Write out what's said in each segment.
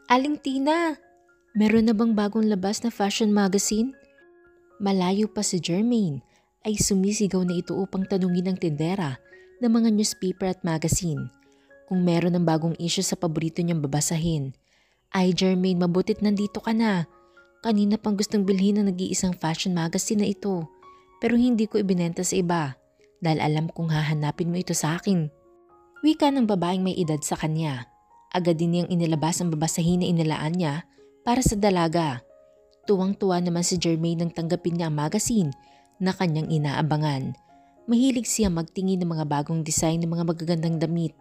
Aling Tina, meron na bang bagong labas na fashion magazine? Malayo pa si Jermaine ay sumisigaw na ito upang tanungin ng tindera ng mga newspaper at magazine kung meron ng bagong issue sa paborito niyang babasahin. Ay Jermaine, mabutit nandito ka na. Kanina pang gustong bilhin ng nag-iisang fashion magazine na ito pero hindi ko ibinenta sa iba dahil alam kong hahanapin mo ito sa akin. Wika ng babaeng may edad sa kanya. Agad din niyang inilabas ang babasahin na inilaan niya para sa dalaga. Tuwang-tuwa naman si Jermaine nang tanggapin niya ang magazine na kanyang inaabangan. Mahilig siya magtingin ng mga bagong design ng mga magagandang damit.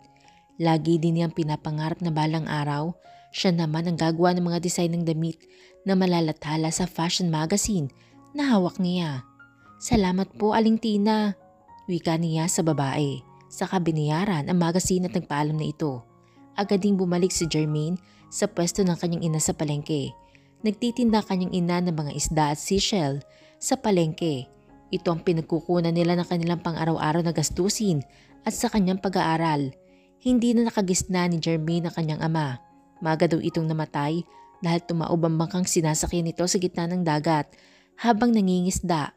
Lagi din niyang pinapangarap na balang araw, siya naman ang gagawa ng mga design ng damit na malalathala sa fashion magazine na hawak niya. Salamat po, Aling Tina, wika niya sa babae. Saka binayaran ang magazine at nagpaalam na ito. Agad ding bumalik si Jermaine sa pwesto ng kanyang ina sa palengke. Nagtitinda kanyang ina ng mga isda at seashell sa palengke. Ito ang pinagkukunan nila ng kanilang pang-araw-araw na gastusin at sa kanyang pag-aaral. Hindi na nakagisna ni Jermaine ang kanyang ama. Maga daw itong namatay dahil tumaob ang bangkang sinasakyan nito sa gitna ng dagat habang nangingisda.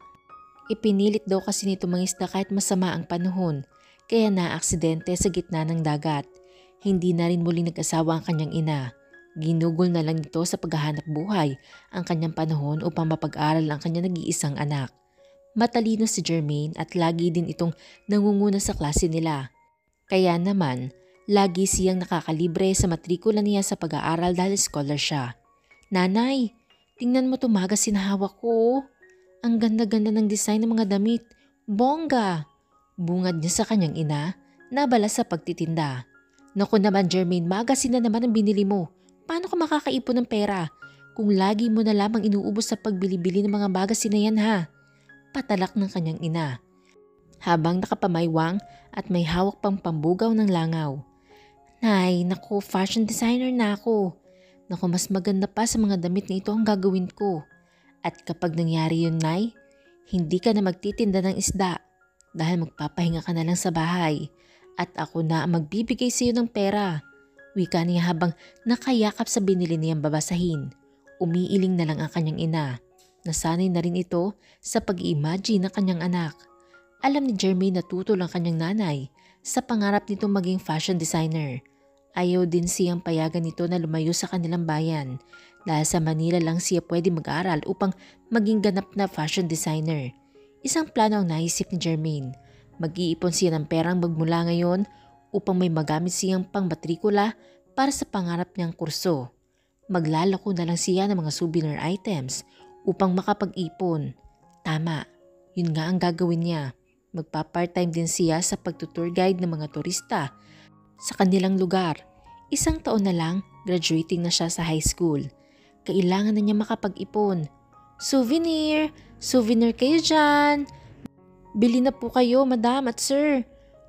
Ipinilit daw kasi nito mangisda kahit masama ang panahon, kaya naaksidente sa gitna ng dagat. Hindi na rin muling nag-asawa ang kanyang ina. Ginugol na lang nito sa paghahanap buhay ang kanyang panahon upang mapag-aral ang kanyang nag-iisang anak. Matalino si Jermaine at lagi din itong nangunguna sa klase nila. Kaya naman, lagi siyang nakakalibre sa matrikula niya sa pag-aaral dahil scholar siya. Nanay, tingnan mo itong magazine na hawak ko. Ang ganda-ganda ng design ng mga damit. Bongga! Bungad niya sa kanyang ina, nabala sa pagtitinda. Naku naman Jermaine, magazine na naman ang binili mo. Paano ka makakaipon ng pera kung lagi mo na lamang inuubos sa pagbili-bili ng mga magazine na yan ha? Patalak ng kanyang ina. Habang nakapamaywang at may hawak pang pambugaw ng langaw. Nay, naku, fashion designer na ako. Naku, mas maganda pa sa mga damit na ito ang gagawin ko. At kapag nangyari yun, Nay, hindi ka na magtitinda ng isda dahil magpapahinga ka na lang sa bahay at ako na ang magbibigay sa iyo ng pera. Wika niya habang nakayakap sa binili niyang babasahin. Umiiling na lang ang kanyang ina. Nasanay na rin ito sa pag-i-imagine ng kanyang anak. Alam ni Jermaine na tutol ang kanyang nanay sa pangarap nitong maging fashion designer. Ayaw din siyang payagan nito na lumayo sa kanilang bayan dahil sa Manila lang siya pwede mag-aral upang maging ganap na fashion designer. Isang plano ang naisip ni Jermaine. Mag-iipon siya ng perang magmula ngayon upang may magamit siyang pang-matrikula para sa pangarap niyang kurso. Maglalako na lang siya ng mga souvenir items upang makapag-ipon. Tama, yun nga ang gagawin niya. Magpa-part-time din siya sa pagtutour guide ng mga turista sa kanilang lugar. Isang taon na lang, graduating na siya sa high school. Kailangan na niya makapag-ipon. Souvenir! Souvenir kayo dyan! Bili na po kayo, madam at sir.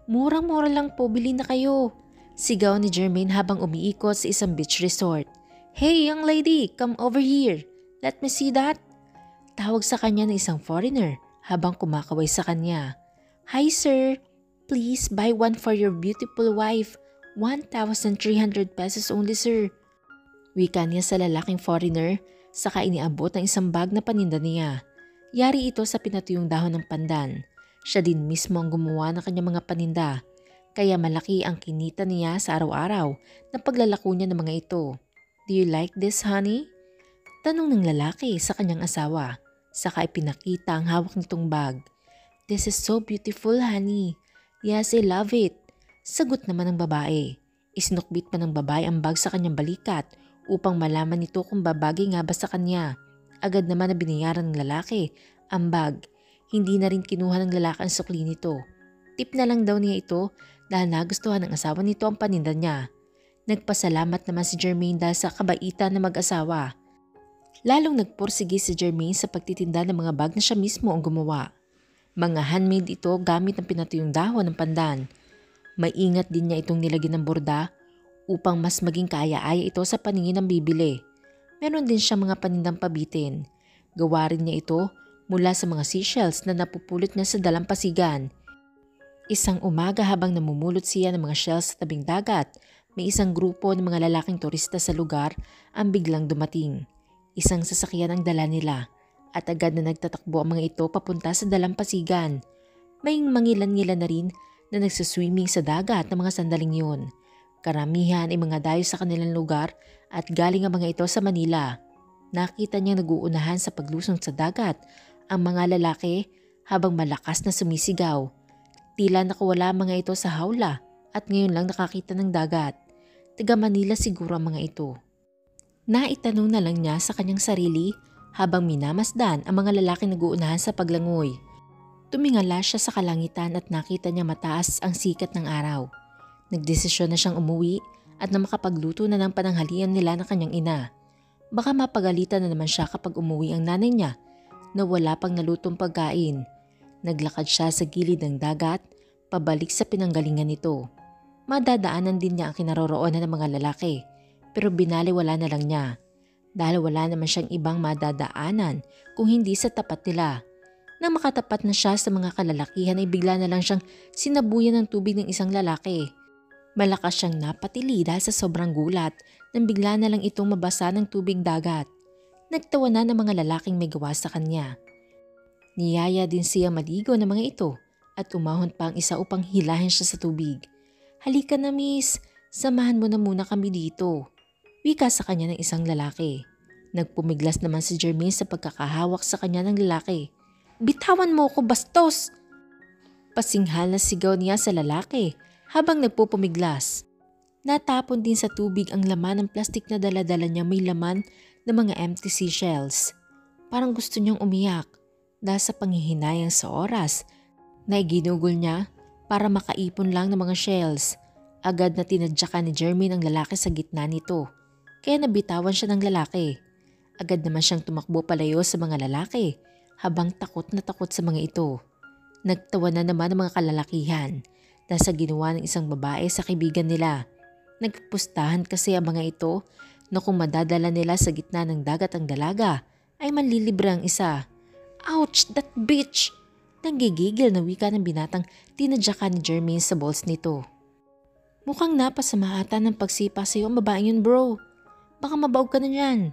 Murang-mura lang po, bili na kayo. Sigaw ni Jermaine habang umiikot sa isang beach resort. Hey young lady, come over here. Let me see that. Tawag sa kanya ng isang foreigner habang kumakaway sa kanya. Hi sir, please buy one for your beautiful wife. 1,300 pesos only sir. Wika niya sa lalaking foreigner saka iniabot ng isang bag na paninda niya. Yari ito sa pinatuyong dahon ng pandan. Siya din mismo ang gumawa ng kanyang mga paninda. Kaya malaki ang kinita niya sa araw-araw na paglalako niya ng mga ito. Do you like this honey? Tanong ng lalaki sa kanyang asawa. Saka ipinakita ang hawak nitong bag. This is so beautiful honey. Yes, I love it. Sagot naman ng babae. Isinukbit pa ng babae ang bag sa kanyang balikat upang malaman nito kung babagay nga ba sa kanya. Agad naman na binayaran ng lalaki ang bag. Hindi na rin kinuha ng lalaki ang sukli nito. Tip na lang daw niya ito dahil nagustuhan ng asawa nito ang paninda niya. Nagpasalamat naman si Jermaine dahil sa kabaitan ng mag-asawa. Lalong nagpursige si Jermaine sa pagtitinda ng mga bag na siya mismo ang gumawa. Mga handmade ito gamit ang pinatuyong dahon ng pandan. Maingat din niya itong nilagyan ng borda upang mas maging kaaya-aya ito sa paningin ng bibili. Meron din siya mga panindang pabitin. Gawa rin niya ito mula sa mga seashells na napupulot niya sa dalampasigan. Isang umaga habang namumulot siya ng mga shells sa tabing dagat, may isang grupo ng mga lalaking turista sa lugar ang biglang dumating. Isang sasakyan ang dala nila at agad na nagtatakbo ang mga ito papunta sa dalampasigan. May mangilan-ngilan na rin na nagsaswimming sa dagat ng mga sandaling yun. Karamihan ay mga dayo sa kanilang lugar at galing ang mga ito sa Manila. Nakita niyang naguunahan sa paglusong sa dagat ang mga lalaki habang malakas na sumisigaw. Tila nakawala ang mga ito sa hawla at ngayon lang nakakita ng dagat. Taga Manila siguro ang mga ito. Naitanong na lang niya sa kanyang sarili habang minamasdan ang mga lalaking naguunahan sa paglangoy. Tumingala siya sa kalangitan at nakita niya mataas ang sikat ng araw. Nagdesisyon na siyang umuwi at na makapagluto na ng pananghalian nila ng kanyang ina. Baka mapagalitan na naman siya kapag umuwi ang nanay niya na wala pang nalutong pagkain. Naglakad siya sa gilid ng dagat, pabalik sa pinanggalingan nito. Madadaanan din niya ang kinaroroonan ng mga lalaki, pero binaliwala na lang niya. Dahil wala naman siyang ibang madadaanan kung hindi sa tapat nila. Nang makatapat na siya sa mga kalalakihan ay bigla na lang siyang sinabuyan ng tubig ng isang lalaki. Malakas siyang napatili dahil sa sobrang gulat nang bigla na lang itong mabasa ng tubig dagat. Nagtawanan ng mga lalaking may gawa sa kanya. Niyaya din siya maligo ng mga ito at umahon pa ang isa upang hilahin siya sa tubig. "Halika na miss, samahan mo na muna kami dito," wika sa kanya ng isang lalaki. Nagpumiglas naman si Jermaine sa pagkakahawak sa kanya ng lalaki. "Bitawan mo ko, bastos!" Pasinghal na sigaw niya sa lalaki habang nagpupumiglas. Natapon din sa tubig ang laman ng plastik na dala-dala niya, may laman ng mga empty seashells. Parang gusto niyang umiyak dahil sa panghihinayang sa oras na iginugol niya para makaipon lang ng mga shells. Agad na tinadyakan ni Jermaine ang lalaki sa gitna nito, kaya nabitawan siya ng lalaki. Agad naman siyang tumakbo palayo sa mga lalaki habang takot na takot sa mga ito. Nagtawa na naman ang mga kalalakihan dahil sa ginawa ng isang babae sa kaibigan nila. Nagpustahan kasi ang mga ito na kung madadala nila sa gitna ng dagat ang dalaga ay manlilibre ang isa. "Ouch, that bitch!" Nanggigigil na wika ng binatang tinadyakan ni Jermaine sa balls nito. "Mukhang napasama ata ng pagsipa sa iyo ang babaeng yun, bro. Baka mabaog ka na yan,"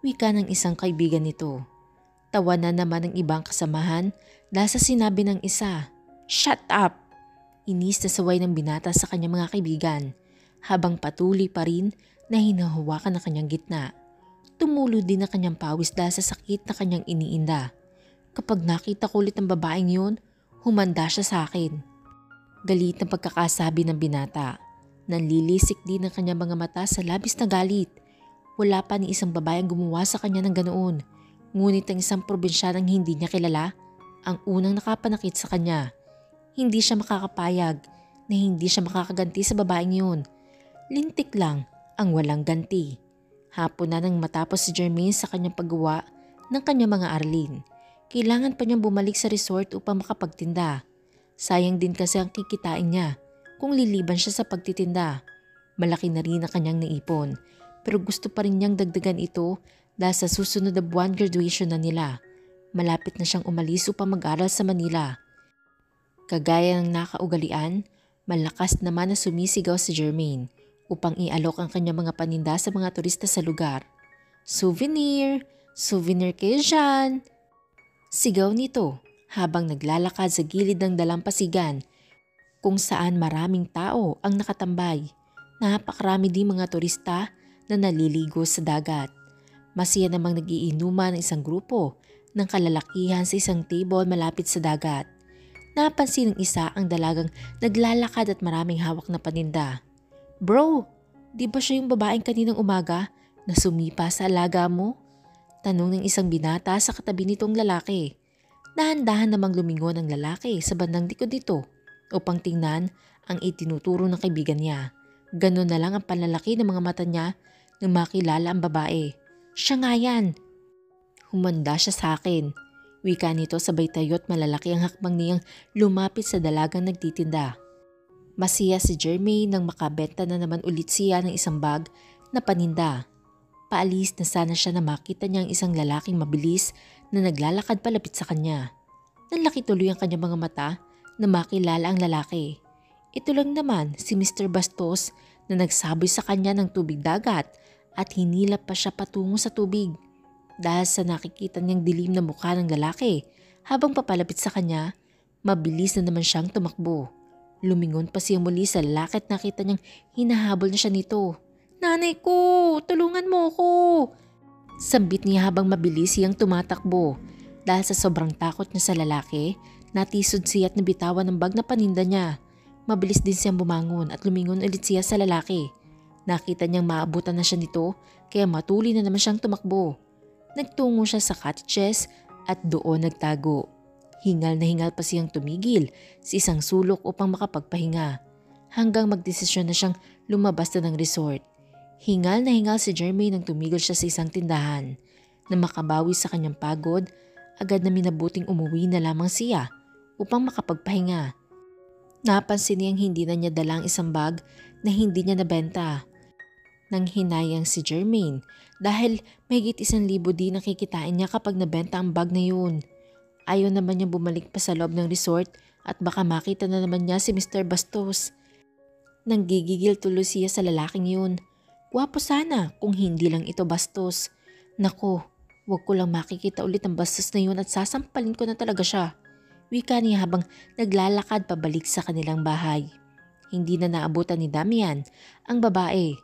wika ng isang kaibigan nito. Tawa na naman ng ibang kasamahan dahil sa sinabi ng isa. "Shut up!" Inis na saway ng binata sa kanyang mga kaibigan habang patuloy pa rin na hinahawakan ang kanyang gitna. Tumulo din ang kanyang pawis dahil sa sakit na kanyang iniinda. "Kapag nakita ko ulit ang babaeng yun, humanda siya sa akin." Galit na pagkakasabi ng binata. Nanlilisik din ang kanyang mga mata sa labis na galit. Wala pa ni isang babae ang gumawa sa kanya ng ganoon. Ngunit ang isang probinsyanang hindi niya kilala ang unang nakapanakit sa kanya. Hindi siya makakapayag na hindi siya makakaganti sa babaeng yun. Lintik lang ang walang ganti. Hapon na nang matapos si Jermaine sa kanyang paggawa ng kanyang mga arlin. Kailangan pa niyang bumalik sa resort upang makapagtinda. Sayang din kasi ang kikitain niya kung liliban siya sa pagtitinda. Malaki na rin ang kanyang naipon, pero gusto pa rin niyang dagdagan ito dahil sa susunod na buwan graduation na nila. Malapit na siyang umalis upang mag-aral sa Manila. Kagaya ng nakaugalian, malakas naman na sumisigaw si Jermaine upang ialok ang kanyang mga paninda sa mga turista sa lugar. "Souvenir! Souvenir kayo dyan!" Sigaw nito habang naglalakad sa gilid ng dalampasigan kung saan maraming tao ang nakatambay. Napakarami din mga turista na naliligo sa dagat. Masaya namang nagiinuman ng isang grupo ng kalalakihan sa isang table malapit sa dagat. Napansin ng isa ang dalagang naglalakad at maraming hawak na paninda. "Bro, di ba siya yung babaeng kaninang umaga na sumipa sa alaga mo?" Tanong ng isang binata sa katabi nitong lalaki. Dahan-dahan namang lumingon ang lalaki sa bandang likod nito upang tingnan ang itinuturo ng kaibigan niya. Ganon na lang ang panlalaki ng mga mata niya nang makilala ang babae. "Siya nga yan." "Humanda siya sa akin," wika nito sabay tayo't malalaki ang hakbang niyang lumapit sa dalagang nagtitinda. Masiya si Jermaine nang makabenta na naman ulit siya ng isang bag na paninda. Paalis na sana siya na makita niya ang isang lalaking mabilis na naglalakad palapit sa kanya. Nanlaki tuloy ang kanyang mga mata na makilala ang lalaki. Ito lang naman si Mr. Bastos na nagsaboy sa kanya ng tubig dagat at hinila pa siya patungo sa tubig. Dahil sa nakikita niyang dilim na mukha ng lalaki habang papalapit sa kanya, mabilis na naman siyang tumakbo. Lumingon pa siya muli sa lalaki at nakita niyang hinahabol na siya nito. "Nanay ko, tulungan mo ko!" Sambit niya habang mabilis siyang tumatakbo. Dahil sa sobrang takot niya sa lalaki, natisod siya at nabitawan ng bag na paninda niya. Mabilis din siyang bumangon at lumingon ulit siya sa lalaki. Nakita niyang maabutan na siya nito kaya matuloy na naman siyang tumakbo. Nagtungo siya sa cottages at doon nagtago. Hingal na hingal pa siyang tumigil sa isang sulok upang makapagpahinga. Hanggang magdesisyon na siyang lumabas na ng resort. Hingal na hingal si Jermaine nang tumigil siya sa isang tindahan. Na makabawi sa kanyang pagod, agad na minabuting umuwi na lamang siya upang makapagpahinga. Napansin niyang hindi na niya dalang isang bag na hindi niya nabenta. Nang hinayang si Jermaine dahil mahigit 1,000 din ang kikitain niya kapag nabenta ang bag na yun. Ayaw naman niya bumalik pa sa loob ng resort at baka makita na naman niya si Mr. Bastos. Nanggigigil tuloy siya sa lalaking yun. Gwapo sana kung hindi lang ito bastos. Nako, wag ko lang makikita ulit ang bastos na yun at sasampalin ko na talaga siya. Wika niya habang naglalakad pabalik sa kanilang bahay. Hindi na naabutan ni Damian ang babae.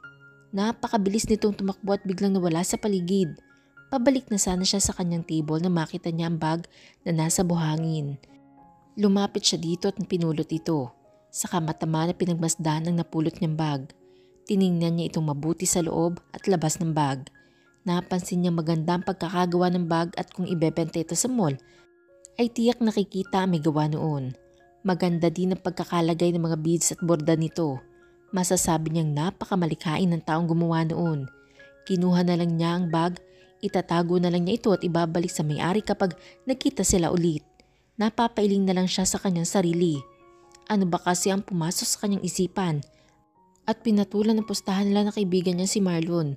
Napakabilis nitong tumakbo at biglang nawala sa paligid. Pabalik na sana siya sa kanyang table na makita niya ang bag na nasa buhangin. Lumapit siya dito at pinulot ito. Saka matama na pinagmasdan ang napulot niyang bag. Tiningnan niya itong mabuti sa loob at labas ng bag. Napansin niya maganda ang pagkakagawa ng bag at kung ibebenta ito sa mall, ay tiyak nakikita may gawa noon. Maganda din ang pagkakalagay ng mga beads at borda nito. Masasabi niyang napakamalikhain ng taong gumawa noon. Kinuha na lang niya ang bag, itatago na lang niya ito at ibabalik sa may-ari kapag nagkita sila ulit. Napapailing na lang siya sa kanyang sarili. Ano ba kasi ang pumasok sa kanyang isipan? At pinatulan ng pustahan nila na kaibigan niya si Marlon.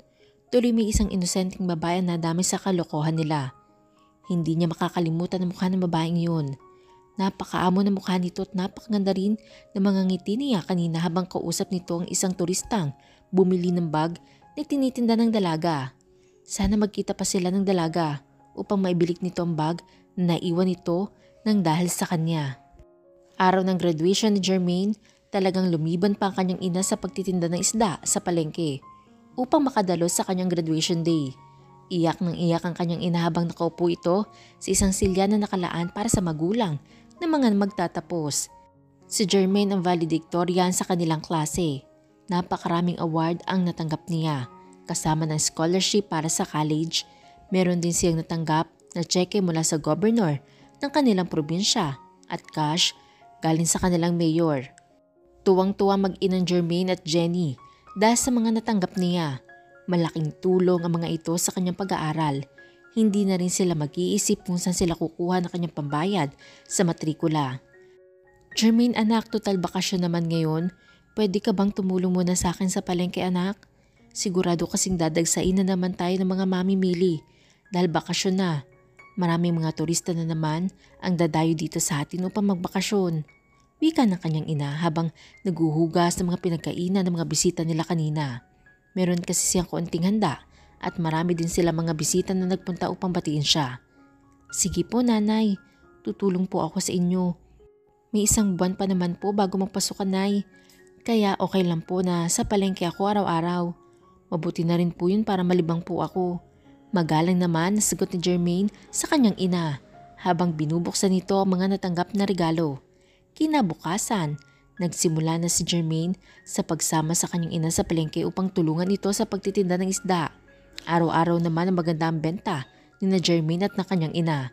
Tuloy may isang inosenteng babae na nadamay sa kalokohan nila. Hindi niya makakalimutan ang mukha ng babaeng yun. Napakaamo na mukha nito at napakaganda rin ng mga ngiti niya kanina habang kausap nito ang isang turistang bumili ng bag na tinitinda ng dalaga. Sana magkita pa sila ng dalaga upang maibilik nito ang bag na naiwan nito ng dahil sa kanya. Araw ng graduation ni Jermaine, talagang lumiban pa ang kanyang ina sa pagtitinda ng isda sa palengke upang makadalo sa kanyang graduation day. Iyak ng iyak ang kanyang ina habang nakaupo ito sa isang silya na nakalaan para sa magulang ng mga magtatapos. Si Jermaine ang valedictorian sa kanilang klase. Napakaraming award ang natanggap niya. Kasama ng scholarship para sa college, meron din siyang natanggap na cheque mula sa governor ng kanilang probinsya at cash galing sa kanilang mayor. Tuwang-tuwa mag-inang Jermaine at Jenny dahil sa mga natanggap niya. Malaking tulong ang mga ito sa kanyang pag-aaral. Hindi na rin sila mag-iisip kung saan sila kukuha ng kanyang pambayad sa matrikula. "Jermaine anak, total bakasyon naman ngayon. Pwede ka bang tumulong muna sa akin sa palengke anak? Sigurado kasing dadagsain na naman tayo ng mga mamimili dahil bakasyon na. Maraming mga turista na naman ang dadayo dito sa atin upang magbakasyon." Wika ng kanyang ina habang naguhugas ng mga pinagkainan ng mga bisita nila kanina. Meron kasi siyang konting handa at marami din sila mga bisita na nagpunta upang batiin siya. "Sige po nanay, tutulong po ako sa inyo. May 1 buwan pa naman po bago magpasok Nay. Kaya okay lang po na sa palengke ako araw-araw. Mabuti na rin po yun para malibang po ako." Magalang naman na sagot ni Jermaine sa kanyang ina habang binubuksan nito ang mga natanggap na regalo. Kinabukasan, nagsimula na si Jermaine sa pagsama sa kanyang ina sa palengke upang tulungan ito sa pagtitinda ng isda. Araw-araw naman ang maganda ang benta ni na Jermaine at na kanyang ina.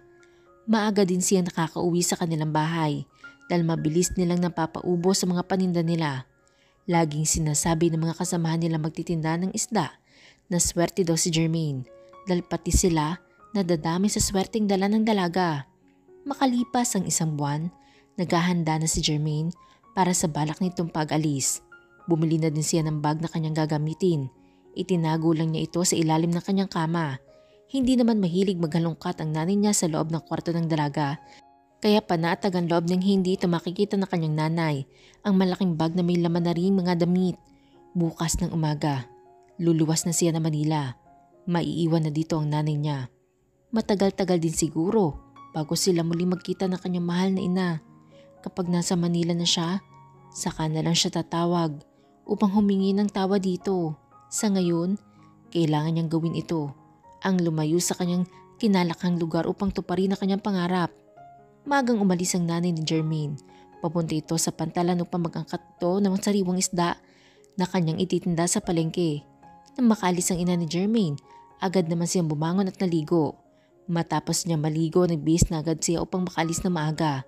Maaga din siya nakakauwi sa kanilang bahay dahil mabilis nilang napapaubos sa mga paninda nila. Laging sinasabi ng mga kasamahan nila magtitinda ng isda na swerte daw si Jermaine dahil pati sila nadadami sa swerteng dala ng dalaga. Makalipas ang 1 buwan, naghahanda na si Jermaine para sa balak nitong pag-alis. Bumili na din siya ng bag na kanyang gagamitin. Itinago lang niya ito sa ilalim ng kanyang kama. Hindi naman mahilig maghalongkat ang nanay niya sa loob ng kwarto ng dalaga. Kaya panatag ang loob ng hindi ito makikita ng kanyang nanay ang malaking bag na may laman na ring mga damit. Bukas ng umaga, luluwas na siya na Manila. Maiiwan na dito ang nanay niya. Matagal-tagal din siguro bago sila muli magkita ng kanyang mahal na ina. Kapag nasa Manila na siya, saka na lang siya tatawag upang humingi ng tawa dito. Sa ngayon, kailangan niyang gawin ito, ang lumayo sa kanyang kinalakhang lugar upang tuparin ang kanyang pangarap. Magang umalis ang nanay ni Jermaine. Papunta ito sa pantalan upang mag-angkat ito ng sariwang isda na kanyang ititinda sa palengke. Nang makaalis ang ina ni Jermaine, agad naman siyang bumangon at naligo. Matapos niya maligo, nagbihis na agad siya upang makaalis na maaga.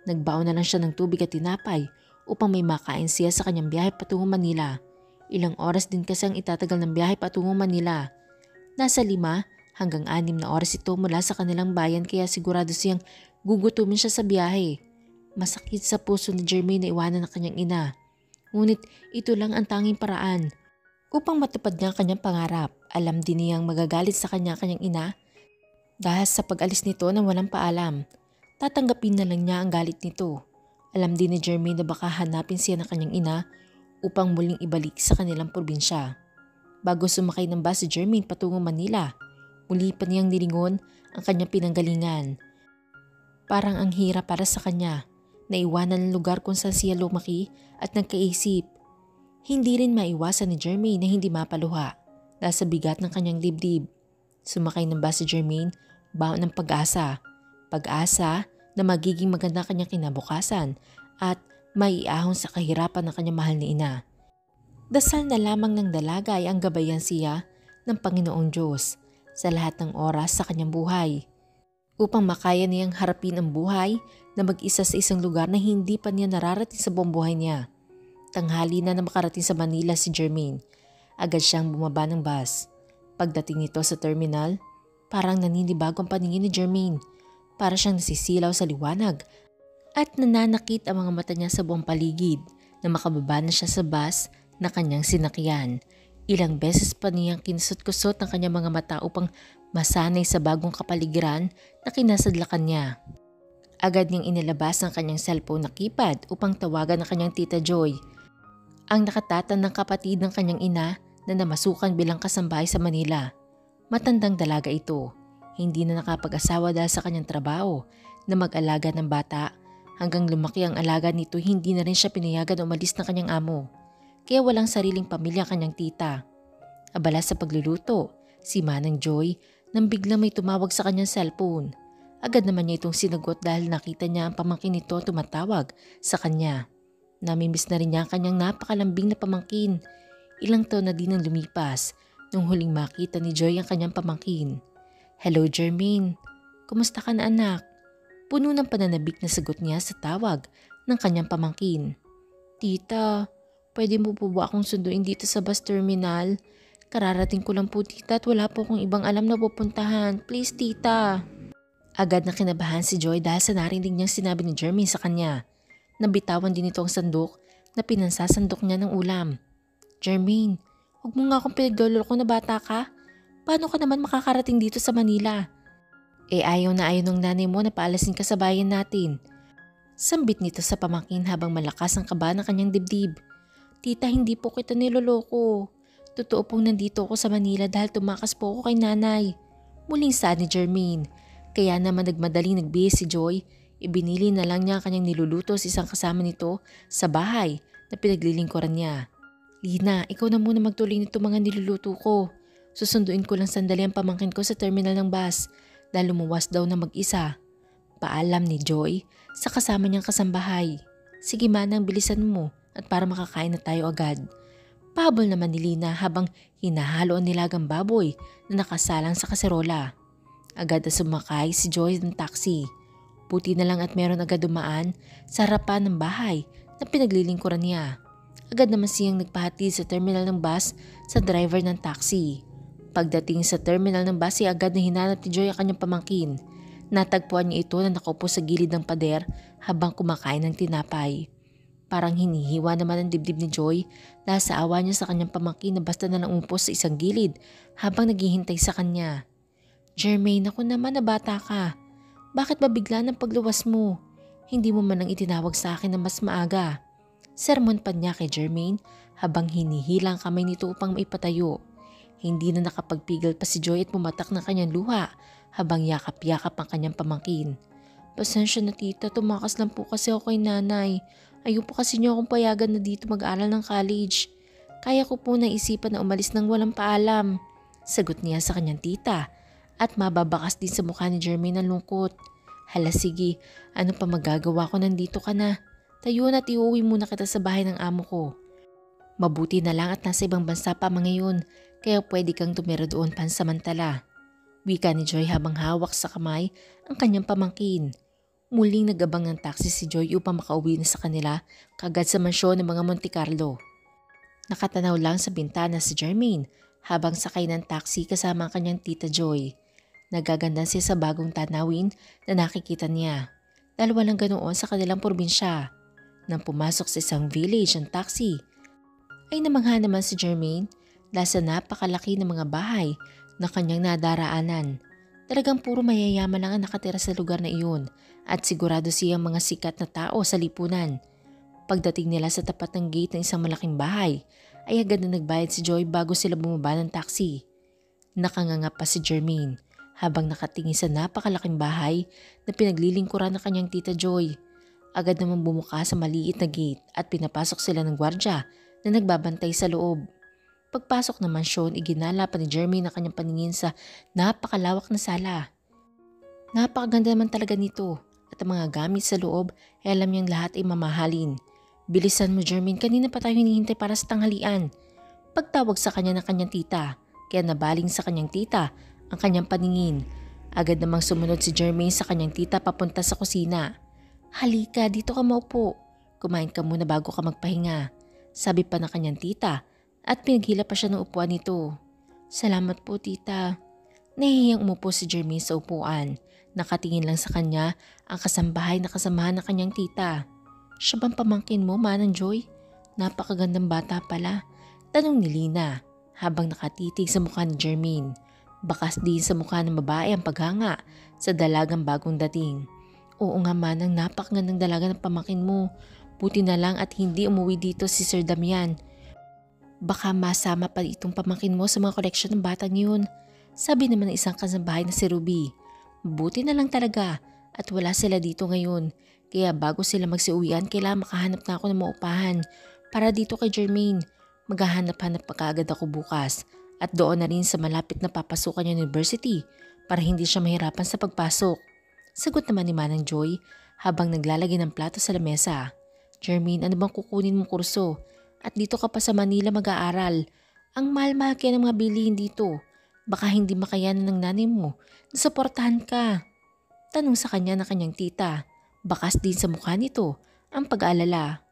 Nagbaon na lang siya ng tubig at tinapay upang may makain siya sa kanyang biyahe patungong Manila. Ilang oras din kasi ang itatagal ng biyahe patungong Manila. Nasa 5 hanggang 6 na oras ito mula sa kanilang bayan kaya sigurado siyang gugutumin siya sa biyahe. Masakit sa puso ni Jermaine na iwanan ang kanyang ina. Ngunit ito lang ang tanging paraan upang matupad niya ang kanyang pangarap. Alam din niyang magagalit sa kanyang ina dahil sa pag-alis nito nang walang paalam. Tatanggapin na lang niya ang galit nito. Alam din ni Jermaine na baka hanapin siya ng kanyang ina upang muling ibalik sa kanilang probinsya. Bago sumakay ng bus si Jermaine patungong Manila, muli pa niyang nilingon ang kanyang pinanggalingan. Parang ang hirap para sa kanya na iwanan ang lugar kung saan siya lumaki at nagkaisip. Hindi rin maiwasan ni Jermaine na hindi mapaluha dahil sa bigat ng kanyang dibdib. Sumakay ng bus si Jermaine, baon ng pag-asa. Pag-asa na magiging maganda kanyang kinabukasan at maiahon sa kahirapan ng kanyang mahal na ina. Dasal na lamang ng dalaga ay ang gabayan siya ng Panginoong Diyos sa lahat ng oras sa kanyang buhay. Upang makaya niyang harapin ang buhay na mag-isa sa isang lugar na hindi pa niya nararating sa buong buhay niya. Tanghali na makarating sa Manila si Jermaine. Agad siyang bumaba ng bus. Pagdating nito sa terminal, parang naninibago ang paningin ni Jermaine. Para siyang nasisilaw sa liwanag at nananakit ang mga mata niya sa buong paligid na makababa na siya sa bus na kanyang sinakyan. Ilang beses pa niyang kinusot-kusot ang kanyang mga mata upang masanay sa bagong kapaligiran na kinasadlakan niya. Agad niyang inilabas ang kanyang cellphone na keypad upang tawagan ang kanyang tita Joy, ang nakatatan ng kapatid ng kanyang ina na namasukan bilang kasambahay sa Manila. Matandang dalaga ito. Hindi na nakapag-asawa dahil sa kanyang trabaho na mag-alaga ng bata. Hanggang lumaki ang alaga nito, hindi na rin siya pinayagan na umalis ng kanyang amo. Kaya walang sariling pamilya ang kanyang tita. Abala sa pagluluto, si Manang Joy nang biglang may tumawag sa kanyang cellphone. Agad naman niya itong sinagot dahil nakita niya ang pamangkin nito tumatawag sa kanya. Namimiss na rin niya ang kanyang napakalambing na pamangkin. Ilang taon na din ang lumipas nung huling makita ni Joy ang kanyang pamangkin. "Hello Jermaine, kumusta ka na anak?" Puno ng pananabik na sagot niya sa tawag ng kanyang pamangkin. "Tita, pwede mo po ba akong sunduin dito sa bus terminal? Kararating ko lang po tita at wala po akong ibang alam na pupuntahan. Please tita." Agad na kinabahan si Joy dahil sa narinig niyang sinabi ni Jermaine sa kanya. Nabitawan din ito ang sandok na pinansasandok niya ng ulam. "Jermaine, huwag mo nga akong pinagdoloko na bata ka. Paano ka naman makakarating dito sa Manila? Ayaw na ayaw ng nanay mo na paalasin ka sa bayan natin." Sambit nito sa pamangkin habang malakas ang kaba ng kanyang dibdib. "Tita, hindi po kita niloloko. Totoo pong nandito ako sa Manila dahil tumakas po ako kay nanay." Muling saad ni Jermaine. Kaya naman nagmadaling nagbihis si Joy. Ibinili na lang niya ang kanyang niluluto sa isang kasama nito sa bahay na pinaglilingkuran niya. "Lina, ikaw na muna magtuloy nito mga niluluto ko. Susunduin ko lang sandali ang pamangkin ko sa terminal ng bus dahil lumuwas daw na mag-isa." Paalam ni Joy sa kasama niyang kasambahay. "Sige Manang, bilisan mo at para makakain na tayo agad." Pahabol naman ni Lina habang hinahalo ang nilagang baboy na nakasalang sa kaserola. Agad na sumakay si Joy ng taxi. Buti na lang at meron agad dumaan sa harapan ng bahay na pinaglilingkuran niya. Agad naman siyang nagpahatid sa terminal ng bus sa driver ng taxi. Pagdating sa terminal ng bus ay agad na hinanap ni Joy ang kanyang pamangkin. Natagpuan niya ito na nakaupo sa gilid ng pader habang kumakain ng tinapay. Parang hinihiwa naman ang dibdib ni Joy dahil sa awa niya sa kanyang pamangkin na basta na lang umupo sa isang gilid habang naghihintay sa kanya. "Jermaine, ako naman na bata ka. Bakit ba bigla ng pagluwas mo? Hindi mo man lang itinawag sa akin na mas maaga." Sermon pa niya kay Jermaine habang hinihilang kamay nito upang maipatayo. Hindi na nakapagpigil pa si Joy at pumatak ng kanyang luha habang yakap-yakap ang kanyang pamangkin. Pasensya na tita, tumakas lang po kasi ako kay nanay. Ayaw po kasi niyo akong payagan na dito mag-aral ng college. Kaya ko po naisipan na umalis ng walang paalam. Sagot niya sa kanyang tita at mababakas din sa mukha ni Jermaine ang lungkot. Hala sige, ano pa magagawa ko, nandito ka na. Tayo na at iuwi muna kita sa bahay ng amo ko. Mabuti na lang at nasa ibang bansa pa ngayon, kaya pwede kang tumira doon pansamantala. Wika ni Joy habang hawak sa kamay ang kanyang pamangkin. Muling nagabang ng taxi si Joy upang makauwi na sa kanila kagad sa mansyon ng mga Monte Carlo. Nakatanaw lang sa bintana si Jermaine habang sakay ng taxi kasama ang kanyang tita Joy. Nagaganda siya sa bagong tanawin na nakikita niya dahil walang ganoon sa kanilang probinsya. Nang pumasok sa isang village ang taxi, ay namangha naman si Jermaine dahil sa napakalaki ng mga bahay na kanyang nadaraanan. Talagang puro mayayaman lang ang nakatira sa lugar na iyon at sigurado siyang mga sikat na tao sa lipunan. Pagdating nila sa tapat ng gate ng isang malaking bahay, ay agad na nagbayad si Joy bago sila bumaba ng taxi. Nakanganga pa si Jermaine habang nakatingin sa napakalaking bahay na pinaglilingkuran ng kanyang tita Joy. Agad naman bumuka sa maliit na gate at pinapasok sila ng gwardya na nagbabantay sa loob. Pagpasok ng mansyon, iginala pa ni Jermaine ang kanyang paningin sa napakalawak na sala. Napakaganda naman talaga nito at ang mga gamit sa loob ay alam niyang lahat ay mamahalin. Bilisan mo Jermaine, kanina pa tayo hinihintay para sa tanghalian. Pagtawag sa kanya ng kanyang tita, kaya nabaling sa kanyang tita ang kanyang paningin. Agad namang sumunod si Jermaine sa kanyang tita papunta sa kusina. Halika, dito ka maupo. Kumain ka muna bago ka magpahinga. Sabi pa ng kanyang tita at pinaghila pa siya ng upuan nito. Salamat po tita. Nahihiyang umupo si Jermaine sa upuan. Nakatingin lang sa kanya ang kasambahay na kasamahan ng kanyang tita. Siya bang pamangkin mo, Manang Joy? Napakagandang bata pala. Tanong ni Lina habang nakatitig sa mukha ni Jermaine. Bakas din sa mukha ng babae ang paghanga sa dalagang bagong dating. Oo nga Manang, napakagandang dalaga ng pamangkin mo. Buti na lang at hindi umuwi dito si Sir Damian. Baka masama pa itong pamangkin mo sa mga koleksyon ng batang yun. Sabi naman ng isang kasambahay na si Ruby. Buti na lang talaga at wala sila dito ngayon. Kaya bago sila magsiuwian, kailangan makahanap na ako ng maupahan para dito kay Jermaine. Maghahanap-hanap pa kaagad ako bukas at doon na rin sa malapit na papasukan niya university para hindi siya mahirapan sa pagpasok. Sagot naman ni Manang Joy habang naglalagay ng plato sa lamesa. Jermaine, ano bang kukunin mong kurso? At dito ka pa sa Manila mag-aaral. Ang mahal-mahal kaya ng mga bilihin dito. Baka hindi makayanan ng nanay mo. Nasuportahan ka. Tanong sa kanya ng kanyang tita. Bakas din sa mukha nito ang pag-aalala.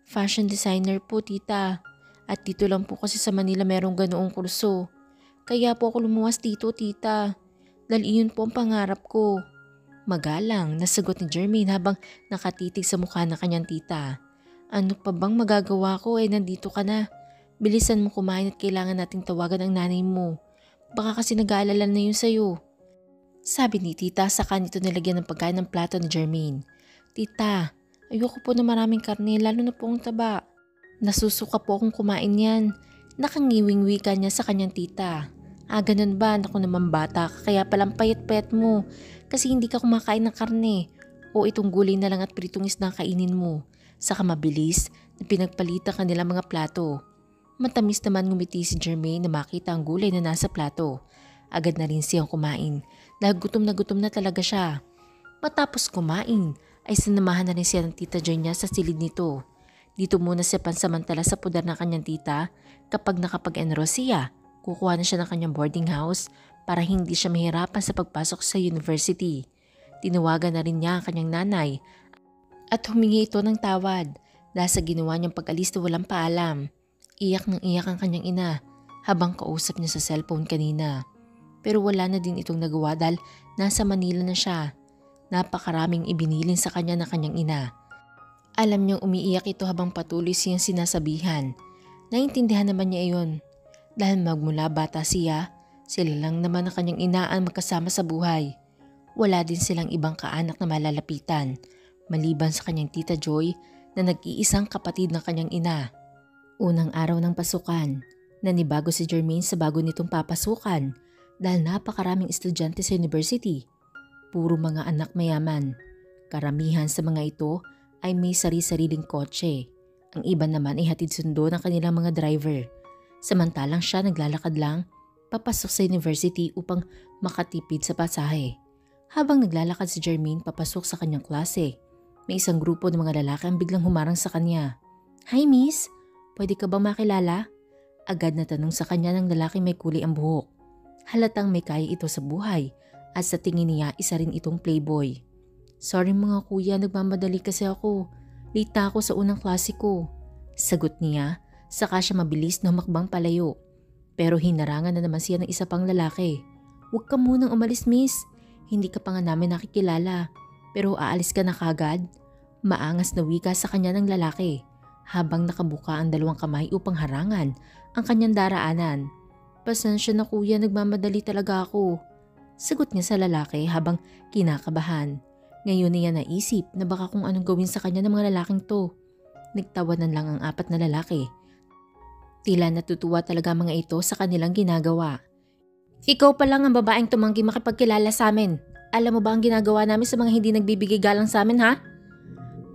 Fashion designer po tita. At dito lang po kasi sa Manila merong ganoong kurso. Kaya po ako lumuwas dito tita. Dahil iyon po ang pangarap ko. Magalang, nasagot ni Jermaine habang nakatitig sa mukha ng kanyang tita. Ano pa bang magagawa ko nandito ka na. Bilisan mo kumain at kailangan nating tawagan ang nanay mo. Baka kasi nag-aalala na yun sa'yo. Sabi ni tita sa kanito nilagyan ng pagkain ng plato ni Jermaine. Tita, ayoko po na maraming karne lalo na po ang taba. Nasusuka po akong kumain yan. Nakangiwing wika niya sa kanyang tita. Ganun ba? Naku naman bata ka kaya palang payat-payat mo. Kasi hindi ka kumakain ng karne. O itong gulay na lang at pritong isda kainin mo. Saka mabilis na pinagpalitan ka nila mga plato. Matamis naman ngumiti si Jermaine na makita ang gulay na nasa plato. Agad na rin siyang kumain dahil gutom na talaga siya. Matapos kumain ay sinamahan na rin siya ng tita Joy niya sa silid nito. Dito muna siya pansamantala sa pudar ng kanyang tita kapag nakapag-enroll siya. Kukuha na siya ng kanyang boarding house para hindi siya mahirapan sa pagpasok sa university. Tinawagan na rin niya ang kanyang nanay at humingi ito ng tawad dahil sa ginawa niyang pag-alis na walang paalam. Iyak ng iyak ang kanyang ina habang kausap niya sa cellphone kanina. Pero wala na din itong nagawa dahil nasa Manila na siya. Napakaraming ibinilin sa kanya ng kanyang ina. Alam niyang umiiyak ito habang patuloy siyang sinasabihan. Naintindihan naman niya iyon. Dahil magmula bata siya, sila lang naman ang kanyang ina ang magkasama sa buhay. Wala din silang ibang kaanak na malalapitan, maliban sa kanyang tita Joy na nag-iisang kapatid ng kanyang ina. Unang araw ng pasukan, nanibago si Jermaine sa bago nitong papasukan dahil napakaraming estudyante sa university. Puro mga anak mayaman. Karamihan sa mga ito ay may sari-sariling kotse. Ang iba naman ay hatid sundo ng kanilang mga driver. Samantalang siya naglalakad lang papasok sa university upang makatipid sa pasahe. Habang naglalakad si Jermaine papasok sa kanyang klase, may isang grupo ng mga lalaki ang biglang humarang sa kanya. "Hi miss, pwede ka bang makilala?" Agad na tanong sa kanya ng lalaking may kulay ang buhok. Halatang may kaya ito sa buhay at sa tingin niya isa rin itong playboy. "Sorry mga kuya, nagmamadali kasi ako. Late na ako sa unang klase ko." Sagot niya, saka siya mabilis na humakbang palayo. Pero hinarangan na naman siya ng isa pang lalaki. "Huwag ka munang umalis miss, hindi ka pa nga namin nakikilala. Pero aalis ka na kagad?" Maangas na wika sa kanya ng lalaki habang nakabuka ang dalawang kamay upang harangan ang kanyang daraanan. "Pasensya na kuya, nagmamadali talaga ako." Sagot niya sa lalaki habang kinakabahan. Ngayon niya naisip na baka kung anong gawin sa kanya ng mga lalaking to. Nagtawanan lang ang apat na lalaki. Tila natutuwa talaga mga ito sa kanilang ginagawa. "Ikaw pa lang ang babaeng tumanggi makipagkilala sa amin. Alam mo ba ang ginagawa namin sa mga hindi nagbibigay galang sa amin, ha?"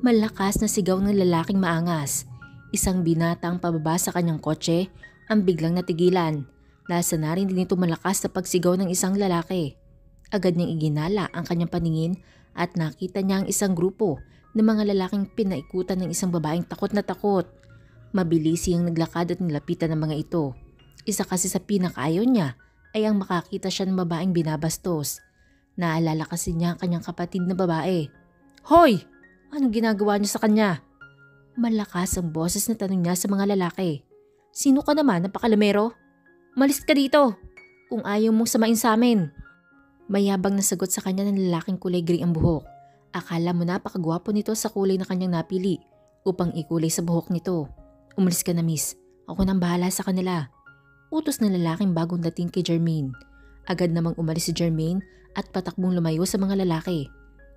Malakas na sigaw ng lalaking maangas. Isang binata ang pababa sa kanyang kotse ang biglang natigilan. Nasa narinig nito malakas na pagsigaw ng isang lalaki. Agad niyang iginala ang kanyang paningin at nakita niya ang isang grupo ng mga lalaking pinaikutan ng isang babaeng takot na takot. Mabilis siyang naglakad at nilapitan ng mga ito. Isa kasi sa pinakaayaw niya ay ang makakita siya ng babaeng binabastos. Naalala kasi niya ang kanyang kapatid na babae. "Hoy! Anong ginagawa niyo sa kanya?" Malakas ang boses na tanong niya sa mga lalaki. "Sino ka naman, napakalamero? Umalis ka dito kung ayaw mong samain sa amin." Mayabang na sagot sa kanya ng lalaking kulay gray ang buhok. Akala mo napakagwapo nito sa kulay na kanyang napili upang ikulay sa buhok nito. "Umalis ka na miss, ako nang bahala sa kanila." Utos ng lalaking bagong dating kay Jermaine. Agad namang umalis si Jermaine at patakbong lumayo sa mga lalaki.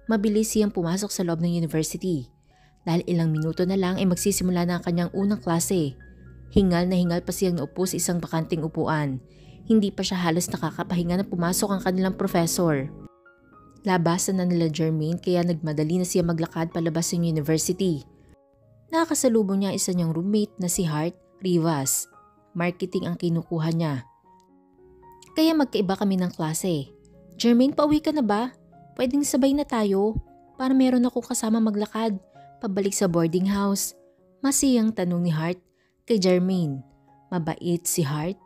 Mabilis siyang pumasok sa loob ng university. Dahil ilang minuto na lang ay magsisimula na ang kanyang unang klase. Hingal na hingal pa siyang naupo sa isang bakanting upuan. Hindi pa siya halos nakakapahinga na pumasok ang kanilang professor. Labasan na nila Jermaine kaya nagmadali na siya maglakad palabas ng university. Nakakasalubong niya isa niyang roommate na si Hart Rivas. Marketing ang kinukuha niya. Kaya magkaiba kami ng klase. "Jermaine, pauwi ka na ba? Pwedeng sabay na tayo para meron ako kasama maglakad pabalik sa boarding house." Masiyang tanong ni Hart kay Jermaine. Mabait si Hart.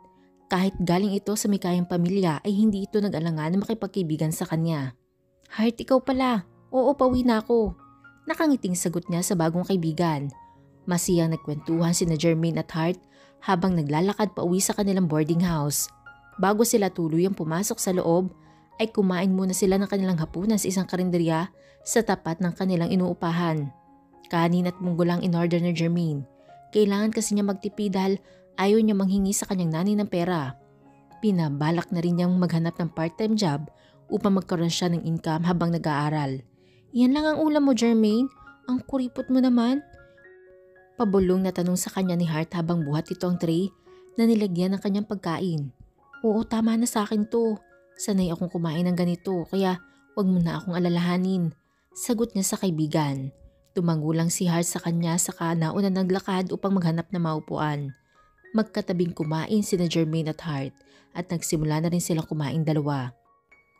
Kahit galing ito sa may kayang pamilya ay hindi ito nag-alangan na makipagkaibigan sa kanya. "Hart, ikaw pala. Oo, pauwi na ako." Nakangiting sagot niya sa bagong kaibigan. Masiyang nagkwentuhan sina Jermaine at Hart habang naglalakad pauwi sa kanilang boarding house. Bago sila tuluyang pumasok sa loob, ay kumain muna sila ng kanilang hapunan sa isang karinderya sa tapat ng kanilang inuupahan. Kanin at munggo lang in-order ni Jermaine. Kailangan kasi niya magtipid dahil ayaw niya manghingi sa kanyang nanay ng pera. Pinabalak na rin niyang maghanap ng part-time job upang magkaroon siya ng income habang nag-aaral. "Yan lang ang ulam mo, Jermaine? Ang kuripot mo naman." Pabulong na tanong sa kanya ni Hart habang buhat ito ang tray na nilagyan ng kanyang pagkain. "Oo, tama na sa akin to. Sanay akong kumain ng ganito kaya wag mo na akong alalahanin." Sagot niya sa kaibigan. Tumango lang si Hart sa kanya saka nauna naglakad upang maghanap ng maupuan. Magkatabing kumain sina Jermaine at Hart at nagsimula na rin silang kumain dalawa.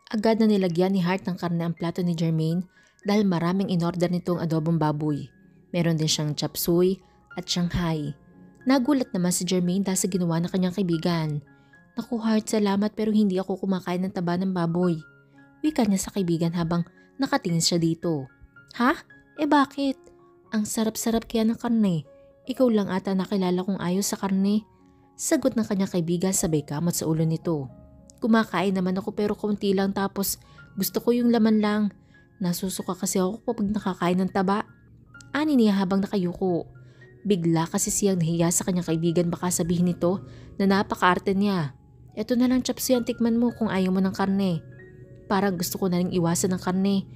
Agad na nilagyan ni Hart ng karne ang plato ni Jermaine dahil maraming inorder nitong adobong baboy. Meron din siyang chop suey at Shanghai. Nagulat naman si Jermaine dahil sa ginawa ng kanyang kaibigan. "Naku Hart, salamat pero hindi ako kumakain ng taba ng baboy." Wika niya sa kaibigan habang nakatingin siya dito. "Ha? Bakit? Ang sarap-sarap kaya ng karne. Ikaw lang ata nakilala kong ayaw sa karne." Sagot ng kanyang kaibigan sabay kamot sa ulo nito. "Kumakain naman ako pero kaunti lang tapos gusto ko yung laman lang. Nasusuka kasi ako kapag nakakain ng taba." Ani niya habang nakayuko. Bigla kasi siyang nahiya sa kanyang kaibigan baka sabihin nito na napaka-arte niya. "Eto na lang chopsy ang tikman mo kung ayaw mo ng karne. Parang gusto ko na rin iwasan ng karne.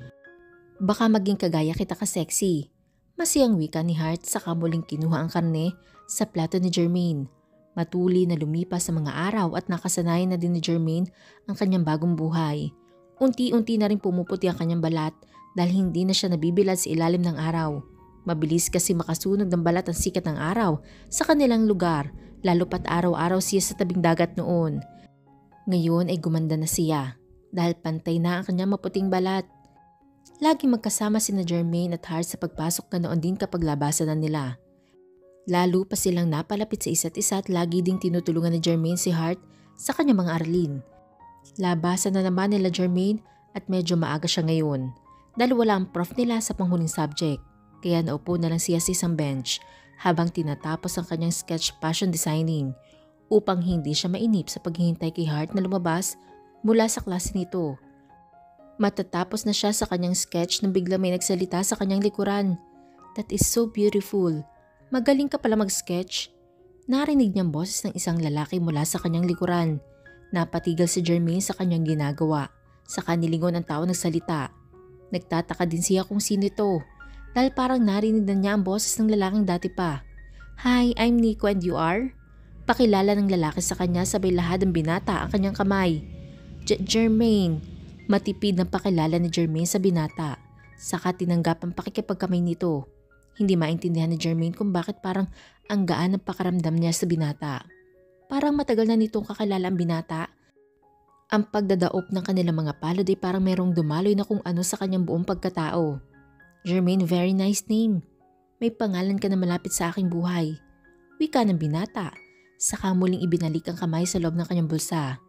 Baka maging kagaya kita ka-sexy." Masiyang wika ni Hart saka muling kinuha ang karne sa plato ni Jermaine. Matuli na lumipas sa mga araw at nakasanayan na din ni Jermaine ang kanyang bagong buhay. Unti-unti na rin pumuputi ang kanyang balat dahil hindi na siya nabibilad sa ilalim ng araw. Mabilis kasi makasunog ng balat ang sikat ng araw sa kanilang lugar, lalo pat araw-araw siya sa tabing dagat noon. Ngayon ay gumanda na siya dahil pantay na ang kanyang maputing balat. Lagi magkasama sina Jermaine at Hart sa pagpasok na noon din kapag labasan na nila. Lalo pa silang napalapit sa isa't isa at lagi ding tinutulungan ni Jermaine si Hart sa kanyang mga aralin. Labasan na naman nila Jermaine at medyo maaga siya ngayon dahil wala ang prof nila sa panghuling subject. Kaya naupo na lang siya sa isang bench habang tinatapos ang kanyang sketch fashion designing upang hindi siya mainip sa paghihintay kay Hart na lumabas mula sa klase nito. Matatapos na siya sa kanyang sketch nang bigla may nagsalita sa kanyang likuran. "That is so beautiful. Magaling ka pala mag-sketch." Narinig niyang boses ng isang lalaki mula sa kanyang likuran. Napatigal si Jermaine sa kanyang ginagawa. Saka nilingon ang tao nagsalita. Nagtataka din siya kung sino ito dahil parang narinig na niya ang boses ng lalaking dati pa. "Hi, I'm Nico and you are?" Pakilala ng lalaki sa kanya sabay lahad ng binata ang kanyang kamay. Jermaine." Matipid ng pakilala ni Jermaine sa binata. Saka tinanggap ang pakikipagkamay nito. Hindi maintindihan ni Jermaine kung bakit parang ang gaan ng pakaramdam niya sa binata. Parang matagal na nitong kakilala ang binata. Ang pagdadaop ng kanilang mga palad ay parang merong dumaloy na kung ano sa kanyang buong pagkatao. "Jermaine, very nice name. May pangalan ka na malapit sa aking buhay." Wika ng binata. Saka muling ibinalik ang kamay sa loob ng kanyang bulsa.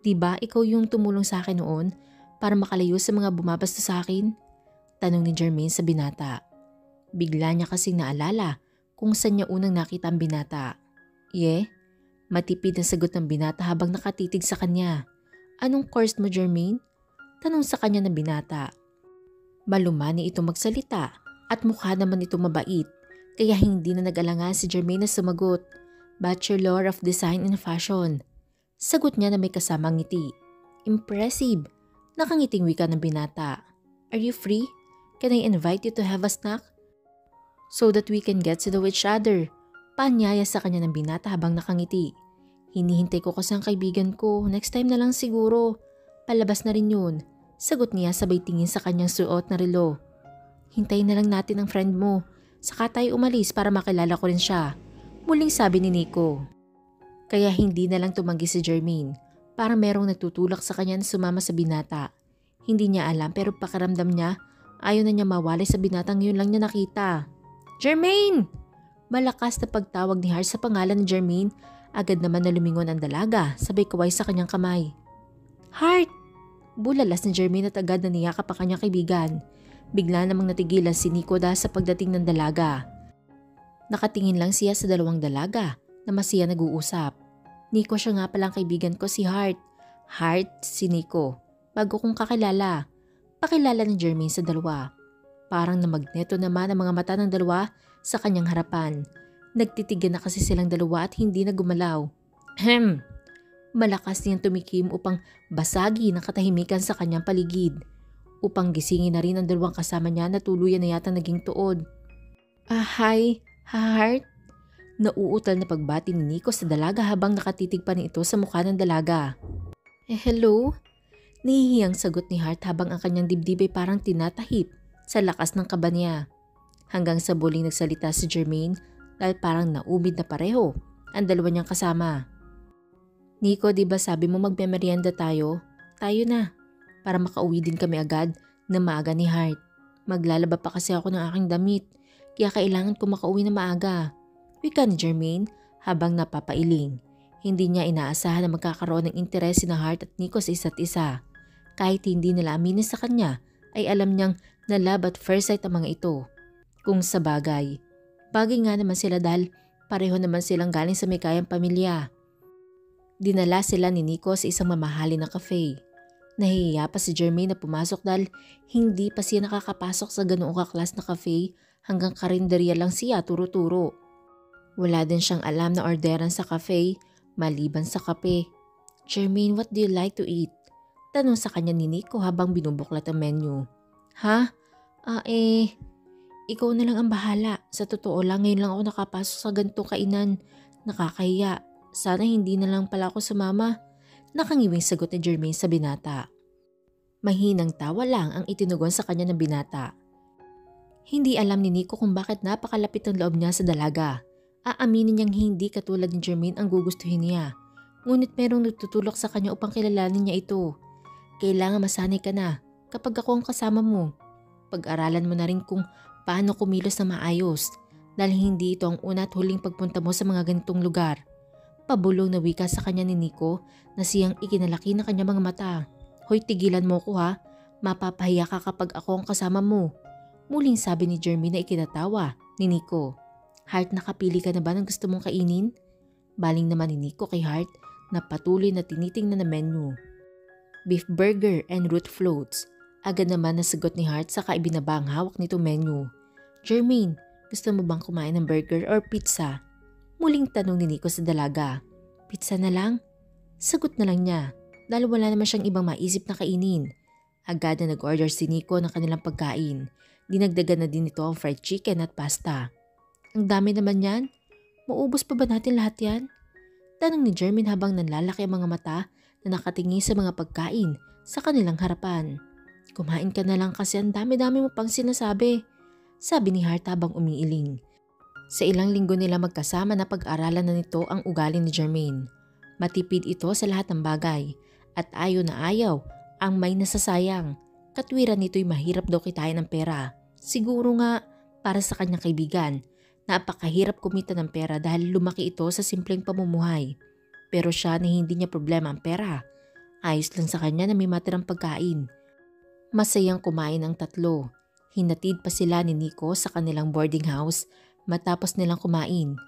"Diba ikaw yung tumulong sa akin noon para makalayo sa mga bumabasta sa akin?" Tanong ni Jermaine sa binata. Bigla niya kasing naalala kung saan niya unang nakita ang binata. "Yeah?" Matipid ang sagot ng binata habang nakatitig sa kanya. "Anong course mo, Jermaine?" Tanong sa kanya ng binata. Malumani itong magsalita at mukha naman itong mabait kaya hindi na nag-alangan si Jermaine na sumagot. "Bachelor of Design and Fashion." Sagot niya na may kasamang ngiti. "Impressive." Nakangiting wika ng binata. "Are you free? Can I invite you to have a snack? So that we can get to know each other." Paanyaya sa kanya ng binata habang nakangiti. "Hinihintay ko kasi ang kaibigan ko. Next time na lang siguro. Palabas na rin yun." Sagot niya sabay tingin sa kanyang suot na relo. "Hintayin na lang natin ang friend mo. Saka tayo umalis para makilala ko rin siya." Muling sabi ni Nico. Kaya hindi na lang tumanggi si Jermaine. Parang merong nagtutulak sa kanya na sumama sa binata. Hindi niya alam pero pakiramdam niya ayaw na niya mawalay sa binatang yun lang niya nakita. "Jermaine!" Malakas na pagtawag ni Hart sa pangalan ni Jermaine. Agad naman na lumingon ang dalaga sabay kaway sa kanyang kamay. "Hart!" Bulalas ni Jermaine at agad na niyakap ang kanyang kaibigan. Bigla namang natigilan si Nico dahil sa pagdating ng dalaga. Nakatingin lang siya sa dalawang dalaga na masiya nag-uusap. "Nico, siya nga palang kaibigan ko si Hart." "Hart, si Nico. Bago kong kakilala." Pakilala ni Jermaine sa dalawa. Parang namagneto naman ang mga mata ng dalawa sa kanyang harapan. Nagtitigan na kasi silang dalawa at hindi na gumalaw. Malakas niyang tumikim upang basagi ng katahimikan sa kanyang paligid. Upang gisingin na rin ang dalawang kasama niya na tuluyan na yata naging tuod. Hi, Hart?" Nauutal na pagbati ni Nico sa dalaga habang nakatitig pa rin ito sa mukha ng dalaga. "Hello?" Nahihiyang sagot ni Hart habang ang kanyang dibdib ay parang tinatahip sa lakas ng kaba niya. Hanggang sa muling nagsalita si Jermaine dahil parang naumid na pareho ang dalawa niyang kasama. "Nico, di ba sabi mo magmemeryenda tayo? Tayo na. Para makauwi din kami agad na maaga ni Hart. Maglalaba pa kasi ako ng aking damit kaya kailangan ko makauwi na maaga." Wika ni Jermaine habang napapailing. Hindi niya inaasahan na magkakaroon ng interes na Hart at Nico sa isa't isa. Kahit hindi nila aminin sa kanya, ay alam niyang na love at first sight ang mga ito. Kung sa bagay nga naman sila dahil pareho naman silang galing sa may kayang pamilya. Dinala sila ni Nico sa isang mamahalin na cafe. Nahihiya pa si Jermaine na pumasok dahil hindi pa siya nakakapasok sa ganoong kaklas na cafe hanggang karinderya lang siya turo-turo. Wala din siyang alam na orderan sa cafe maliban sa kape. "Jermaine, what do you like to eat?" Tanong sa kanya ni Nico habang binubuklat ang menu. "Ha? Ikaw na lang ang bahala. Sa totoo lang, ngayon lang ako nakapasok sa ganitong kainan. Nakakahiya. Sana hindi na lang pala ako sumama. Nakangiwing sagot ni Jermaine sa binata. Mahinang tawa lang ang itinugon sa kanya ng binata. Hindi alam ni Nico kung bakit napakalapit ang loob niya sa dalaga. Aaminin niyang hindi katulad ni Jermaine ang gugustuhin niya. Ngunit merong nagtutulak sa kanya upang kilalanin niya ito. Kailangan masanay ka na kapag ako ang kasama mo. Pag-aralan mo na rin kung paano kumilos na maayos dahil hindi ito ang una at huling pagpunta mo sa mga ganitong lugar. Pabulong na wika sa kanya ni Nico na siyang ikinalaki ng kanyang mga mata. Hoy, tigilan mo ko ha. Mapapahiya ka kapag ako ang kasama mo. Muling sabi ni Jermaine na ikinatawa ni Nico. Heart, nakapili ka na ba ng gusto mong kainin? Baling naman ni Nico kay Heart na patuloy na tinitingnan na menu. Beef burger and root floats. Agad naman nasagot ni Heart sa kaibinaba ang hawak nito menu. Jermaine, gusto mo bang kumain ng burger or pizza? Muling tanong ni Nico sa dalaga. Pizza na lang? Sagot na lang niya dahil wala naman siyang ibang maisip na kainin. Agad na nag-order si Nico ng kanilang pagkain. Dinagdagan na din ito ang fried chicken at pasta. Ang dami naman yan. Maubos pa ba natin lahat yan? Tanong ni Jermaine habang nanlalaki ang mga mata na nakatingin sa mga pagkain sa kanilang harapan. Kumain ka na lang kasi ang dami-dami mo pang sinasabi. Sabi ni Heart habang umiiling. Sa ilang linggo nila magkasama na pag-aralan na nito ang ugali ni Jermaine. Matipid ito sa lahat ng bagay at ayaw na ayaw ang may nasasayang. Katwiran nito'y mahirap daw kitain ng pera. Siguro nga para sa kanyang kaibigan. Napakahirap kumita ng pera dahil lumaki ito sa simpleng pamumuhay. Pero siya na hindi niya problema ang pera. Ayos lang sa kanya na may matirang pagkain. Masayang kumain ang tatlo. Hinatid pa sila ni Nico sa kanilang boarding house matapos nilang kumain.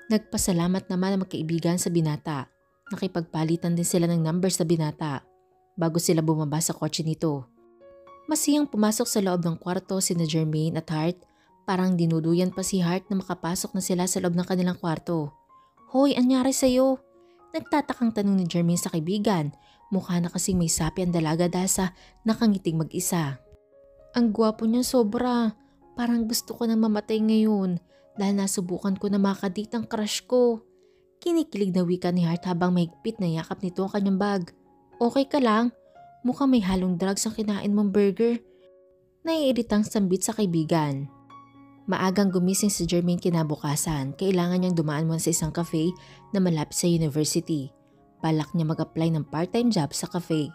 Nagpasalamat naman ang magkaibigan sa binata. Nakipagpalitan din sila ng number sa binata bago sila bumaba sa kotse nito. Masayang pumasok sa loob ng kwarto sina Jermaine at Heart. Parang dinuduyan pa si Heart na makapasok na sila sa loob ng kanilang kwarto. Hoy, anyari sa'yo? Nagtatakang tanong ni Jermaine sa kaibigan. Mukha na kasing may sapi ang dalaga dahil sa nakangiting mag-isa. Ang gwapo niya sobra. Parang gusto ko nang mamatay ngayon dahil nasubukan ko na makadate ang crush ko. Kinikilig na wika ni Heart habang mahigpit na yakap nito ang kanyang bag. Okay ka lang? Mukhang may halong drugs ang kinain mong burger. Naiiritang sambit sa kaibigan. Maagang gumising si Jermaine kinabukasan. Kailangan niyang dumaan muna sa isang cafe na malapit sa university. Balak niya mag-apply ng part-time job sa cafe.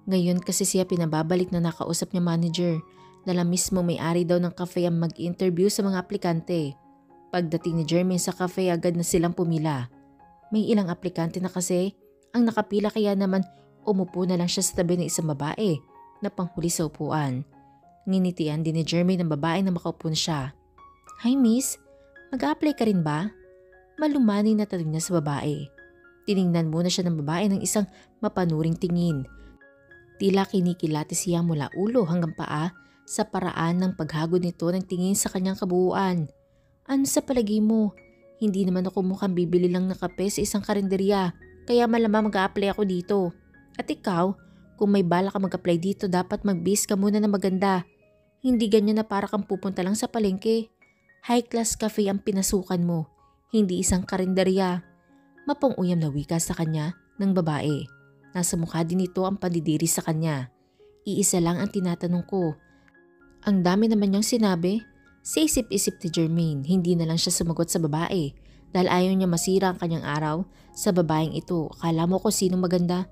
Ngayon kasi siya pinababalik na nakausap niya manager. Dala mismo may-ari daw ng cafe ang mag-interview sa mga aplikante. Pagdating ni Jermaine sa cafe, agad na silang pumila. May ilang aplikante na kasi ang nakapila kaya naman umupo na lang siya sa tabi ng isang babae na panghuli sa upuan. Nginitian din ni Jermaine ng babae na makaupo na siya. Hi miss, mag-a-apply ka rin ba? Malumanay na tanong niya sa babae. Tiningnan muna siya ng babae ng isang mapanuring tingin. Tila kinikilati siya mula ulo hanggang paa sa paraan ng paghagod nito ng tingin sa kanyang kabuuan. Ano sa palagi mo? Hindi naman ako mukhang bibili lang ng kape sa isang karinderya, kaya malamang mag-a-apply ako dito. At ikaw, kung may bala ka mag-apply dito, dapat mag-bis ka muna na maganda. Hindi ganyan na para kang pupunta lang sa palengke. High-class cafe ang pinasukan mo, hindi isang karinderya. Mapang-uyam na wika sa kanya ng babae. Nasa mukha din ito ang pandidiri sa kanya. Iisa lang ang tinatanong ko. Ang dami naman niyang sinabi. Sa isip-isip ni Jermaine, hindi na lang siya sumagot sa babae dahil ayaw niya masira ang kanyang araw sa babaeng ito. Akala mo kung sino maganda?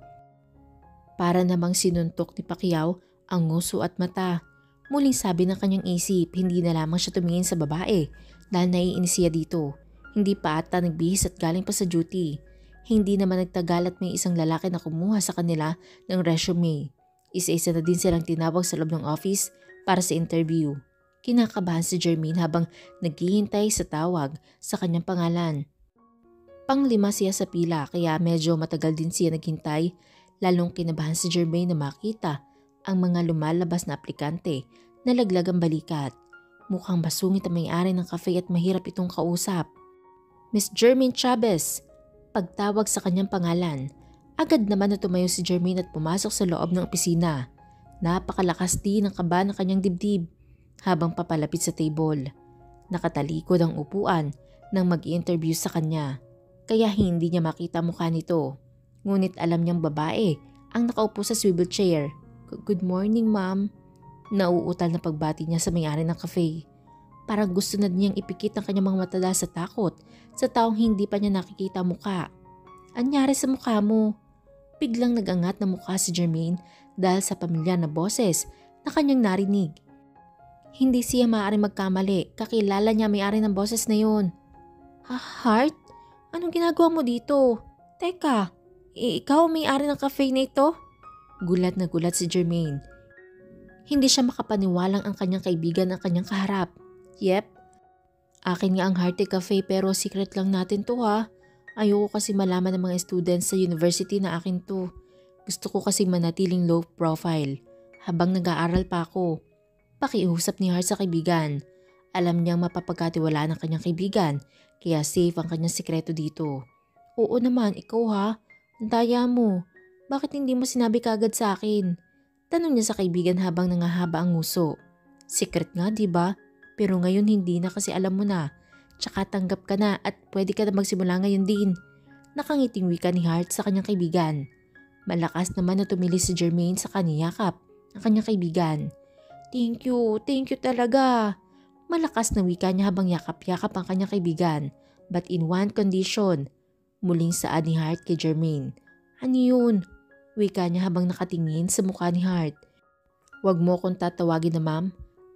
Para namang sinuntok ni Pacquiao ang nguso at mata. Muling sabi ng kanyang isip, hindi na lamang siya tumingin sa babae dahil naiinis siya dito. Hindi pa ata nagbihis at galing pa sa duty. Hindi naman nagtagal at may isang lalaki na kumuha sa kanila ng resume. Isa-isa na din silang tinawag sa loob ng office para sa interview. Kinakabahan si Jermaine habang naghihintay sa tawag sa kanyang pangalan. Panglima siya sa pila kaya medyo matagal din siya naghintay. Lalong kinabahan si Jermaine na makita ang mga lumalabas na aplikante na laglag ang balikat. Mukhang basungit ang may-ari ng cafe at mahirap itong kausap. Miss Jermaine Chavez, pagtawag sa kanyang pangalan. Agad naman na tumayo si Jermaine at pumasok sa loob ng opisina. Napakalakas din ang kaba ng kanyang dibdib. habang papalapit sa table. Nakatalikod ang upuan nang mag-i-interview sa kanya, kaya hindi niya makita mukha nito. Ngunit alam niyang babae ang nakaupo sa swivel chair. Good morning, ma'am. Nauutal na pagbati niya sa may-ari ng cafe. Parang gusto na niyang ipikit ang kanyang mga mata dahil sa takot sa taong hindi pa niya nakikita mukha. Anyari sa mukha mo? Biglang nag-angat na mukha si Jermaine dahil sa pamilyar na boses na kanyang narinig. Hindi siya maaaring magkamali, kakilala niya may-ari ng boses na yun. Heart? Anong ginagawa mo dito? Teka, ikaw may-ari ng cafe na ito? Gulat na gulat si Jermaine. Hindi siya makapaniwalang ang kanyang kaibigan ang kanyang kaharap. Yep, akin nga ang Hearty Cafe pero secret lang natin to ha. Ayoko kasi malaman ng mga students sa university na akin to. Gusto ko kasi manatiling low profile habang nag-aaral pa ako. Pakiusap ni Heart sa kaibigan. Alam niyang mapapagkatiwalaan ng kanyang kaibigan kaya safe ang kanyang sikreto dito. Oo naman, ikaw ha. Ang daya mo. Bakit hindi mo sinabi kagad sa akin? Tanong niya sa kaibigan habang nangahaba ang nguso. Secret nga, di ba? Pero ngayon hindi na kasi alam mo na. Tsaka tanggap ka na at pwede ka na magsimula ngayon din. Nakangiting wika ni Hart sa kanyang kaibigan. Malakas naman na tumilis si Jermaine sa kaniyakap ang kanyang kaibigan. Thank you talaga. Malakas na wika niya habang yakap-yakap ang kanyang kaibigan. But in one condition. Muling saad ni Hart kay Jermaine. Ano yun? Wika niya habang nakatingin sa mukha ni Hart. Huwag mo akong tatawagin na ma'am.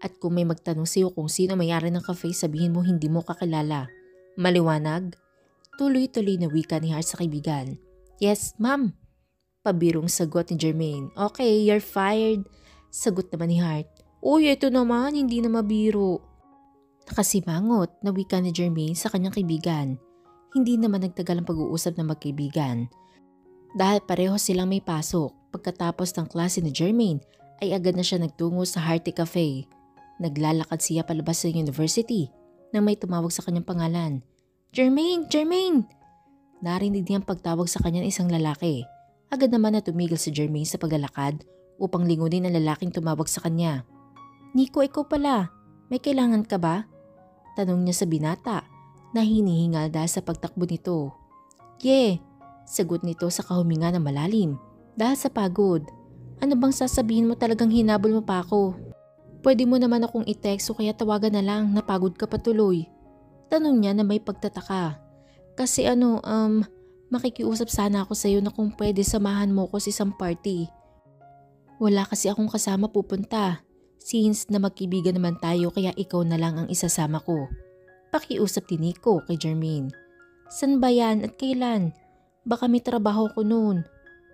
At kung may magtanong sa'yo kung sino may-ari ng cafe, sabihin mo hindi mo kakilala. Maliwanag? Tuloy-tuloy na wika ni Hart sa kaibigan. Yes, ma'am. Pabirong sagot ni Jermaine. Okay, you're fired. Sagot naman ni Hart. Uy, ito naman, hindi na mabiro. Nakasimangot na wika ni Jermaine sa kanyang kaibigan. Hindi naman nagtagal ang pag-uusap ng magkaibigan. Dahil pareho silang may pasok, pagkatapos ng klase ni Jermaine ay agad na siya nagtungo sa Hearty Cafe. Naglalakad siya palabas sa university nang may tumawag sa kanyang pangalan. Jermaine! Jermaine! Narinig niya ang pagtawag sa kanya ng isang lalaki. Agad naman na tumigil si Jermaine sa paglalakad upang lingunin ang lalaking tumawag sa kanya. Nico, ikaw pala. May kailangan ka ba? Tanong niya sa binata na hinihingal dahil sa pagtakbo nito. Yeah! Sagot nito sa kahuminga na malalim dahil sa pagod. Ano bang sasabihin mo, talagang hinabol mo pa ako? Pwede mo naman akong i-text o kaya tawagan na lang, napagod ka patuloy. Tanong niya na may pagtataka. Kasi makikiusap sana ako sa iyo na kung pwede samahan mo ko sa isang party. Wala kasi akong kasama pupunta. Since na magkibigan naman tayo kaya ikaw na lang ang isasama ko. Pakiusap ni Nico kay Jermaine. San ba yan at kailan? Baka may trabaho ko noon.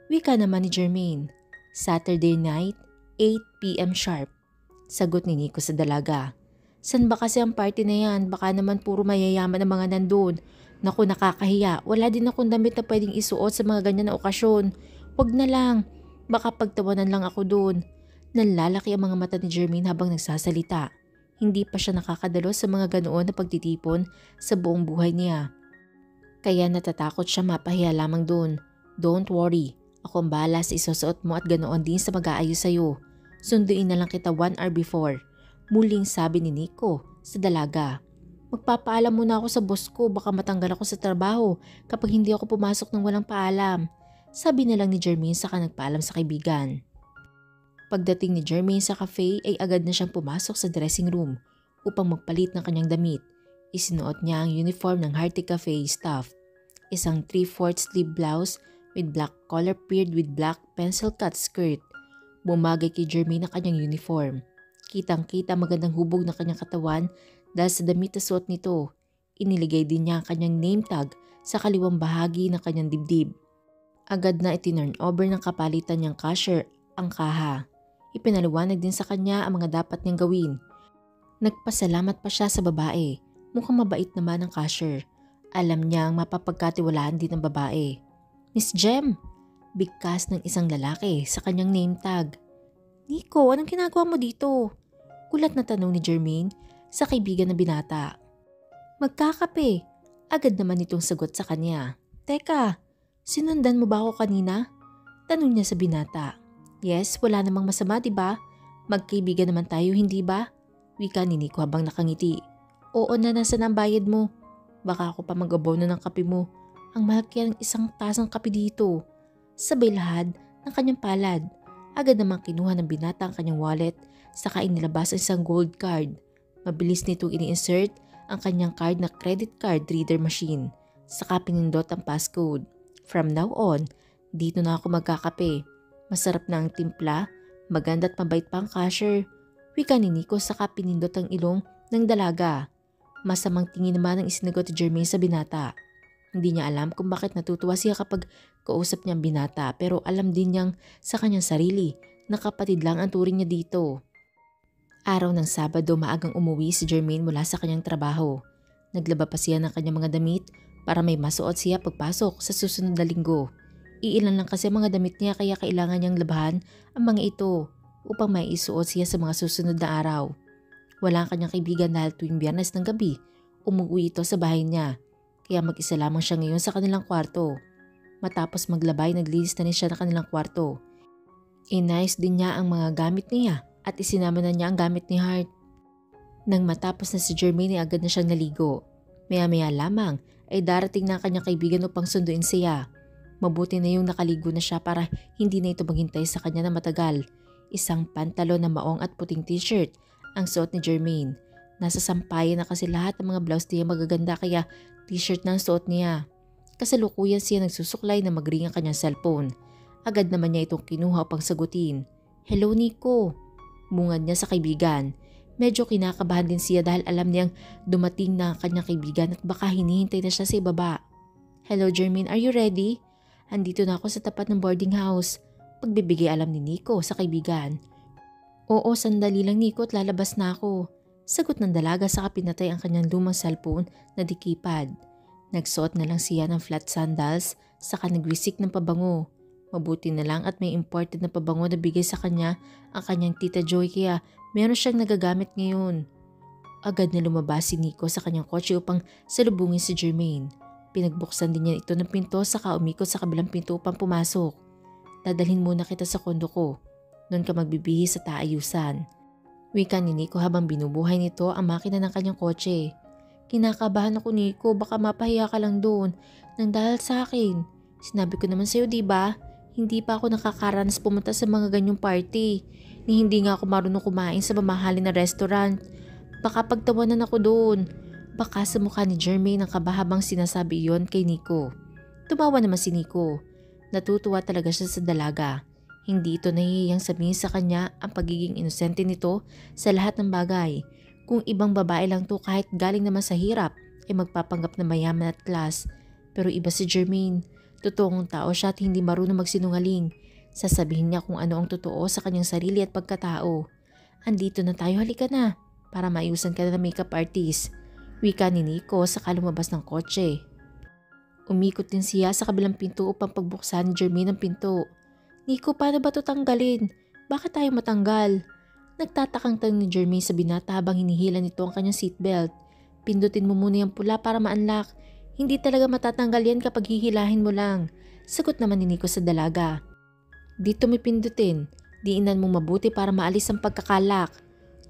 Wika naman ni Jermaine. Saturday night, 8 p.m. sharp. Sagot ni Nico sa dalaga. San ba kasi ang party na yan? Baka naman puro mayayaman ang mga nandun. Naku, nakakahiya. Wala din akong damit na pwedeng isuot sa mga ganyan na okasyon. Wag na lang. Baka pagtawanan lang ako doon. Nanlalaki ang mga mata ni Jermaine habang nagsasalita. Hindi pa siya nakakadalo sa mga ganoon na pagtitipon sa buong buhay niya. Kaya natatakot siya mapahiya lamang doon. Don't worry, ako ang bahala sa isusuot mo at ganoon din sa mag-aayos sa'yo. Sunduin na lang kita 1 hour before. Muling sabi ni Nico sa dalaga. Magpapaalam muna ako sa boss ko, baka matanggal ako sa trabaho kapag hindi ako pumasok ng walang paalam. Sabi na lang ni Jermaine saka nagpaalam sa kaibigan. Pagdating ni Jermaine sa cafe ay agad na siyang pumasok sa dressing room upang magpalit ng kanyang damit. Isinuot niya ang uniform ng Hearty Cafe staff. Isang 3/4 sleeve blouse with black collar paired with black pencil cut skirt. Bumagay kay Jermaine ang kanyang uniform. Kitang-kita magandang hubog ng kanyang katawan dahil sa damit na suot nito. Iniligay din niya ang kanyang name tag sa kaliwang bahagi ng kanyang dibdib. Agad na itinurn over ng kapalitan niyang cashier ang kaha. Ipinaliwanag din sa kanya ang mga dapat niyang gawin. Nagpasalamat pa siya sa babae. Mukhang mabait naman ang cashier. Alam niyang mapapagkatiwalaan din ang babae. Miss Jem, bigkas ng isang lalaki sa kanyang name tag. Nico, anong ginagawa mo dito? Gulat na tanong ni Jermaine sa kaibigan na binata. Magkakape. Agad naman itong sagot sa kanya. Teka, sinundan mo ba ako kanina? Tanong niya sa binata. Yes, wala namang masama, diba? Magkaibigan naman tayo, hindi ba? Wika ni Nico habang nakangiti. Oo na, nasaan ang bayad mo? Baka ako pa mag-abono ng kape mo. Ang mahal kaya ng isang tasang kape dito. Sabay lahad ng kanyang palad. Agad namang kinuha ng binata ang kanyang wallet, saka inilabas ang isang gold card. Mabilis nitong ini-insert ang kanyang card na credit card reader machine, saka pinindot ang passcode. From now on, dito na ako magkakape. Masarap na ang timpla, maganda at mabait pa ang cashier. Wika ni Nico saka pinindot ang ilong ng dalaga. Masamang tingin naman ang isinagot ni Jermaine sa binata. Hindi niya alam kung bakit natutuwa siya kapag kausap niya ang binata, pero alam din niyang sa kanyang sarili na kapatid lang ang turing niya dito. Araw ng Sabado, maagang umuwi si Jermaine mula sa kanyang trabaho. Naglaba pa siya ng kanyang mga damit para may masuot siya pagpasok sa susunod na linggo. Iilan lang kasi mga damit niya kaya kailangan niyang labahan ang mga ito upang may isuot siya sa mga susunod na araw. Wala ang kanyang kaibigan dahil tuwing Biyernes ng gabi, umuwi ito sa bahay niya. Kaya mag-isa lamang siya ngayon sa kanilang kwarto. Matapos maglabay, naglinis na siya ng kanilang kwarto. Inayos din niya ang mga gamit niya at isinama na niya ang gamit ni Hart. Nang matapos na si Jermaine ay agad na siyang naligo. Maya-maya lamang ay darating na ang kanyang kaibigan upang sunduin siya. Mabuti na yung nakaligo na siya para hindi na ito maghintay sa kanya na matagal. Isang pantalon na maong at puting t-shirt ang suot ni Jermaine. Nasa sampayan na kasi lahat ng mga blouse niya magaganda kaya t-shirt na ang suot niya. Kasalukuyan siya nagsusuklay na mag-ring ang kanyang cellphone. Agad naman niya itong kinuha upang sagutin. Hello Nico. Bungad niya sa kaibigan. Medyo kinakabahan din siya dahil alam niyang dumating na ang kanyang kaibigan at baka hinihintay na siya sa ibaba. Hello Jermaine, are you ready? Andito na ako sa tapat ng boarding house. Pagbibigay alam ni Nico sa kaibigan. Oo, sandali lang Nico at lalabas na ako. Sagot ng dalaga saka pinatay ang kanyang lumang cellphone na di keypad. Nagsuot na lang siya ng flat sandals saka nagwisik ng pabango. Mabuti na lang at may imported na pabango na bigay sa kanya ang kanyang tita Joy kaya meron siyang nagagamit ngayon. Agad na lumabas si Nico sa kanyang kotse upang salubungin si Jermaine. Pinagbuksan din niya ito ng pinto saka umikot sa kabilang pinto upang pumasok. Dadalhin muna kita sa kondo ko. Doon ka magbibihis sa taayusan. Wika ni Nico habang binubuhay nito ang makina ng kanyang kotse. Kinakabahan ako Nico, baka mapahiya ka lang doon nang dahil sa akin. Sinabi ko naman sa'yo diba? Hindi pa ako nakakaranas pumunta sa mga ganyong party. Ni hindi nga ako marunong kumain sa mamahalin na restaurant. Baka pagtawanan ako doon. Baka sa mukha ni Jermaine ang kaba habang sinasabi iyon kay Nico. Tumawa naman si Nico. Natutuwa talaga siya sa dalaga. Hindi ito nahihiyang sabihin sa kanya ang pagiging inosente nito sa lahat ng bagay. Kung ibang babae lang to kahit galing naman sa hirap ay magpapanggap na mayaman at class. Pero iba si Jermaine. Totoong tao siya at hindi marunong magsinungaling. Sasabihin niya kung ano ang totoo sa kanyang sarili at pagkatao. Andito na tayo, halika na para maiusan ka na ng makeup artist. Wika ni Nico saka lumabas ng kotse. Umikot din siya sa kabilang pinto upang pagbuksan ni Jermaine ang pinto. Nico, paano ba ito tanggalin? Bakit tayo matanggal? Nagtatakang tanong ni Jermaine sa binata habang hinihila nito ang kanyang seatbelt. Pindutin mo muna yung pula para ma-unlock. Hindi talaga matatanggal yan kapag hihilahin mo lang. Sagot naman ni Nico sa dalaga. Dito may pindutin. Diinan mong mabuti para maalis ang pagkakalak.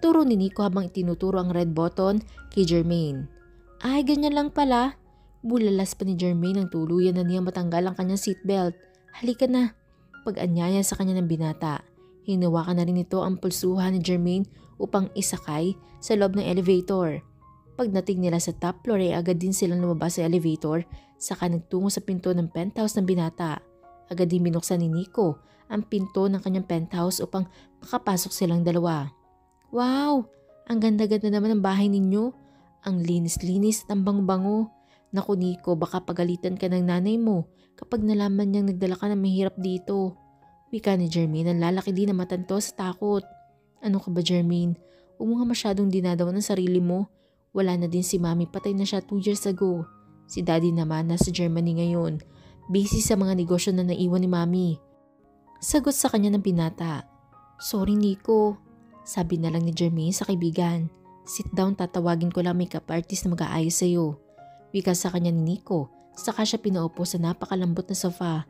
Turo ni Nico habang itinuturo ang red button kay Jermaine. Ay, ganyan lang pala. Bulalas pa ni Jermaine nang tuluyan na niya matanggal ang kanyang seatbelt. Halika na. Pag-anyaya sa kanya ng binata, hinawakan na rin ito ang pulsuhan ni Jermaine upang isakay sa loob ng elevator. Pagdating nila sa top floor ay agad din silang lumabas sa elevator saka nagtungo sa pinto ng penthouse ng binata. Agad din binuksan ni Nico ang pinto ng kanyang penthouse upang makapasok silang dalawa. Wow! Ang ganda-ganda naman ng bahay ninyo. Ang linis-linis at ang bango-bango. Naku Nico, baka pagalitan ka ng nanay mo kapag nalaman niyang nagdala ka ng mahirap dito. Wika ni Jermaine ang lalaki din na matanto sa takot. Ano ka ba Jermaine? Huwag mo nga masyadong dinadawan ng sarili mo. Wala na din si Mami, patay na siya 2 years ago. Si Daddy naman nasa Germany ngayon. Busy sa mga negosyo na naiwan ni Mami. Sagot sa kanya ng binata. Sorry Nico. Sabi na lang ni Jermaine sa kaibigan. Sit down, tatawagin ko lang makeup artist na mag-aayos sa'yo. Wika sa kanya ni Nico. Saka siya pinaupo sa napakalambot na sofa.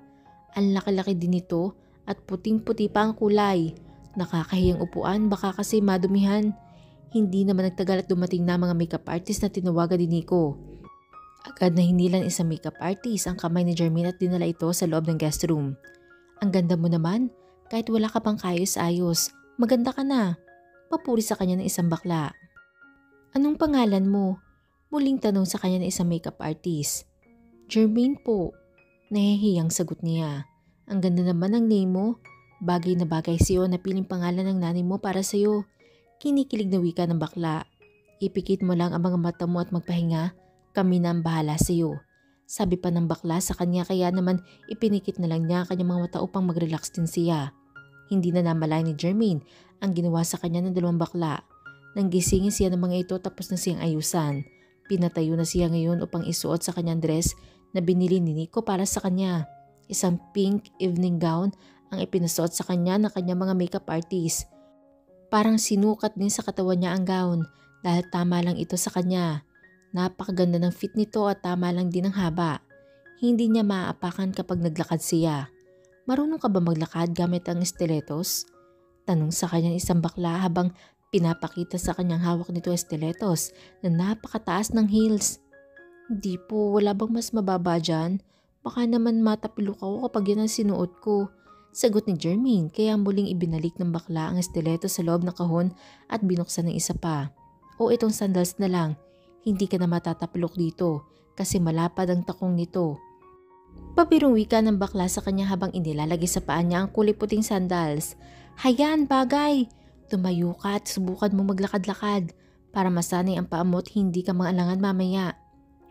Ang laki-laki din ito at puting-puti pa ang kulay. Nakakahiyang upuan baka kasi madumihan. Hindi naman nagtagal at dumating na mga makeup artist na tinawagan ni Nico. Agad na hinilan isang makeup artist ang kamay ni Jermaine at dinala ito sa loob ng guest room. Ang ganda mo naman, kahit wala ka pang kayos-ayos, maganda ka na. Papuri sa kanya ng isang bakla. Anong pangalan mo? Muling tanong sa kanya ng isang makeup artist. Jermaine po. Nahihiyang sagot niya. Ang ganda naman ng name mo. Bagay na bagay sa'yo na piling pangalan ng nanay mo para sa'yo. Kinikilig na wika ng bakla. Ipikit mo lang ang mga mata mo at magpahinga. Kami na ang bahala sa'yo. Sabi pa ng bakla sa kanya kaya naman ipinikit na lang niya ang kanyang mga mata upang mag-relax din siya. Hindi na namalay ni Jermaine ang ginawa sa kanya ng dalawang bakla. Nang gisingin siya ng mga ito tapos na siyang ayusan. Pinatayo na siya ngayon upang isuot sa kanyang dress na binili ni Nico para sa kanya. Isang pink evening gown ang ipinasuot sa kanya ng kanyang mga makeup artist. Parang sinukat din sa katawan niya ang gown dahil tama lang ito sa kanya. Napakaganda ng fit nito at tama lang din ang haba. Hindi niya maaapakan kapag naglakad siya. Marunong ka ba maglakad gamit ang stilettos? Tanong sa kanya isang bakla habang pinapakita sa kanyang hawak nito stilettos na napakataas ng heels. Hindi po, wala bang mas mababa dyan? Baka naman matapilok ako kapag yan ang sinuot ko. Sagot ni Jermaine kaya muling ibinalik ng bakla ang stiletto sa loob ng kahon at binuksan ng isa pa. O itong sandals na lang, hindi ka na matatapilok dito kasi malapad ang takong nito. Pabirong wika ng bakla sa kanya habang inilalagay sa paa niya ang kulay puting sandals. Hayan, bagay! Tumayo ka at subukan mo maglakad-lakad para masanay ang paa mo at hindi ka maalangan mamaya.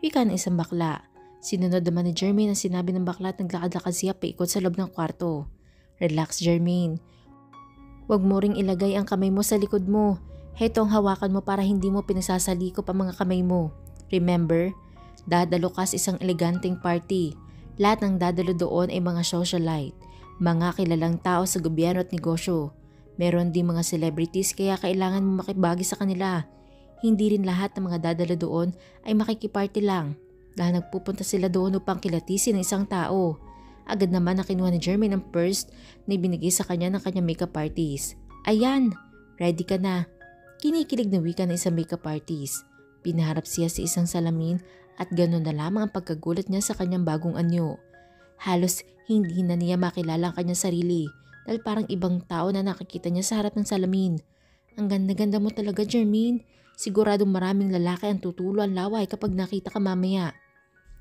Wika ng isang bakla. Sinunod naman ni Jermaine ang sinabi ng bakla at naglakad-lakad siya paikot sa loob ng kwarto. Relax, Jermaine. Huwag mo ring ilagay ang kamay mo sa likod mo. Heto ang hawakan mo para hindi mo pinasasalikop ang mga kamay mo. Remember, dadalo ka sa isang eleganteng party. Lahat ng dadalo doon ay mga socialite, mga kilalang tao sa gobyerno at negosyo. Meron din mga celebrities kaya kailangan mo makibagi sa kanila. Hindi rin lahat ng mga dadalo doon ay makikiparty lang dahil nagpupunta sila doon upang kilatisin ng isang tao. Agad naman na kinuha ni Jermaine ang purse na ibinigay sa kanya ng kanyang makeup artist. Ayan, ready ka na. Kinikilig na wika ng isang makeup artist. Pinaharap siya sa isang salamin at ganoon na lamang ang pagkagulat niya sa kanyang bagong anyo. Halos hindi na niya makilala ang kanyang sarili dahil parang ibang tao na nakikita niya sa harap ng salamin. Ang ganda-ganda mo talaga, Jermaine. Siguradong maraming lalaki ang tutulo ang laway kapag nakita ka mamaya.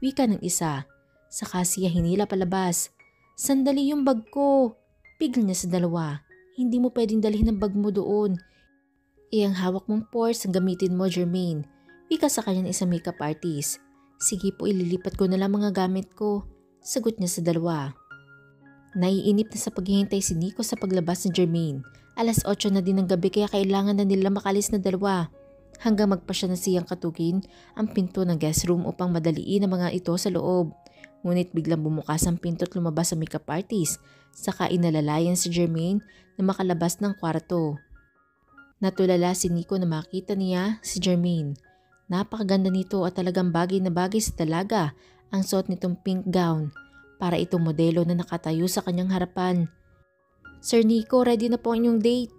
Wika ng isa. Saka siya hinila palabas. Sandali yung bag ko. Pigil niya sa dalawa. Hindi mo pwedeng dalhin ang bag mo doon. Ang hawak mong purse ang gamitin mo, Jermaine. Wika sa kanya ng isang makeup artist. Sige po, ililipat ko na lang mga gamit ko. Sagot niya sa dalawa. Naiinip na sa paghihintay si Nico sa paglabas ni Jermaine. 8:00 na din ng gabi kaya kailangan na nila makalis na dalawa. Hanggang magpasya na siyang katugin ang pinto ng guest room upang madaliin ang mga ito sa loob. Ngunit biglang bumukas ang pinto at lumabas ang makeup artist. Saka inalalayan si Jermaine na makalabas ng kwarto. Natulala si Nico na makita niya si Jermaine. Napakaganda nito at talagang bagay na bagay sa dalaga ang suot nitong pink gown. Para itong modelo na nakatayo sa kanyang harapan. Sir Nico, ready na po ang inyong date.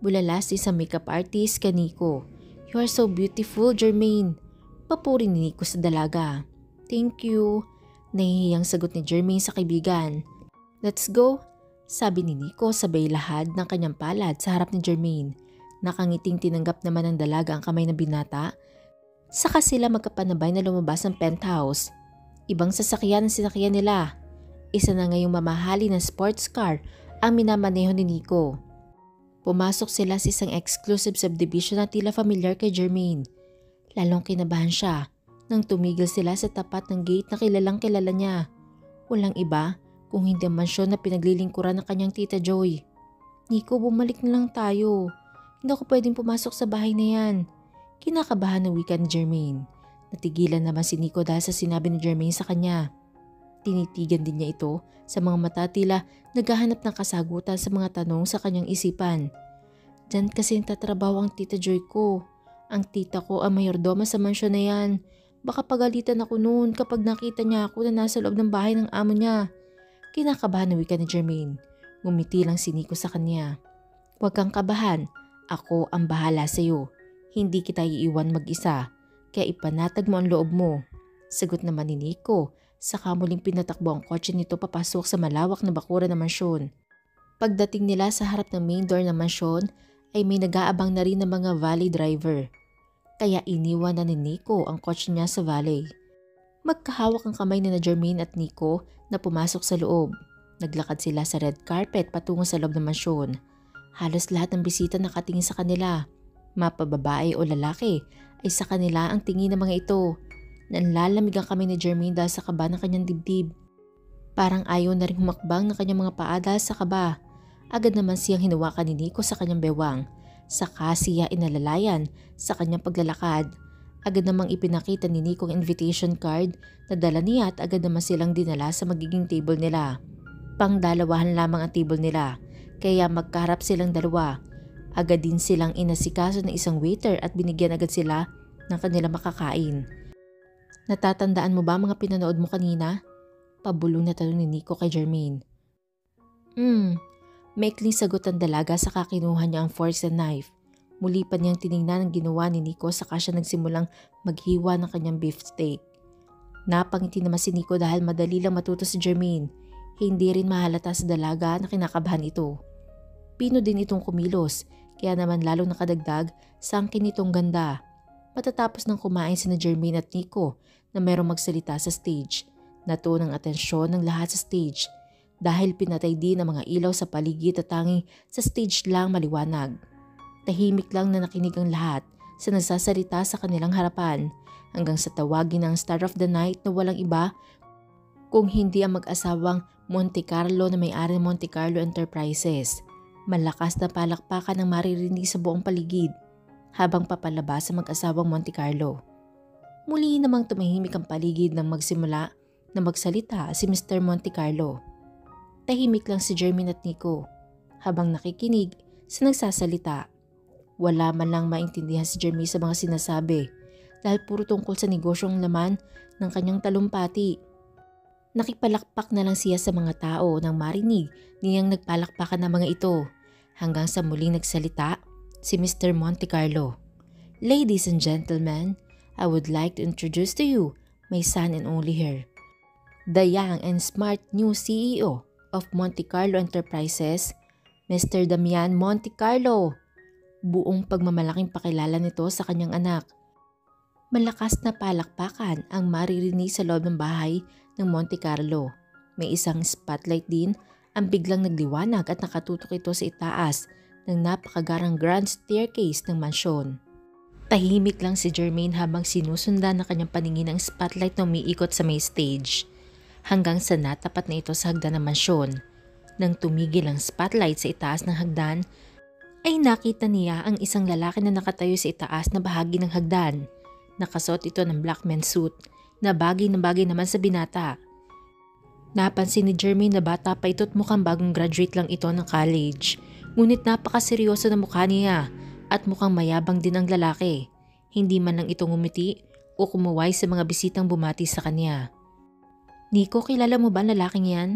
Bulala si isang makeup artist kay Nico. You are so beautiful, Jermaine. Papuri ni Nico sa dalaga. Thank you. Nahihiyang sagot ni Jermaine sa kaibigan. Let's go, sabi ni Nico sabay lahad ng kanyang palad sa harap ni Jermaine. Nakangiting tinanggap naman ng dalaga ang kamay ng binata. Saka sila magkapanabay na lumabas ng penthouse. Ibang sasakyan ang sinakyan nila. Isa na ngayong mamahali ng sports car ang minamaneho ni Nico. Pumasok sila sa isang exclusive subdivision na tila familiar kay Jermaine. Lalong kinabahan siya nang tumigil sila sa tapat ng gate na kilalang kilala niya. Walang iba kung hindi ang mansyon na pinaglilingkuran ng kanyang tita Joy. Nico, bumalik na lang tayo. Hindi ako pwedeng pumasok sa bahay na yan. Kinakabahan ng wika ni Jermaine. Natigilan naman si Nico dahil sa sinabi ni Jermaine sa kanya. Tinitigan din niya ito sa mga mata tila naghahanap ng kasagutan sa mga tanong sa kanyang isipan. Diyan kasi tatrabaho ang tita Joy ko. Ang tita ko ang mayordoma sa mansyon na yan. Baka pagalitan ako noon kapag nakita niya ako na nasa loob ng bahay ng amo niya. Kinakabahan ng wika ni Jermaine. Ngumiti lang si Nico sa kanya. Huwag kang kabahan. Ako ang bahala sa iyo. Hindi kita iiwan mag-isa, kaya ipanatag mo ang loob mo. Sagot naman ni Nico, saka muling pinatakbo ang kotse nito papasok sa malawak na bakuran ng mansyon. Pagdating nila sa harap ng main door ng mansyon ay may nag-aabang na rin ng mga valet driver. Kaya iniwan na ni Nico ang kotse niya sa valet. Magkahawak ang kamay ni na Jermaine at Nico na pumasok sa loob. Naglakad sila sa red carpet patungo sa loob ng mansyon. Halos lahat ng bisita nakatingin sa kanila. Mapababae o lalaki ay sa kanila ang tingin ng mga ito. Nanlalamig ang kamay ni Jermaine dahil sa kaba ng kanyang dibdib. Parang ayaw na rin humakbang ng kanyang mga paa dahil sa kaba. Agad naman siyang hinawakan ni Nico sa kanyang bewang. Saka siya inalalayan sa kanyang paglalakad. Agad namang ipinakita ni Nico ang invitation card na dala niya at agad naman silang dinala sa magiging table nila. Pangdalawahan lamang ang table nila, kaya magkaharap silang dalawa. Agad din silang inasikaso ng isang waiter at binigyan agad sila ng kanilang makakain. Natatandaan mo ba mga pinanood mo kanina? Pabulong na tanong ni Nico kay Jermaine. Maikling sagot ang dalaga saka kinuha niya ang forks and knife. Muli pa niyang tinignan ang ginawa ni Nico saka siya nagsimulang maghiwa ng kanyang beef steak. Napangiti naman si Nico dahil madali lang matuto si Jermaine. Hindi rin mahalata sa dalaga na kinakabahan ito. Pino din itong kumilos, kaya naman lalong nakadagdag sa angkin nitong ganda. Matatapos ng kumain sina Jermaine at Nico na mayroong magsalita sa stage, natuon ang atensyon ng lahat sa stage dahil pinatay din ang mga ilaw sa paligid at tanging sa stage lang maliwanag. Tahimik lang na nakinig ang lahat sa nagsasalita sa kanilang harapan hanggang sa tawagin ng star of the night na walang iba kung hindi ang mag-asawang Monte Carlo na may-ari ng Monte Carlo Enterprises. Malakas na palakpakan ang maririnig sa buong paligid habang papalabas sa mag-asawang Monte Carlo. Muli namang tumahimik ang paligid nang magsimula na magsalita si Mr. Monte Carlo. Tahimik lang si Jermaine at Nico habang nakikinig sa nagsasalita. Wala man lang maintindihan si Jermaine sa mga sinasabi dahil puro tungkol sa negosyong laman ng kanyang talumpati. Nakipalakpak na lang siya sa mga tao nang marinig niyang nagpalakpakan ng mga ito. Hanggang sa muling nagsalita si Mr. Monte Carlo. Ladies and gentlemen, I would like to introduce to you my son and only heir, the young and smart new CEO of Monte Carlo Enterprises, Mr. Damian Monte Carlo. Buong pagmamalaking pakilala nito sa kanyang anak. Malakas na palakpakan ang maririnig sa loob ng bahay ng Monte Carlo. May isang spotlight din ang biglang nagliwanag at nakatutok ito sa itaas ng napakagarang grand staircase ng mansyon. Tahimik lang si Jermaine habang sinusundan ng kanyang paningin ang spotlight na umiikot sa may stage. Hanggang sa natapat na ito sa hagdan ng mansyon. Nang tumigil ang spotlight sa itaas ng hagdan, ay nakita niya ang isang lalaki na nakatayo sa itaas na bahagi ng hagdan. Nakasuot ito ng black men's suit na bagay naman sa binata. Napansin ni Jermaine na bata pa ito at mukhang bagong graduate lang ito ng college. Ngunit napakaseryoso na mukha niya at mukhang mayabang din ang lalaki. Hindi man lang ito ngumiti o kumuway sa mga bisitang bumati sa kanya. Nico, kilala mo ba ang lalaking yan?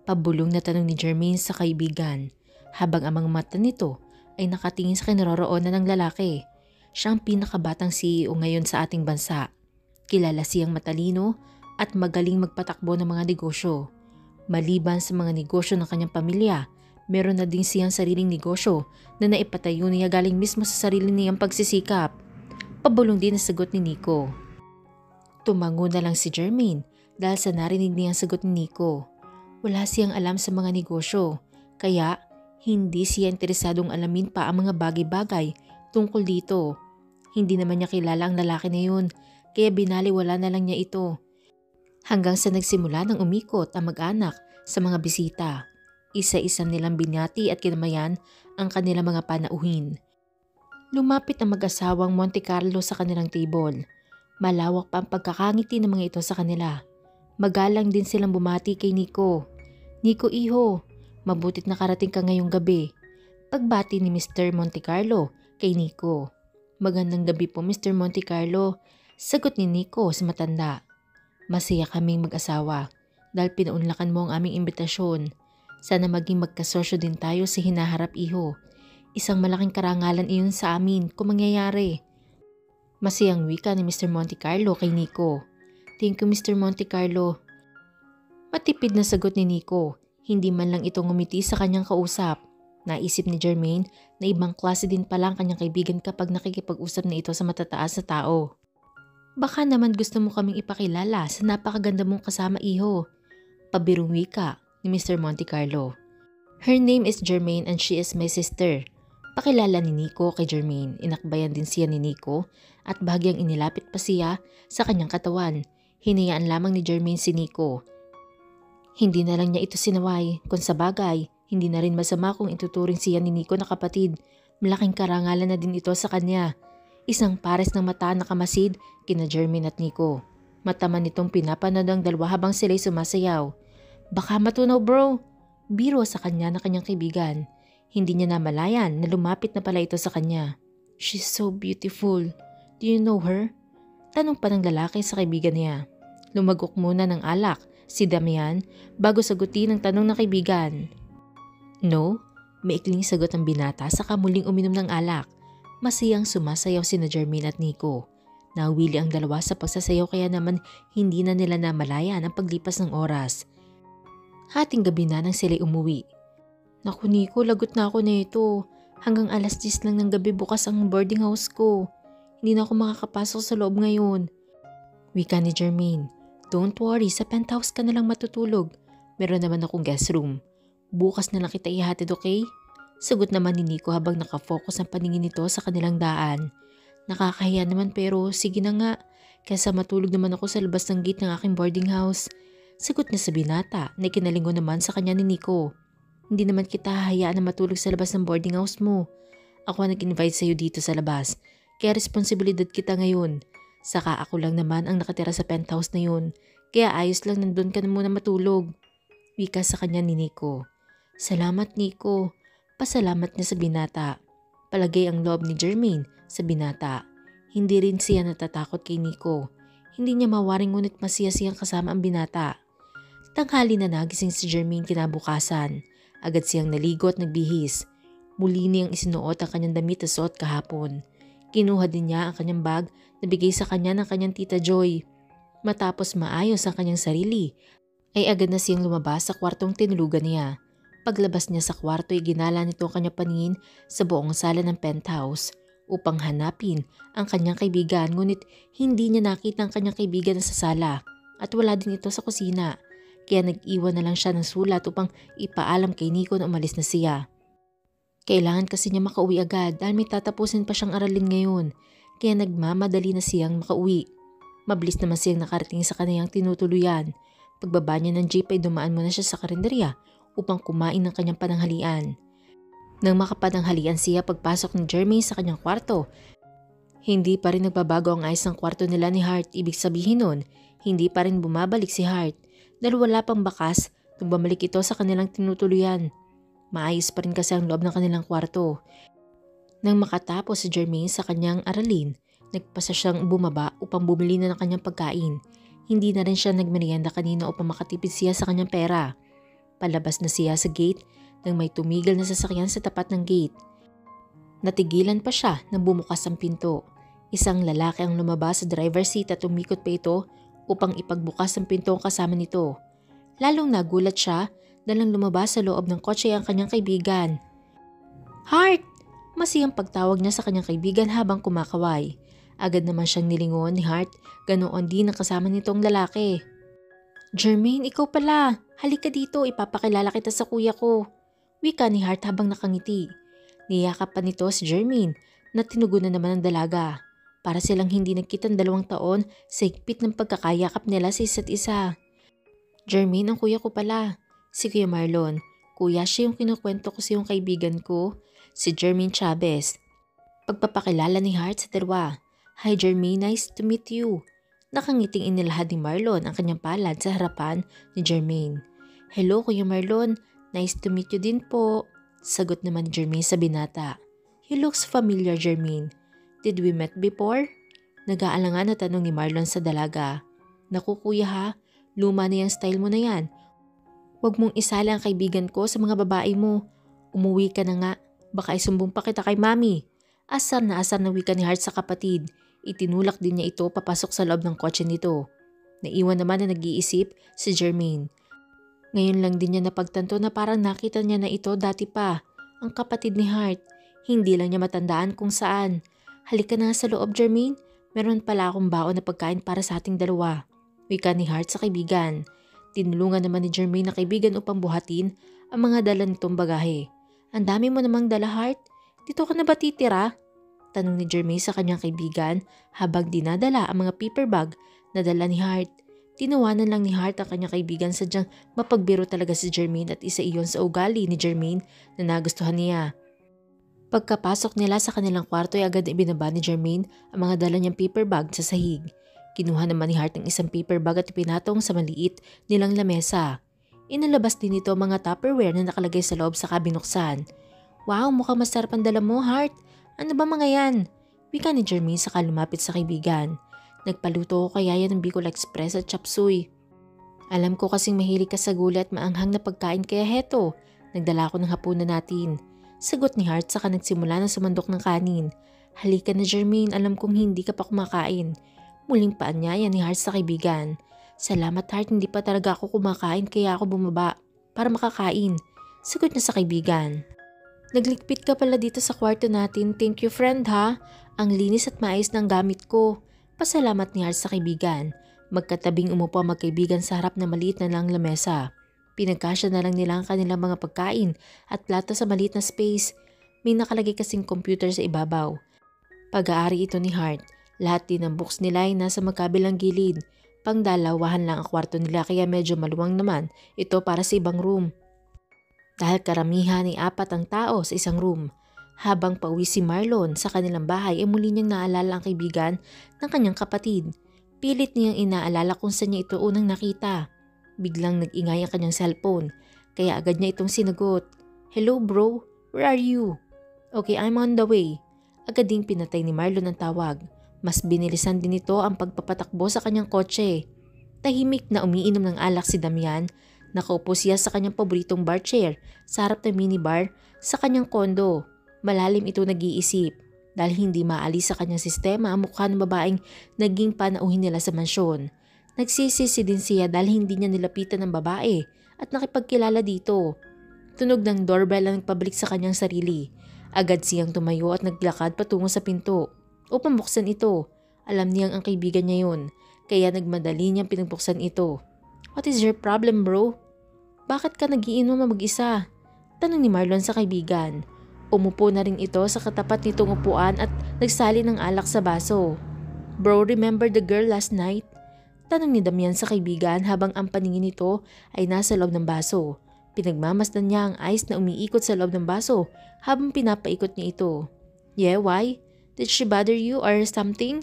Pabulong na tanong ni Jermaine sa kaibigan habang ang mga mata nito ay nakatingin sa kinaroroonan ng lalaki. Siya ang pinakabatang CEO ngayon sa ating bansa. Kilala siyang matalino at magaling magpatakbo ng mga negosyo. Maliban sa mga negosyo ng kanyang pamilya, meron na din siyang sariling negosyo na naipatayo niya galing mismo sa sarili niyang pagsisikap. Pabulong din ang sagot ni Nico. Tumango na lang si Jermaine dahil sa narinig niyang sagot ni Nico. Wala siyang alam sa mga negosyo, kaya hindi siya interesadong alamin pa ang mga bagay-bagay tungkol dito. Hindi naman niya kilala ang lalaki na yun, kaya binaliwala na lang niya ito. Hanggang sa nagsimula ng umikot ang mag-anak sa mga bisita. Isa-isa nilang binati at kinamayan ang kanilang mga panauhin. Lumapit ang mag-asawang Monte Carlo sa kanilang table. Malawak pa ang pagkakangiti ng mga ito sa kanila. Magalang din silang bumati kay Nico. Nico, iho, mabutit nakarating ka ngayong gabi. Pagbati ni Mr. Monte Carlo kay Nico. Magandang gabi po Mr. Monte Carlo, sagot ni Nico sa matanda. Masaya kaming mag-asawa dahil pinaunlakan mo ang aming imbitasyon. Sana maging magkasosyo din tayo sa hinaharap, iho. Isang malaking karangalan iyon sa amin kung mangyayari. Masiyang wika ni Mr. Monte Carlo kay Nico. Thank you, Mr. Monte Carlo. Matipid na sagot ni Nico. Hindi man lang ito ngumiti sa kanyang kausap. Naisip ni Jermaine na ibang klase din pala ang kanyang kaibigan kapag nakikipag-usap na ito sa matataas na tao. Baka naman gusto mo kaming ipakilala sa napakaganda mong kasama, iho. Pabirong wika ni Mr. Monte Carlo. Her name is Jermaine and she is my sister. Pakilala ni Nico kay Jermaine. Inakbayan din siya ni Nico at bahagyang inilapit pa siya sa kanyang katawan. Hinayaan lamang ni Jermaine si Nico. Hindi na lang niya ito sinaway, kung sa bagay, hindi na rin masama kung ituturing siya ni Nico na kapatid. Malaking karangalan na din ito sa kanya. Isang pares ng mata na kamasid kina Jermaine at Nico. Mata man itong pinapanood ang dalawa habang sila'y sumasayaw. Baka matunaw bro, biro sa kanya na kanyang kaibigan. Hindi niya namalayan na lumapit na pala ito sa kanya. She's so beautiful. Do you know her? Tanong pa ng lalaki sa kaibigan niya. Lumagok muna ng alak si Damian bago sagutin ang tanong ng kaibigan. No, maikling sagot ang binata saka muling uminom ng alak. Masiyang sumasayaw sina Jermaine at Nico. Nawili ang dalawa sa pagsasayaw kaya naman hindi na nila namalayan ang paglipas ng oras. Hating gabi na nang sila'y umuwi. Naku Nico, lagot na ako na ito. Hanggang alas 10 lang ng gabi bukas ang boarding house ko. Hindi na ako makakapasok sa loob ngayon. Wika ni Jermaine. Don't worry, sa penthouse ka na lang matutulog. Meron naman akong guest room. Bukas na lang kita ihatid, okay? Sagot naman ni Nico habang nakafocus ang paningin nito sa kanilang daan. Nakakahiya naman pero sige na nga. Kaysa matulog naman ako sa labas ng gate ng aking boarding house. Sagot niya sa binata na ikinalingon naman sa kanya ni Nico. Hindi naman kita hahayaan na matulog sa labas ng boarding house mo. Ako ang nag-invite sa'yo dito sa labas. Kaya responsibilidad kita ngayon. Saka ako lang naman ang nakatira sa penthouse na yun. Kaya ayos lang nandun ka na muna matulog. Wika sa kanya ni Nico. Salamat Nico. Pasalamat niya sa binata. Palagay ang loob ni Jermaine sa binata. Hindi rin siya natatakot kay Nico. Hindi niya mawaring ngunit masiyasiyang kasama ang binata. Tanghali na nagising si Jermaine kinabukasan. Agad siyang naligo at nagbihis. Muli niyang isinuot ang kanyang damit na suot kahapon. Kinuha din niya ang kanyang bag na bigay sa kanya ng kanyang tita Joy. Matapos maayos ang kanyang sarili, ay agad na siyang lumabas sa kwartong tinulugan niya. Paglabas niya sa kwarto ay ginala nito ang kanyang paningin sa buong sala ng penthouse upang hanapin ang kanyang kaibigan ngunit hindi niya nakita ang kanyang kaibigan na sa sala at wala din ito sa kusina. Kaya nag-iwan na lang siya ng sulat upang ipaalam kay Nico na umalis na siya. Kailangan kasi niya makauwi agad dahil may tatapusin pa siyang aralin ngayon. Kaya nagmamadali na siyang makauwi. Mabilis naman siyang nakarating sa kaniyang tinutuluyan. Pagbaba niya ng jeep ay dumaan muna siya sa karinderya upang kumain ng kanyang pananghalian. Nang makapananghalian siya pagpasok ni Jermaine sa kanyang kwarto, hindi pa rin nagbabago ang ayos ng kwarto nila ni Hart. Ibig sabihin nun, hindi pa rin bumabalik si Hart dahil wala pang bakas nung bumalik ito sa kanilang tinutuluyan. Maayos pa rin kasi ang loob ng kanilang kwarto. Nang makatapos si Jermaine sa kanyang aralin, nagpasa siyang bumaba upang bumili na ng kanyang pagkain. Hindi na rin siya nagmerienda kanina upang makatipid siya sa kanyang pera. Palabas na siya sa gate nang may tumigil na sasakyan sa tapat ng gate. Natigilan pa siya nang bumukas ang pinto. Isang lalaki ang lumabas sa driver's seat at umikot pa ito upang ipagbukas ang pinto kasama nito. Lalong nagulat siya dahil nang lumabas sa loob ng kotse ang kanyang kaibigan. Hart! Masiyang pagtawag niya sa kanyang kaibigan habang kumakaway. Agad naman siyang nilingon ni Hart, ganoon din ang kasama nitong lalaki. Jermaine, ikaw pala. Halika dito, ipapakilala kita sa kuya ko. Wika ni Hart habang nakangiti. Niyakap pa nito si Jermaine na tinugunan naman ng dalaga. Para silang hindi nagkitang 2 taon sa higpit ng pagkakayakap nila sa isa't isa. Jermaine, ang kuya ko pala. Si Kuya Marlon. Kuya, siya yung kinukwento ko sa yung kaibigan ko, si Jermaine Chavez. Pagpapakilala ni Hart sa dalawa. Hi Jermaine, nice to meet you. Nakangiting inilahad ni Marlon ang kanyang palad sa harapan ni Jermaine. Hello Kuya Marlon, nice to meet you din po. Sagot naman ni Jermaine sa binata. You looks familiar Jermaine. Did we met before? Nag-aalangan na tanong ni Marlon sa dalaga. Naku kuya ha, luma na yung style mo na yan. Huwag mong isala ang kaibigan ko sa mga babae mo. Umuwi ka na nga. Baka isumbong pa kita kay mami. Asar na wika ni Hart sa kapatid. Itinulak din niya ito papasok sa loob ng kotse nito. Naiwan naman na nag-iisip si Jermaine. Ngayon lang din niya napagtanto na parang nakita niya na ito dati pa. Ang kapatid ni Hart. Hindi lang niya matandaan kung saan. Halika na sa loob, Jermaine. Meron pala akong baon na pagkain para sa ating dalawa. Wika ni Hart sa kaibigan. Tinulungan naman ni Jermaine na kaibigan upang buhatin ang mga dala nitong bagahe. Ang dami mo namang dala, Hart. Dito ka na ba titira? Tanong ni Jermaine sa kanyang kaibigan habang dinadala ang mga paper bag na dala ni Hart. Tinawanan lang ni Hart ang kanyang kaibigan sadyang mapagbiro talaga si Jermaine at isa iyon sa ugali ni Jermaine na nagustuhan niya. Pagkapasok nila sa kanilang kwarto ay agad ibinaba ni Jermaine ang mga dala niyang paper bag sa sahig. Kinuha naman ni Hart ang isang paper bag at ipinatong sa maliit nilang lamesa. Inalabas din ito ang mga Tupperware na nakalagay sa loob sa binuksan. Wow, mukhang masarap ang dala mo, Hart. Ano ba mga yan? Wika ni Jermaine saka lumapit sa kaibigan. Nagpaluto ko kaya yan ng Bicol Express at chop suey. Alam ko kasing mahilig ka sa gulay at maanghang na pagkain kaya heto, nagdala ko ng hapunan natin. Sagot ni Hart saka nagsimula na sumandok ng kanin. Halika na Jermaine, alam kong hindi ka pa kumakain. Muling paanyaya ni Hart sa kaibigan. Salamat Hart, hindi pa talaga ako kumakain kaya ako bumaba para makakain. Sagot niya sa kaibigan. Naglikpit ka pala dito sa kwarto natin, thank you friend ha. Ang linis at maayos ng gamit ko. Pasalamat ni Hart sa kaibigan. Magkatabing umupo ang magkaibigan sa harap na maliit na lang lamesa. Pinagkasya na lang nila ang kanilang mga pagkain at plato sa maliit na space. May nakalagay kasing computer sa ibabaw. Pag-aari ito ni Hart. Lahat din ng books nila ay nasa magkabilang gilid. Pangdalawahan lang ang kwarto nila kaya medyo maluwang naman ito para sa ibang room. Dahil karamihan ay 4 ang tao sa isang room. Habang pauwi si Marlon sa kanilang bahay ay muli niyang naalala ang kaibigan ng kanyang kapatid. Pilit niyang inaalala kung saan niya ito unang nakita. Biglang nag-ingay ang kanyang cellphone, kaya agad niya itong sinagot. Hello bro, where are you? Okay, I'm on the way. Agad ding pinatay ni Marlon ang tawag. Mas binilisan din ito ang pagpapatakbo sa kanyang kotse. Tahimik na umiinom ng alak si Damian. Nakaupo siya sa kanyang paboritong bar chair sa harap ng minibar sa kanyang kondo. Malalim ito nag-iisip dahil hindi maalis sa kanyang sistema ang mukha ng babaeng naging panauhin nila sa mansyon. Nagsisisi din siya dahil hindi niya nilapitan ng babae at nakipagkilala dito. Tunog ng doorbell ang nagpabalik sa kanyang sarili. Agad siyang tumayo at naglakad patungo sa pinto upang buksan ito. Alam niyang ang kaibigan niya yun, kaya nagmadali niyang pinagbuksan ito. What is your problem bro? Bakit ka nagiinom mag-isa? Tanong ni Marlon sa kaibigan. Umupo na rin ito sa katapat nitong upuan at nagsali ng alak sa baso. Bro, remember the girl last night? Tanong ni Damian sa kaibigan habang ang paningin nito ay nasa loob ng baso. Pinagmamasdan niya ang ice na umiikot sa loob ng baso habang pinapaikot niya ito. Yeah, why? Did she bother you or something?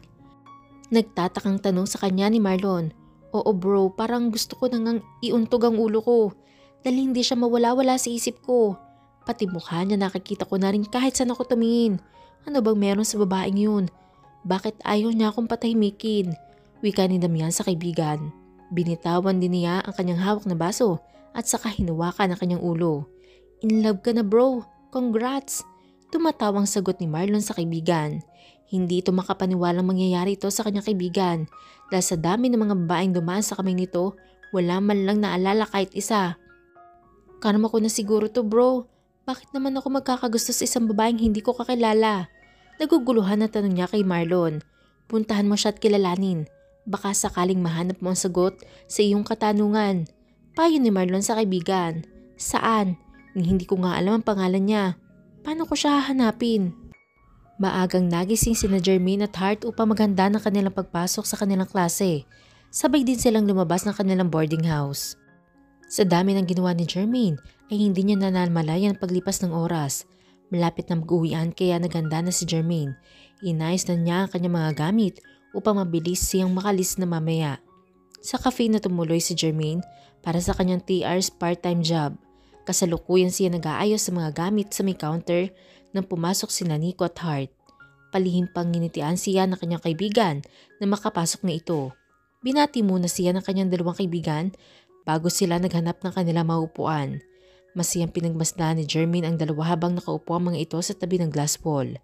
Nagtatakang tanong sa kanya ni Marlon. Oo bro, parang gusto ko nang iuntog ang ulo ko. Dahil hindi siya mawala-wala sa isip ko. Pati mukha niya nakikita ko na rin kahit saan ako tumingin. Ano bang meron sa babaeng yun? Bakit ayaw niya akong patahimikin? Wika ni Damian sa kaibigan. Binitawan din niya ang kanyang hawak na baso at saka hinawakan ang kanyang ulo. In love ka na bro, congrats! Tumatawang sagot ni Marlon sa kaibigan. Hindi ito makapaniwalang mangyayari ito sa kanyang kaibigan dahil sa dami ng mga babaeng dumaan sa kaming nito, wala man lang naalala kahit isa. Karma ko na siguro to bro, bakit naman ako magkakagusto sa isang babaeng hindi ko kakilala? Naguguluhan na tanong niya kay Marlon. Puntahan mo siya at kilalanin. Baka sakaling mahanap mo ang sagot sa iyong katanungan. Payo ni Marlon sa kaibigan. Saan? Hindi ko nga alam ang pangalan niya. Paano ko siya hahanapin? Maagang nagising sina Jermaine at Hart upang maghanda ng kanilang pagpasok sa kanilang klase. Sabay din silang lumabas ng kanilang boarding house. Sa dami ng ginawa ni Jermaine ay hindi niya nanalmalaya ang paglipas ng oras. Malapit na mag-uwian kaya naghanda na si Jermaine. Inayos na niya ang kanyang mga gamit upang mabilis siyang makalis na mamaya. Sa cafe na tumuloy si Jermaine para sa kanyang 3 hours part-time job. Kasalukuyan siya nag-aayos sa mga gamit sa may counter nang pumasok si Nico at Hart. Palihim pang nginitian siya ng kanyang kaibigan na makapasok na ito. Binati muna siya ng kanyang dalawang kaibigan bago sila naghanap ng kanilang maupuan. Masayang pinagmasdan ni Jermaine ang dalawa habang nakaupo ang mga ito sa tabi ng glass wall.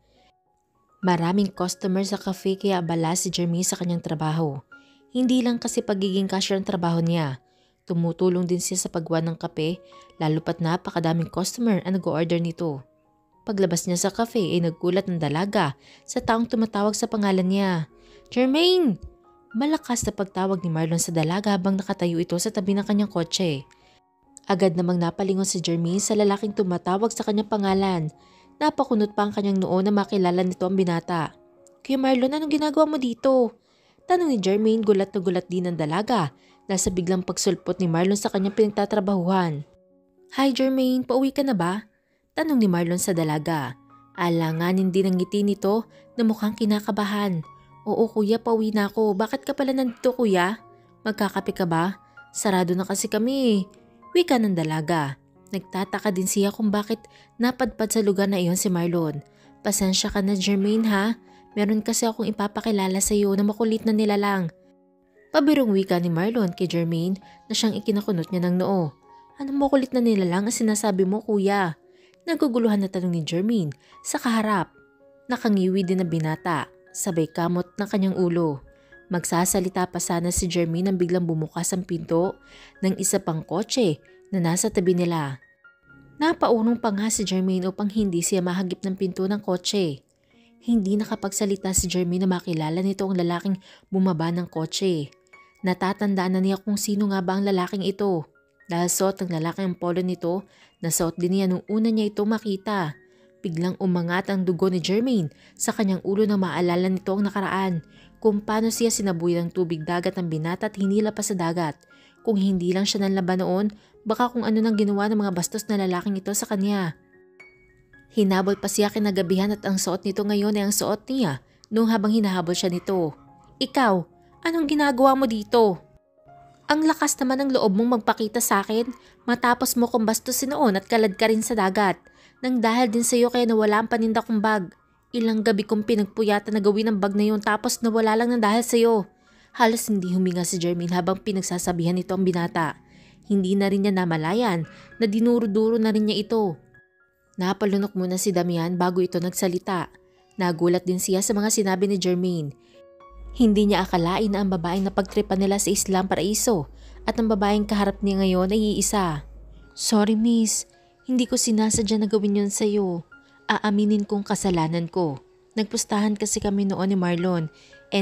Maraming customer sa cafe kaya abala si Jermaine sa kanyang trabaho. Hindi lang kasi pagiging cashier ang trabaho niya. Tumutulong din siya sa paggawa ng kape, lalo pat napakadaming customer ang nag-order nito. Paglabas niya sa cafe ay naggulat ng dalaga sa taong tumatawag sa pangalan niya. Jermaine! Malakas na pagtawag ni Marlon sa dalaga habang nakatayo ito sa tabi ng kanyang kotse. Agad namang napalingon si Jermaine sa lalaking tumatawag sa kanyang pangalan. Napakunot pa ang kanyang noo na makilala nito ang binata. Kuya Marlon, anong ginagawa mo dito? Tanong ni Jermaine, gulat na gulat din ng dalaga dahil sa biglang pagsulpot ni Marlon sa kanyang pinagtatrabahuhan. Hi Jermaine, pauwi ka na ba? Tanong ni Marlon sa dalaga. Alanganin din ang ngiti nito na mukhang kinakabahan. Oo kuya, pauwi na ako. Bakit ka pala nandito kuya? Magkakape ka ba? Sarado na kasi kami. Wika ng dalaga. Nagtataka din siya kung bakit napadpad sa lugar na iyon si Marlon. Pasensya ka na Jermaine ha. Meron kasi akong ipapakilala sa iyo na makulit na nilalang. Pabirong wika ni Marlon kay Jermaine na siyang ikinakunot niya ng noo. Anong makulit na nilalang ang sinasabi mo kuya? Naguguluhan na tanong ni Jermaine sa kaharap. Nakangiwi din na binata. Sabay kamot ng kanyang ulo. Magsasalita pa sana si Jermaine nang biglang bumukas ang pinto ng isa pang kotse na nasa tabi nila. Napaunong pa nga si Jermaine upang hindi siya mahagip ng pinto ng kotse. Hindi nakapagsalita si Jermaine na makilala nito ang lalaking bumaba ng kotse. Natatandaan na niya kung sino nga ba ang lalaking ito. Dahil suot ng lalaking ang polo nito, nasuot din niya nung una niya ito makita. Biglang umangat ang dugo ni Jermaine sa kanyang ulo na maalala nito ang nakaraan, kung paano siya sinabuy ng tubig dagat ng binata at hinila pa sa dagat. Kung hindi lang siya nanlaban noon, baka kung ano nang ginawa ng mga bastos na lalaking ito sa kanya. Hinabol pa siya kinagabihan at ang suot nito ngayon ay ang suot niya noong habang hinahabol siya nito. Ikaw, anong ginagawa mo dito? Ang lakas naman ng loob mong magpakita sa akin matapos mo kong bastusin noon at kalad ka rin sa dagat. Nang dahil din sa iyo kaya nawala ang paninda kong bag. Ilang gabi kong pinagpuyatan na gawin ang bag na yun tapos nawala lang ng dahil sa iyo. Halos hindi huminga si Jermaine habang pinagsasabihan nito ang binata. Hindi na rin niya namalayan na dinuro-duro na rin niya ito. Napalunok muna si Damian bago ito nagsalita. Nagulat din siya sa mga sinabi ni Jermaine. Hindi niya akalain na ang babaeng napagtripan nila sa Islam Paraiso at ang babaeng kaharap niya ngayon ay iisa. Sorry miss. Hindi ko sinasadya na gawin yun sa'yo. Aaminin kong kasalanan ko. Nagpustahan kasi kami noon ni Marlon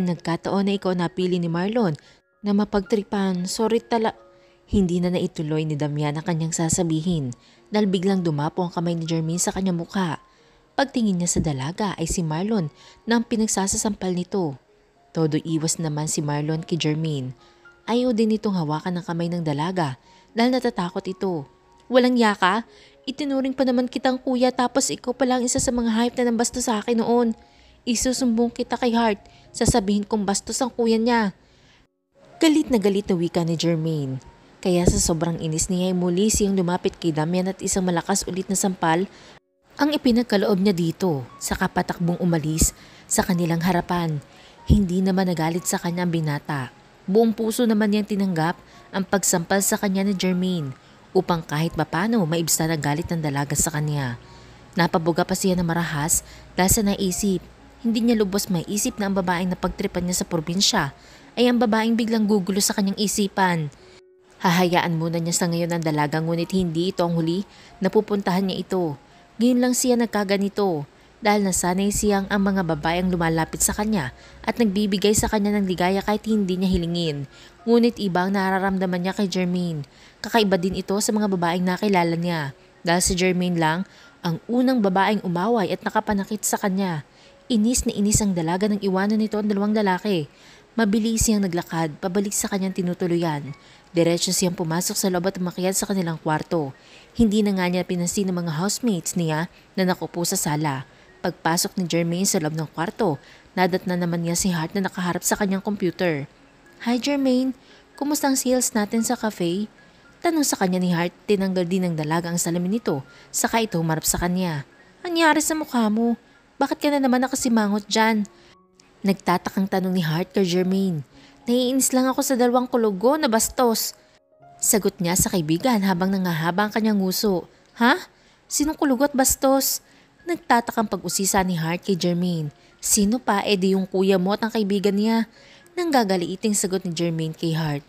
nagkataon na ikaw napili ni Marlon na mapagtripan. Sorry tala. Hindi na naituloy ni Damian ang kanyang sasabihin dahil biglang dumapo ang kamay ni Jermaine sa kanyang mukha. Pagtingin niya sa dalaga ay si Marlon na ang pinagsasasampal nito. Todo iwas naman si Marlon kay Jermaine. Ayaw din itong hawakan ng kamay ng dalaga dahil natatakot ito. Walang yaka? Itinuring pa naman kitang kuya tapos ikaw pa lang isa sa mga hype na nambasto sa akin noon. Isusumbong kita kay Hart. Sasabihin kong bastos ang kuya niya. Galit na wika ni Jermaine. Kaya sa sobrang inis niya ay muli siyang lumapit kay Damian at isang malakas ulit na sampal ang ipinagkaloob niya dito sa kapatakbong umalis sa kanilang harapan. Hindi naman nagalit sa kanya ang binata. Buong puso naman niyang tinanggap ang pagsampal sa kanya ni Jermaine upang kahit mapano maibsan ang galit ng dalaga sa kanya. Napabuga pa siya na marahas dahil sa naisip. Hindi niya lubos maisip na ang babaeng na pagtripan niya sa probinsya ay ang babaeng biglang gugulo sa kanyang isipan. Hahayaan muna niya sa ngayon ang dalaga ngunit hindi ito ang huli na pupuntahan niya ito. Ngayon lang siya nagkaganito dahil nasanay siyang ang mga babaeng lumalapit sa kanya at nagbibigay sa kanya ng ligaya kahit hindi niya hilingin. Ngunit iba ang nararamdaman niya kay Jermaine. Kakaiba din ito sa mga babaeng nakilala niya dahil si Jermaine lang ang unang babaeng umaway at nakapanakit sa kanya. Inis na inis ang dalaga nang iwanan nito ang dalawang lalaki. Mabilis siyang naglakad pabalik sa kanyang tinutuluyan. Diretso siyang pumasok sa loob at umakyat sa kanilang kwarto. Hindi na nga niya pinansin ng mga housemates niya na nakupo sa sala. Pagpasok ni Jermaine sa loob ng kwarto, nadat na naman niya si Hart na nakaharap sa kanyang computer. Hi Jermaine, kumusta ang sales natin sa cafe? Tanong sa kanya ni Hart, tinanggal din ng dalaga ang salamin nito, saka ito humarap sa kanya. Anyari sa mukha mo? Bakit ka na naman nakasimangot dyan? Nagtatakang tanong ni Hart kay Jermaine. Naiinis lang ako sa dalawang kulugo na bastos. Sagot niya sa kaibigan habang nangahaba ang kanyang nguso. Ha? Sinong kulugot bastos? Nagtatakang pag-usisa ni Hart kay Jermaine. Sino pa? Di yung kuya mo at ang kaibigan niya. Nang gagaliiting sagot ni Jermaine kay Hart.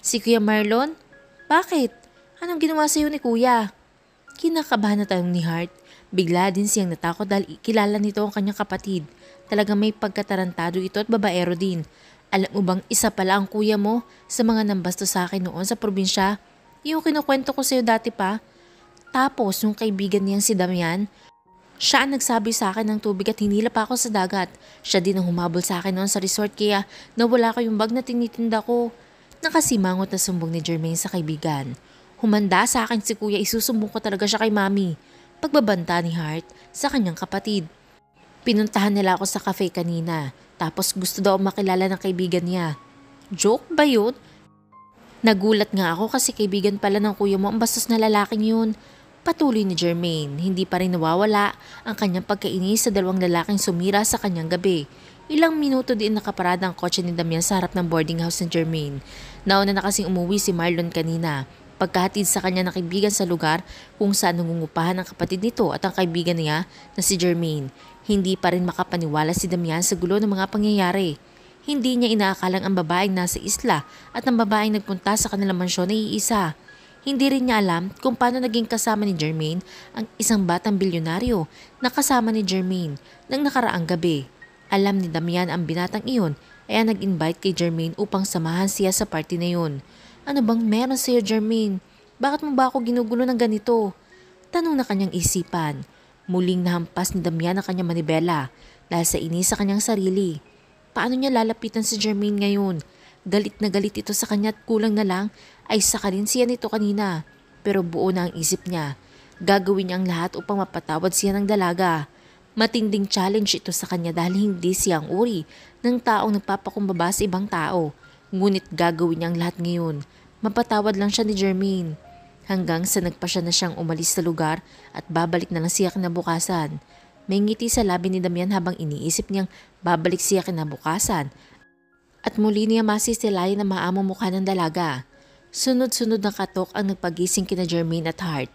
Si Kuya Marlon? Bakit? Anong ginawa sa'yo ni kuya? Kinakabahan na tanong ni Hart. Bigla din siyang natakot dahil kilala nito ang kanyang kapatid. Talagang may pagkatarantado ito at babaero din. Alam mo bang isa pala ang kuya mo sa mga nambastos sa akin noon sa probinsya? Yung kinukwento ko sa'yo dati pa. Tapos yung kaibigan niyang si Damian, siya ang nagsabi sa akin ng tubig at hinila pa ako sa dagat. Siya din ang humabol sa akin noon sa resort kaya nawala ko yung bag na tinitinda ko. Nakasimangot na sumbong ni Jermaine sa kaibigan. Humanda sa akin si kuya, isusumbong ko talaga siya kay mami. Pagbabanta ni Hart sa kanyang kapatid. Pinuntahan nila ako sa cafe kanina. Tapos gusto daw makilala ng kaibigan niya. Joke ba yun? Nagulat nga ako kasi kaibigan pala ng kuya mo ang bastos na lalaking yun. Patuloy ni Jermaine, hindi pa rin nawawala ang kanyang pagkainis sa dalawang lalaking sumira sa kanyang gabi. Ilang minuto din nakaparada ang kotse ni Damian sa harap ng boarding house ni Jermaine. Nauna na kasing umuwi si Marlon kanina. Pagkahatid sa kanya ng kaibigan sa lugar kung saan nangungupahan ang kapatid nito at ang kaibigan niya na si Jermaine. Hindi pa rin makapaniwala si Damian sa gulo ng mga pangyayari. Hindi niya inaakalang ang babaeng nasa isla at ang babaeng nagpunta sa kanilang mansyon ay iisa. Hindi rin niya alam kung paano naging kasama ni Jermaine ang isang batang bilyonaryo na kasama ni Jermaine nang nakaraang gabi. Alam ni Damian ang binatang iyon ay nag-invite kay Jermaine upang samahan siya sa party na yun. Ano bang meron sa'yo, Jermaine? Bakit mo ba ako ginugulo ng ganito? Tanong na kanyang isipan. Muling nahampas ni Damian ang kanyang manibela dahil sa inis sa kanyang sarili. Paano niya lalapitan si Jermaine ngayon? Galit na galit ito sa kanya at kulang na lang ay saka rin siya nito kanina. Pero buo na ang isip niya. Gagawin niya ang lahat upang mapatawad siya ng dalaga. Matinding challenge ito sa kanya dahil hindi siya ang uri ng taong nagpapakumbaba sa ibang tao. Ngunit gagawin niya ang lahat ngayon. Mapatawad lang siya ni Jermaine. Hanggang sa nagpa siya na siyang umalis sa lugar at babalik na lang siya kinabukasan. May ngiti sa labi ni Damian habang iniisip niyang babalik siya kinabukasan at muli niya masisilayan na maamong mukha ng dalaga. Sunod-sunod na katok ang nagpagising kina Jermaine at Hart.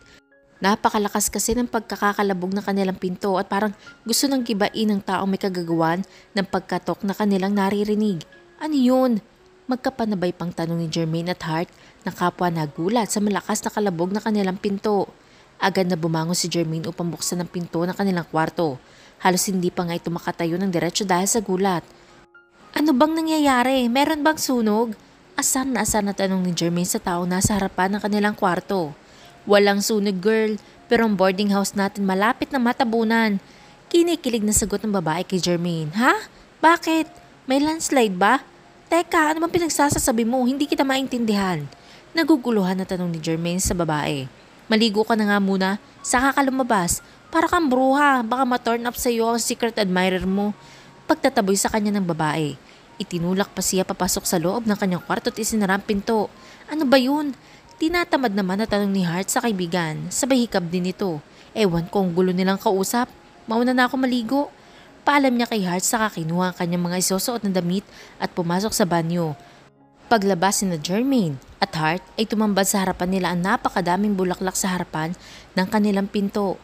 Napakalakas kasi ng pagkakakalabog ng kanilang pinto at parang gusto nang gibain ng taong may kagagawan ng pagkatok na kanilang naririnig. Ano yun? Magkapanabay pang tanong ni Jermaine at Hart na kapwa nagulat sa malakas na kalabog na kanilang pinto. Agad na bumangon si Jermaine upang buksan ang pinto ng kanilang kwarto. Halos hindi pa nga ito makatayo ng diretso dahil sa gulat. Ano bang nangyayari? Meron bang sunog? Asar na tanong ni Jermaine sa tao nasa harapan ng kanilang kwarto. Walang sunog girl, pero ang boarding house natin malapit na matabunan. Kinikilig na sagot ng babae kay Jermaine. Ha? Bakit? May landslide ba? Teka, ano bang pinagsasasabi mo? Hindi kita maintindihan. Naguguluhan na tanong ni Jermaine sa babae. Maligo ka na nga muna, saka ka lumabas. Para kang bruha, baka ma-turn up sa iyo ang secret admirer mo. Pagtataboy sa kanya ng babae. Itinulak pa siya papasok sa loob ng kanyang kwarto at isinara ang pinto. Ano ba yun? Tinatamad naman na tanong ni Hart sa kaibigan. Sabay hikab din ito. Ewan ko ang gulo nilang kausap. Mauna na ako maligo. Paalam niya kay Hart saka kinuha ang kanyang mga isusuot na damit at pumasok sa banyo. Paglabas ni Jermaine at Hart ay tumambad sa harapan nila ang napakadaming bulaklak sa harapan ng kanilang pinto.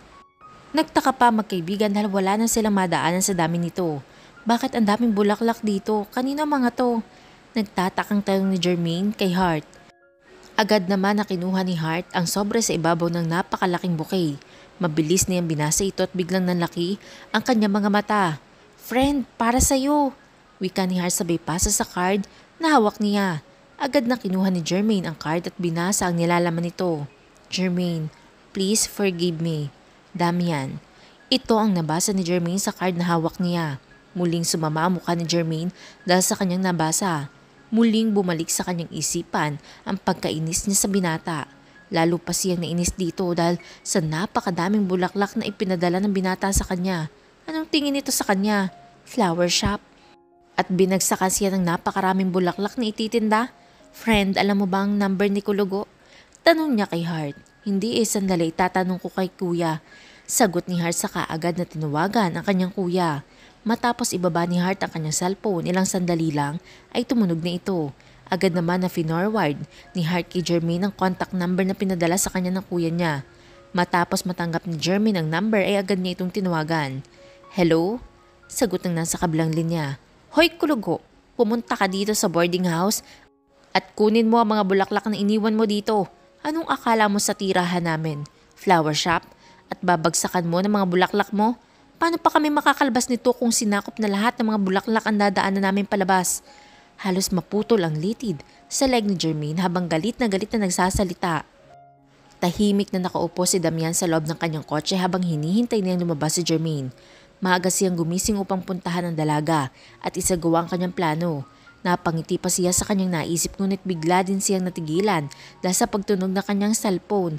Nagtaka pa magkaibigan dahil wala na silang madaanan sa dami nito. Bakit ang daming bulaklak dito? Kanino mga to? Nagtatakang tanong ni Jermaine kay Hart. Agad naman na kinuha ni Hart ang sobre sa ibabaw ng napakalaking bouquet. Mabilis niyang binasa ito at biglang nanlaki ang kanyang mga mata. Friend, para sa'yo. Wika ni Hart sabay pasa sa card na hawak niya. Agad na kinuha ni Jermaine ang card at binasa ang nilalaman nito. Jermaine, please forgive me. Damian. Ito ang nabasa ni Jermaine sa card na hawak niya. Muling sumama ang mukha ni Jermaine dahil sa kanyang nabasa. Muling bumalik sa kanyang isipan ang pagkainis niya sa binata. Lalo pa siyang nainis dito dahil sa napakadaming bulaklak na ipinadala ng binata sa kanya. Anong tingin nito sa kanya? Flower shop? At binagsakan siya ng napakaraming bulaklak na ititinda? Friend, alam mo ba ang number ni Kulugo? Tanong niya kay Hart. Hindi sandali, tatanong ko kay kuya. Sagot ni Hart sa kaagad na tinawagan ang kanyang kuya. Matapos ibaba ni Hart ang kanyang cellphone, ilang sandali lang ay tumunog na ito. Agad naman na finorward ni Hart kay Jermaine ang contact number na pinadala sa kanya ng kuya niya. Matapos matanggap ni Jermaine ang number ay agad niya itong tinawagan. Hello? Sagot ng nasa kabilang linya. Hoy Kulugo, pumunta ka dito sa boarding house at kunin mo ang mga bulaklak na iniwan mo dito. Anong akala mo sa tirahan namin? Flower shop? At babagsakan mo ng mga bulaklak mo? Paano pa kami makakalabas nito kung sinakop na lahat ng mga bulaklak ang dadaanan namin palabas? Halos maputol ang litid sa leg ni Jermaine habang galit na nagsasalita. Tahimik na nakaupo si Damian sa loob ng kanyang kotse habang hinihintay niyang lumabas si Jermaine. Maaga siyang gumising upang puntahan ang dalaga at isagawa ang kanyang plano. Napangiti pa siya sa kanyang naisip ngunit bigla din siyang natigilan dahil sa pagtunog ng kanyang cellphone.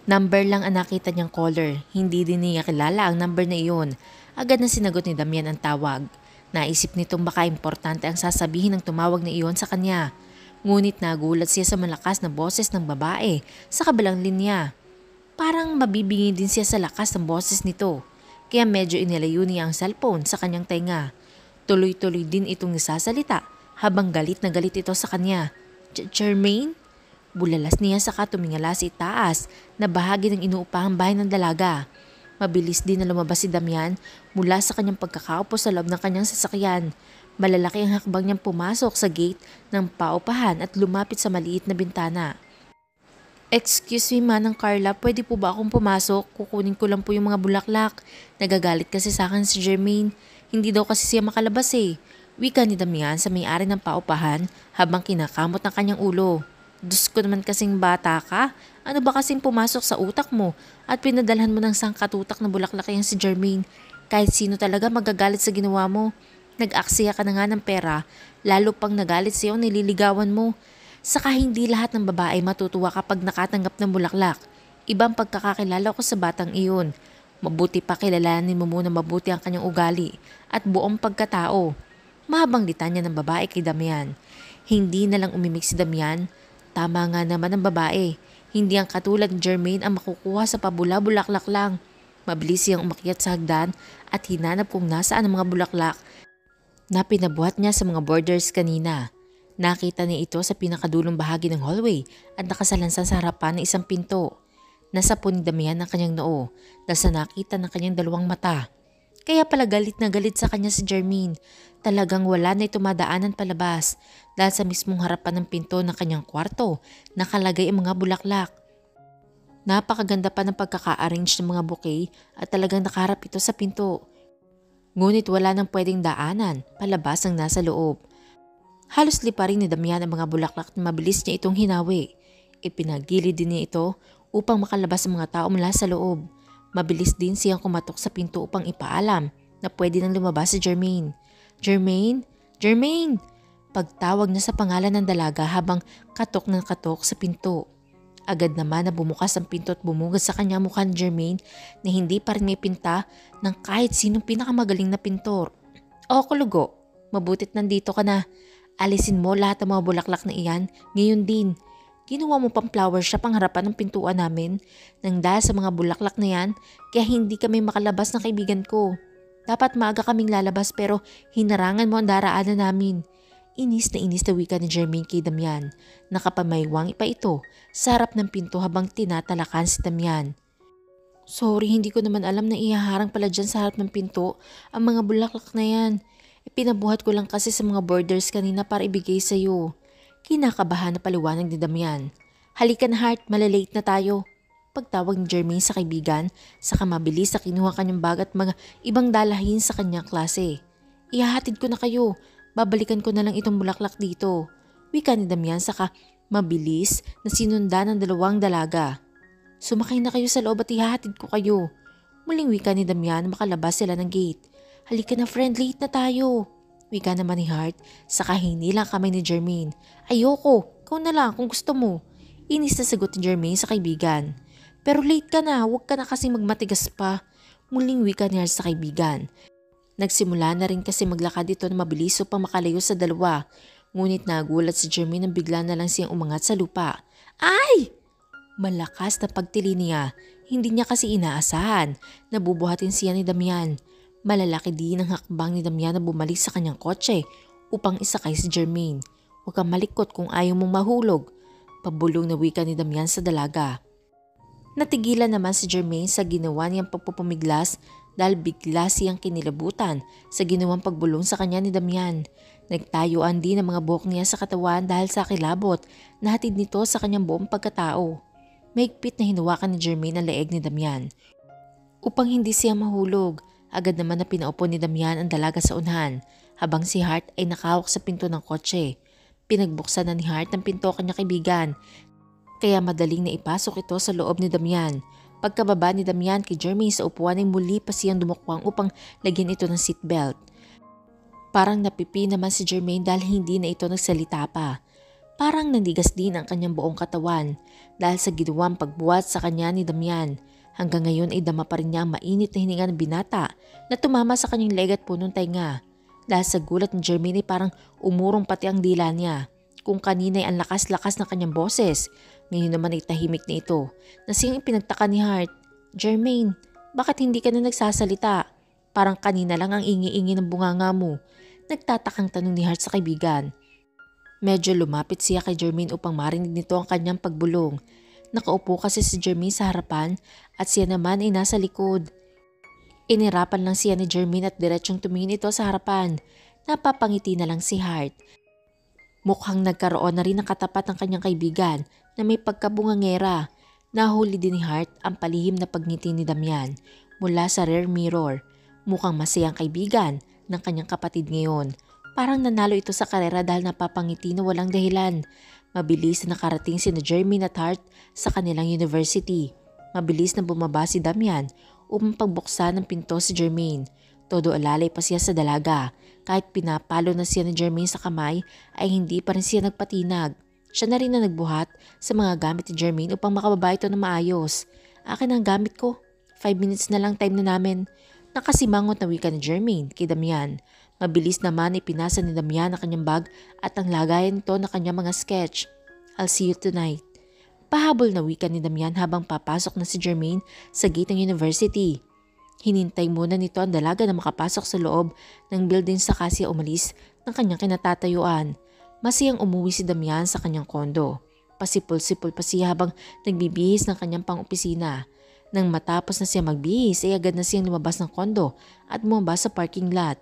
Number lang ang nakita niyang caller, hindi din niya kilala ang number na iyon. Agad na sinagot ni Damian ang tawag. Naisip nitong baka importante ang sasabihin ng tumawag na iyon sa kanya. Ngunit nagulat siya sa malakas na boses ng babae sa kabilang linya. Parang mabibingi din siya sa lakas ng boses nito, kaya medyo inilayo niya ang cellphone sa kanyang tenga. Tuloy-tuloy din itong nasasalita habang galit na galit ito sa kanya. Jermaine? Bulalas niya saka tumingala sa itaas na bahagi ng inuupahang bahay ng dalaga. Mabilis din na lumabas si Damian mula sa kanyang pagkakaupo sa loob ng kanyang sasakyan. Malalaki ang hakbang niyang pumasok sa gate ng paupahan at lumapit sa maliit na bintana. Excuse me Manang Carla, pwede po ba akong pumasok? Kukunin ko lang po yung mga bulaklak. Nagagalit kasi sa akin si Jermaine. Hindi daw kasi siya makalabas eh. Wika ni Damian sa may-ari ng paupahan habang kinakamot ng kanyang ulo. Diyos ko naman kasing bata ka. Ano ba kasing pumasok sa utak mo at pinadalhan mo ng sangkatutak na bulaklak yung si Jermaine? Kahit sino talaga magagalit sa ginawa mo. Nag-aksaya ka na nga ng pera, lalo pang nagalit sa'yo nililigawan mo. Saka hindi lahat ng babae matutuwa kapag nakatanggap ng bulaklak. Ibang pagkakakilala ko sa batang iyon. Mabuti pa kilalanin mo muna mabuti ang kanyang ugali at buong pagkatao. Mahabang litanya ng babae kay Damian. Hindi na lang umimik si Damian. Tama nga naman ang babae. Hindi ang katulad ni Jermaine ang makukuha sa pabula-bulaklak lang. Mabilis siyang umakyat sa hagdan at hinanap kung nasaan ang mga bulaklak na pinabuhat niya sa mga borders kanina. Nakita niya ito sa pinakadulong bahagi ng hallway at nakasalansan sa harapan ng isang pinto. Nasapo ni Damian ang kanyang noo dahil sa nakita ng kanyang dalawang mata. Kaya pala galit na galit sa kanya si Jermaine. Talagang wala na ito madaanan palabas dahil sa mismong harapan ng pinto ng kanyang kwarto nakalagay ang mga bulaklak. Napakaganda pa ng pagkaka-arrange ng mga bouquet at talagang nakaharap ito sa pinto. Ngunit wala nang pwedeng daanan palabas ang nasa loob. Halos liparin ni Damian ang mga bulaklak na mabilis niya itong hinawi. Ipinagilid din niya ito upang makalabas ang mga tao mula sa loob. Mabilis din siyang kumatok sa pinto upang ipaalam na pwede nang lumabas si Jermaine. Jermaine? Jermaine! Pagtawag na sa pangalan ng dalaga habang katok ng katok sa pinto. Agad naman na bumukas ang pinto at bumugad sa kanya mukha ni Jermaine na hindi pa rin may pinta ng kahit sinong pinakamagaling na pintor. O Kulugo, mabutit nandito ka na. Alisin mo lahat ng mga bulaklak na iyan ngayon din. Ginawa mo pang flower shop ang harapan ng pintuan namin nang dahil sa mga bulaklak na yan kaya hindi kami makalabas ng kaibigan ko. Dapat maaga kaming lalabas pero hinarangan mo ang daraanan namin. Inis na wika ni Jermaine kay Damian. Nakapamaywang pa ito sa harap ng pinto habang tinatalakan si Damian. Sorry, hindi ko naman alam na ihaharang pala dyan sa harap ng pinto ang mga bulaklak na yan. Ipinabuhat ko lang kasi sa mga borders kanina para ibigay sa iyo. Kinakabahan na paliwanag ni Damian. Halika na Heart, malalate na tayo. Pagtawag ni Jermaine sa kaibigan, saka mabilis na kinuha kanyang bag at mga ibang dalahin sa kanyang klase. Ihahatid ko na kayo, babalikan ko na lang itong bulaklak dito. Wika ni Damian saka mabilis na sinundan ng dalawang dalaga. Sumakay na kayo sa loob at ihahatid ko kayo. Muling wika ni Damian makalabas sila ng gate. Halika na friend, late na tayo. Wika naman ni Heart, saka hinilang kamay ni Jermaine. Ayoko, ikaw na lang kung gusto mo. Inis na sagot ni Jermaine sa kaibigan. Pero late ka na, huwag ka na kasing magmatigas pa. Muling wika ni Heart sa kaibigan. Nagsimula na rin kasi maglakad ito na mabilis upang makalayo sa dalawa. Ngunit nagulat si Jermaine nang bigla na lang siyang umangat sa lupa. Ay! Malakas na pagtili niya. Hindi niya kasi inaasahan. Nabubuhatin siya ni Damian. Malalaki din ang hakbang ni Damian na bumalik sa kanyang kotse upang isakay si Jermaine. Huwag kang malikot kung ayaw mong mahulog. Pabulong na wika ni Damian sa dalaga. Natigilan naman si Jermaine sa ginawa niyang pagpupumiglas dahil bigla siyang kinilabutan sa ginawang pagbulong sa kanya ni Damian. Nagtayuan din ang mga buhok niya sa katawan dahil sa kilabot na hatid nito sa kanyang buong pagkatao. Mahigpit na hinawakan ni Jermaine ang leeg ni Damian. Upang hindi siya mahulog, agad naman na pinaupo ni Damian ang dalaga sa unahan habang si Hart ay nakahawak sa pinto ng kotse. Pinagbuksan na ni Hart ang pinto kanyang kaibigan kaya madaling na ipasok ito sa loob ni Damian. Pagkababa ni Damian kay Jermaine sa upuan ay muli pa siyang dumukwang upang lagyan ito ng seatbelt. Parang napipi naman si Jermaine dahil hindi na ito nagsalita pa. Parang nandigas din ang kanyang buong katawan dahil sa ginawang pagbuhat sa kanya ni Damian. Hanggang ngayon ay dama pa rin niya ang mainit na hininga ng binata na tumama sa kanyang leg at punong tainga. Dahil sa gulat ni Jermaine ay parang umurong pati ang dila niya. Kung kanina ay ang lakas-lakas ng kanyang boses, ngayon naman ay tahimik na ito na siyang ipinagtaka ni Hart. Jermaine, bakit hindi ka na nagsasalita? Parang kanina lang ang ingi-ingi ng bunganga mo. Nagtatakang tanong ni Hart sa kaibigan. Medyo lumapit siya kay Jermaine upang marinig nito ang kanyang pagbulong. Nakaupo kasi si Jermaine sa harapan at siya naman ay nasa likod. Inirapan lang siya ni Jermaine at diretsyong tumingin ito sa harapan. Napapangiti na lang si Hart. Mukhang nagkaroon na rin ng katapat ng kanyang kaibigan na may pagkabungangera. Nahuli din ni Hart ang palihim na pagngiti ni Damian mula sa rear mirror. Mukhang masayang kaibigan ng kanyang kapatid ngayon. Parang nanalo ito sa karera dahil napapangiti na walang dahilan. Mabilis na nakarating si Jermaine at Hart sa kanilang university. Mabilis na bumaba si Damian upang pagbuksan ng pinto si Jermaine. Todo alalay pa siya sa dalaga. Kahit pinapalo na siya ni Jermaine sa kamay ay hindi pa rin siya nagpatinag. Siya na rin na nagbuhat sa mga gamit ni Jermaine upang makababa ito na maayos. Akin ang gamit ko. 5 minutes na lang time na namin. Nakasimangot na wika ni Jermaine kay Damian. Mabilis naman ipinasa ni Damian ang kanyang bag at ang lagayan nito na kanyang mga sketch. I'll see you tonight. Pahabol na wika ni Damian habang papasok na si Jermaine sa gate ng university. Hinintay muna nito ang dalaga na makapasok sa loob ng building saka siya umalis ng kanyang kinatatayuan. Masayang umuwi si Damian sa kanyang kondo. Pasipol-sipol pa siya habang nagbibihis ng kanyang pang-opisina. Nang matapos na siya magbihis ay agad na siyang lumabas ng kondo at bumaba sa parking lot.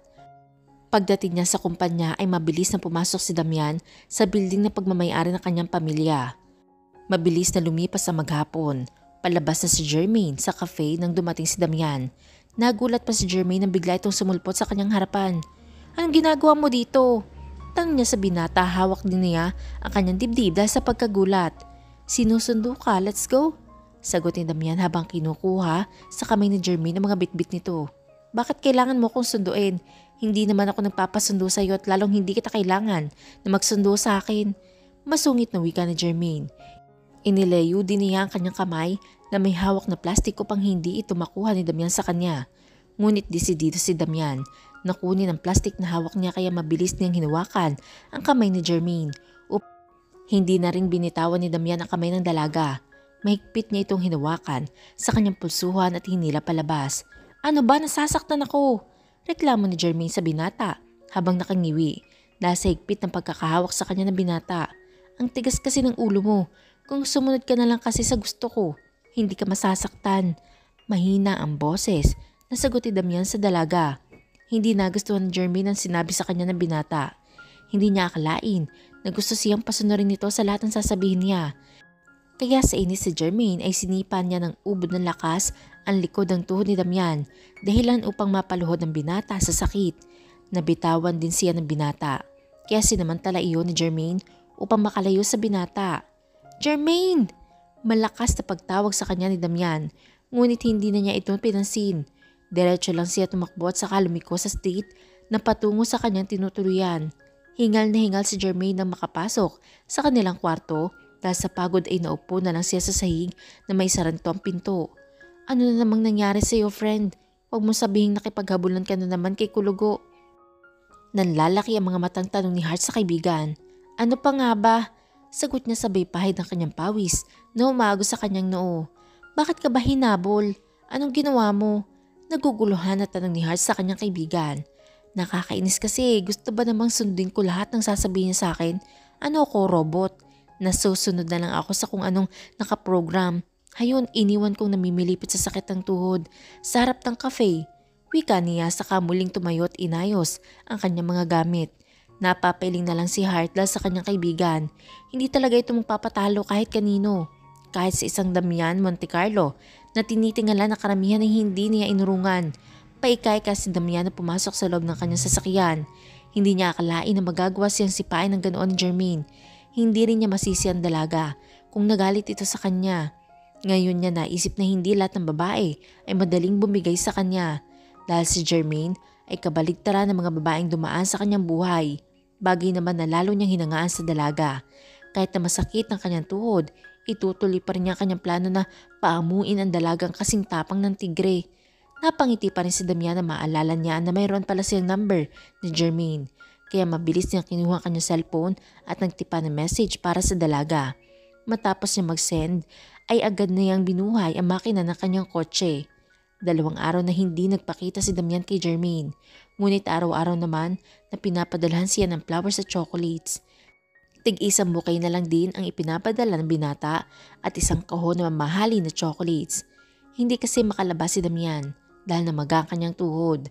Pagdating niya sa kumpanya ay mabilis na pumasok si Damian sa building na pagmamayari ng kanyang pamilya. Mabilis na lumipas sa maghapon. Palabas na si Jermaine sa cafe nang dumating si Damian. Nagulat pa si Jermaine nang bigla itong sumulpot sa kanyang harapan. Anong ginagawa mo dito? Tanong niya sa binata, hawak din niya ang kanyang dibdib dahil sa pagkagulat. Sinusundo ka, let's go. Sagot ni Damian habang kinukuha sa kamay ni Jermaine ang mga bitbit nito. Bakit kailangan mo kong sunduin? Hindi naman ako nagpapasundo sa iyo at lalong hindi kita kailangan na magsundo sa akin. Masungit na wika ni Jermaine. Inilayo din niya ang kanyang kamay na may hawak na plastik upang hindi ito makuha ni Damian sa kanya. Ngunit desidido si Damian na kunin ang plastik na hawak niya kaya mabilis niyang hinawakan ang kamay ni Jermaine. Hindi na rin binitawan ni Damian ang kamay ng dalaga. Mahigpit niya itong hinawakan sa kanyang pulsuhan at hinila palabas. Ano ba, nasasaktan ako? Reklamo ni Jermaine sa binata habang nakangiwi dahil sa higpit ng pagkakahawak sa kanya ng binata. Ang tigas kasi ng ulo mo. Kung sumunod ka na lang kasi sa gusto ko, hindi ka masasaktan. Mahina ang boses, nasagot ni Damian sa dalaga. Hindi nagustuhan ni Jermaine ang sinabi sa kanya ng binata. Hindi niya akalain na gusto siyang pasunurin nito sa lahat ng sasabihin niya. Kaya sa inis si Jermaine ay sinipan niya ng ubod ng lakas ang likod ng tuhod ni Damian, dahilan upang mapaluhod ng binata sa sakit. Nabitawan din siya ng binata, kaya sinamantala iyon ni Jermaine upang makalayo sa binata. Jermaine! Malakas na pagtawag sa kanya ni Damian, ngunit hindi na niya ito pinansin. Diretso lang siya tumakbo at saka lumiko sa street na patungo sa kanyang tinutuluyan. Hingal na hingal si Jermaine nang makapasok sa kanilang kwarto dahil sa pagod ay naupo na lang siya sa sahig na may saranto ang pinto. Ano na namang nangyari sa iyo, friend? Huwag mo sabihing nakipaghabulan ka na naman kay Kulugo. Nanlalaki ang mga matang tanong ni Hart sa kaibigan. Ano pa nga ba? Sagot niya sabay pahid ng kanyang pawis na umagos sa kanyang noo. Bakit ka ba hinabol? Anong ginawa mo? Naguguluhan na tanong ni Hart sa kanyang kaibigan. Nakakainis kasi, gusto ba namang sundin ko lahat ng sasabihin niya sa akin? Ano ako, robot? Nasusunod na lang ako sa kung anong nakaprogram. Hayon, iniwan kong namimilipit sa sakit ng tuhod sa harap ng cafe. Wika niya saka muling tumayo at inayos ang kanyang mga gamit. Napapiling na lang si Hart dahil sa kanyang kaibigan. Hindi talaga ito magpapatalo kahit kanino. Kahit sa isang Damian Monte Carlo na tinitingala na karamihan ay hindi niya inurungan. Paikay-ka si Damian na pumasok sa loob ng kanyang sasakyan. Hindi niya akalain na magagawa siyang sipain ng ganoon ni Jermaine. Hindi rin niya masisi ang dalaga kung nagalit ito sa kanya. Ngayon niya naisip na hindi lahat ng babae ay madaling bumigay sa kanya. Dahil si Jermaine ay kabaligtaran ng mga babaeng dumaan sa kanyang buhay. Bagay naman na lalo niyang hinangaan sa dalaga. Kahit na masakit ang kanyang tuhod, itutuloy pa rin niya ang kanyang plano na paamuin ang dalagang kasing tapang ng tigre. Napangiti pa rin si Damian na maalala niya na mayroon pala siyang number ni Jermaine. Kaya mabilis niyang kinuha ang kanyang cellphone at nagtipa ng message para sa dalaga. Matapos niya mag-send, ay agad na niyang binuhay ang makina ng kanyang kotse. 2 araw na hindi nagpakita si Damian kay Jermaine. Ngunit araw-araw naman na pinapadalhan siya ng flowers at chocolates. Tig-isang bouquet na lang din ang ipinapadala ng binata at isang kahon na mamahalin na chocolates. Hindi kasi makalabas si Damian dahil namaga ang kanyang tuhod.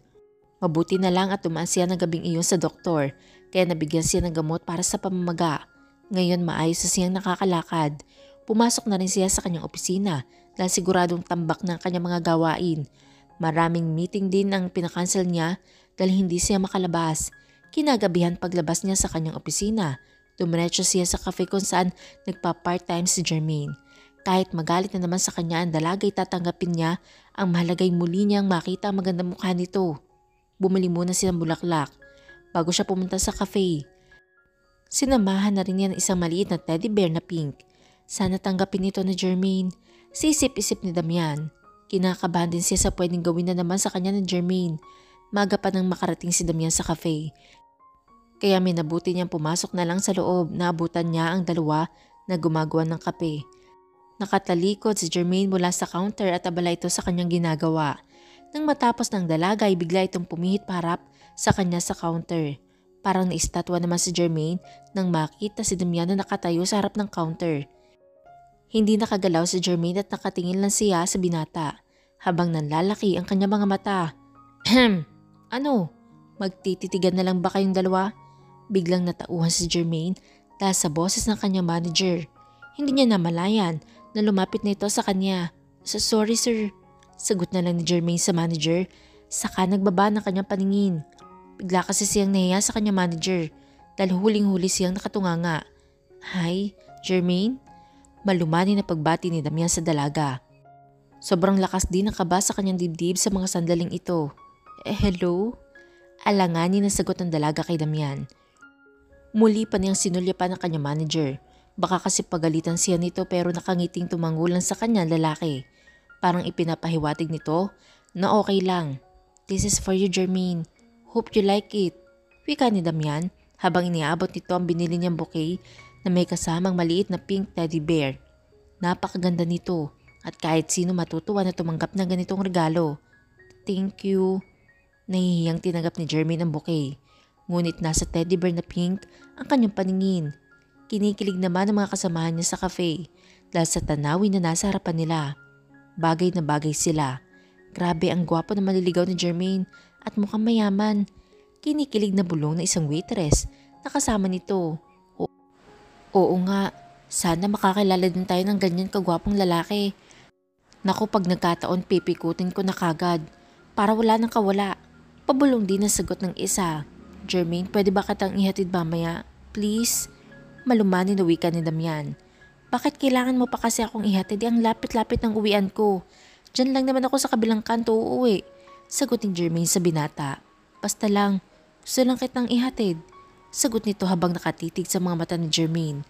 Mabuti na lang at tumaan siya ng gabing iyon sa doktor kaya nabigyan siya ng gamot para sa pamamaga. Ngayon maayos na siyang nakakalakad. Pumasok na rin siya sa kanyang opisina dahil siguradong tambak ng kanyang mga gawain. Maraming meeting din ang pinakancel niya dahil hindi siya makalabas. Kinagabihan paglabas niya sa kanyang opisina, dumiretso siya sa cafe kung saan nagpa-part-time si Jermaine. Kahit magalit na naman sa kanya ang dalagay tatanggapin niya, ang mahalagay muli niyang makita ang magandang mukha nito. Bumili muna siya ng bulaklak bago siya pumunta sa cafe. Sinamahan na rin niya ng isang maliit na teddy bear na pink. Sana tanggapin ito ni Jermaine. Sisip-isip ni Damian. Kinakabahan din siya sa pwedeng gawin na naman sa kanya ni Jermaine. Maga pa nang makarating si Damian sa cafe. Kaya minabuti niyang pumasok na lang sa loob. Naabutan niya ang dalawa na gumagawa ng kape. Nakatalikod si Jermaine mula sa counter at abala ito sa kanyang ginagawa. Nang matapos ng dalaga ay bigla itong pumihit parap sa kanya sa counter. Parang naistatwa naman si Jermaine nang makita si Damian na nakatayo sa harap ng counter. Hindi nakagalaw si Jermaine at nakatingin lang siya sa binata habang nanlalaki ang kanyang mga mata. Ano? Magtititigan na lang ba kayong dalawa? Biglang natauhan si Jermaine dahil sa boses ng kanyang manager. Hindi niya namalayan na lumapit na ito sa kanya. Sorry sir. Sagot na lang ni Jermaine sa manager, saka nagbaba ng kanyang paningin. Bigla kasi siyang nahiya sa kanyang manager dahil huling-huli siyang nakatunganga. Hi, Jermaine? Malumani na pagbati ni Damian sa dalaga. Sobrang lakas din ang kaba sa kanyang dibdib sa mga sandaling ito. Hello? Alanganin na sagot ng dalaga kay Damian. Muli pa niyang sinulyapan ng kanyang manager. Baka kasi pagalitan siya nito pero nakangiting tumangulan sa kanya lalaki. Parang ipinapahiwatig nito na okay lang. This is for you, Jermaine. Hope you like it. Wika ni Damian habang iniabot nito ang binili niyang bouquet na may kasamang maliit na pink teddy bear. Napakaganda nito at kahit sino matutuwa na tumanggap ng ganitong regalo. Thank you. Nahihiyang tinanggap ni Jermaine ang bouquet. Ngunit nasa teddy bear na pink ang kanyang paningin. Kinikilig naman ang mga kasamahan niya sa cafe dahil sa tanawin na nasa harapan nila. Bagay na bagay sila. Grabe ang gwapo na maliligaw ni Jermaine at mukhang mayaman. Kinikilig na bulong na isang waitress na kasama nito. Oo nga, sana makakilala din tayo ng ganyan kagwapong lalaki. Naku, pag nagkataon pipikutin ko na kagad para wala nang kawala. Pabulong din ang sagot ng isa. Jermaine, pwede ba kitang ihatid mamaya? Please? Malumani na wika ni Damian. Bakit kailangan mo pa kasi akong ihatid? Ang lapit-lapit ng uwian ko. Diyan lang naman ako sa kabilang kanto uuwi. Sagot ni Jermaine sa binata. Basta lang, gusto lang kitang ihatid. Sagot nito habang nakatitig sa mga mata ni Jermaine.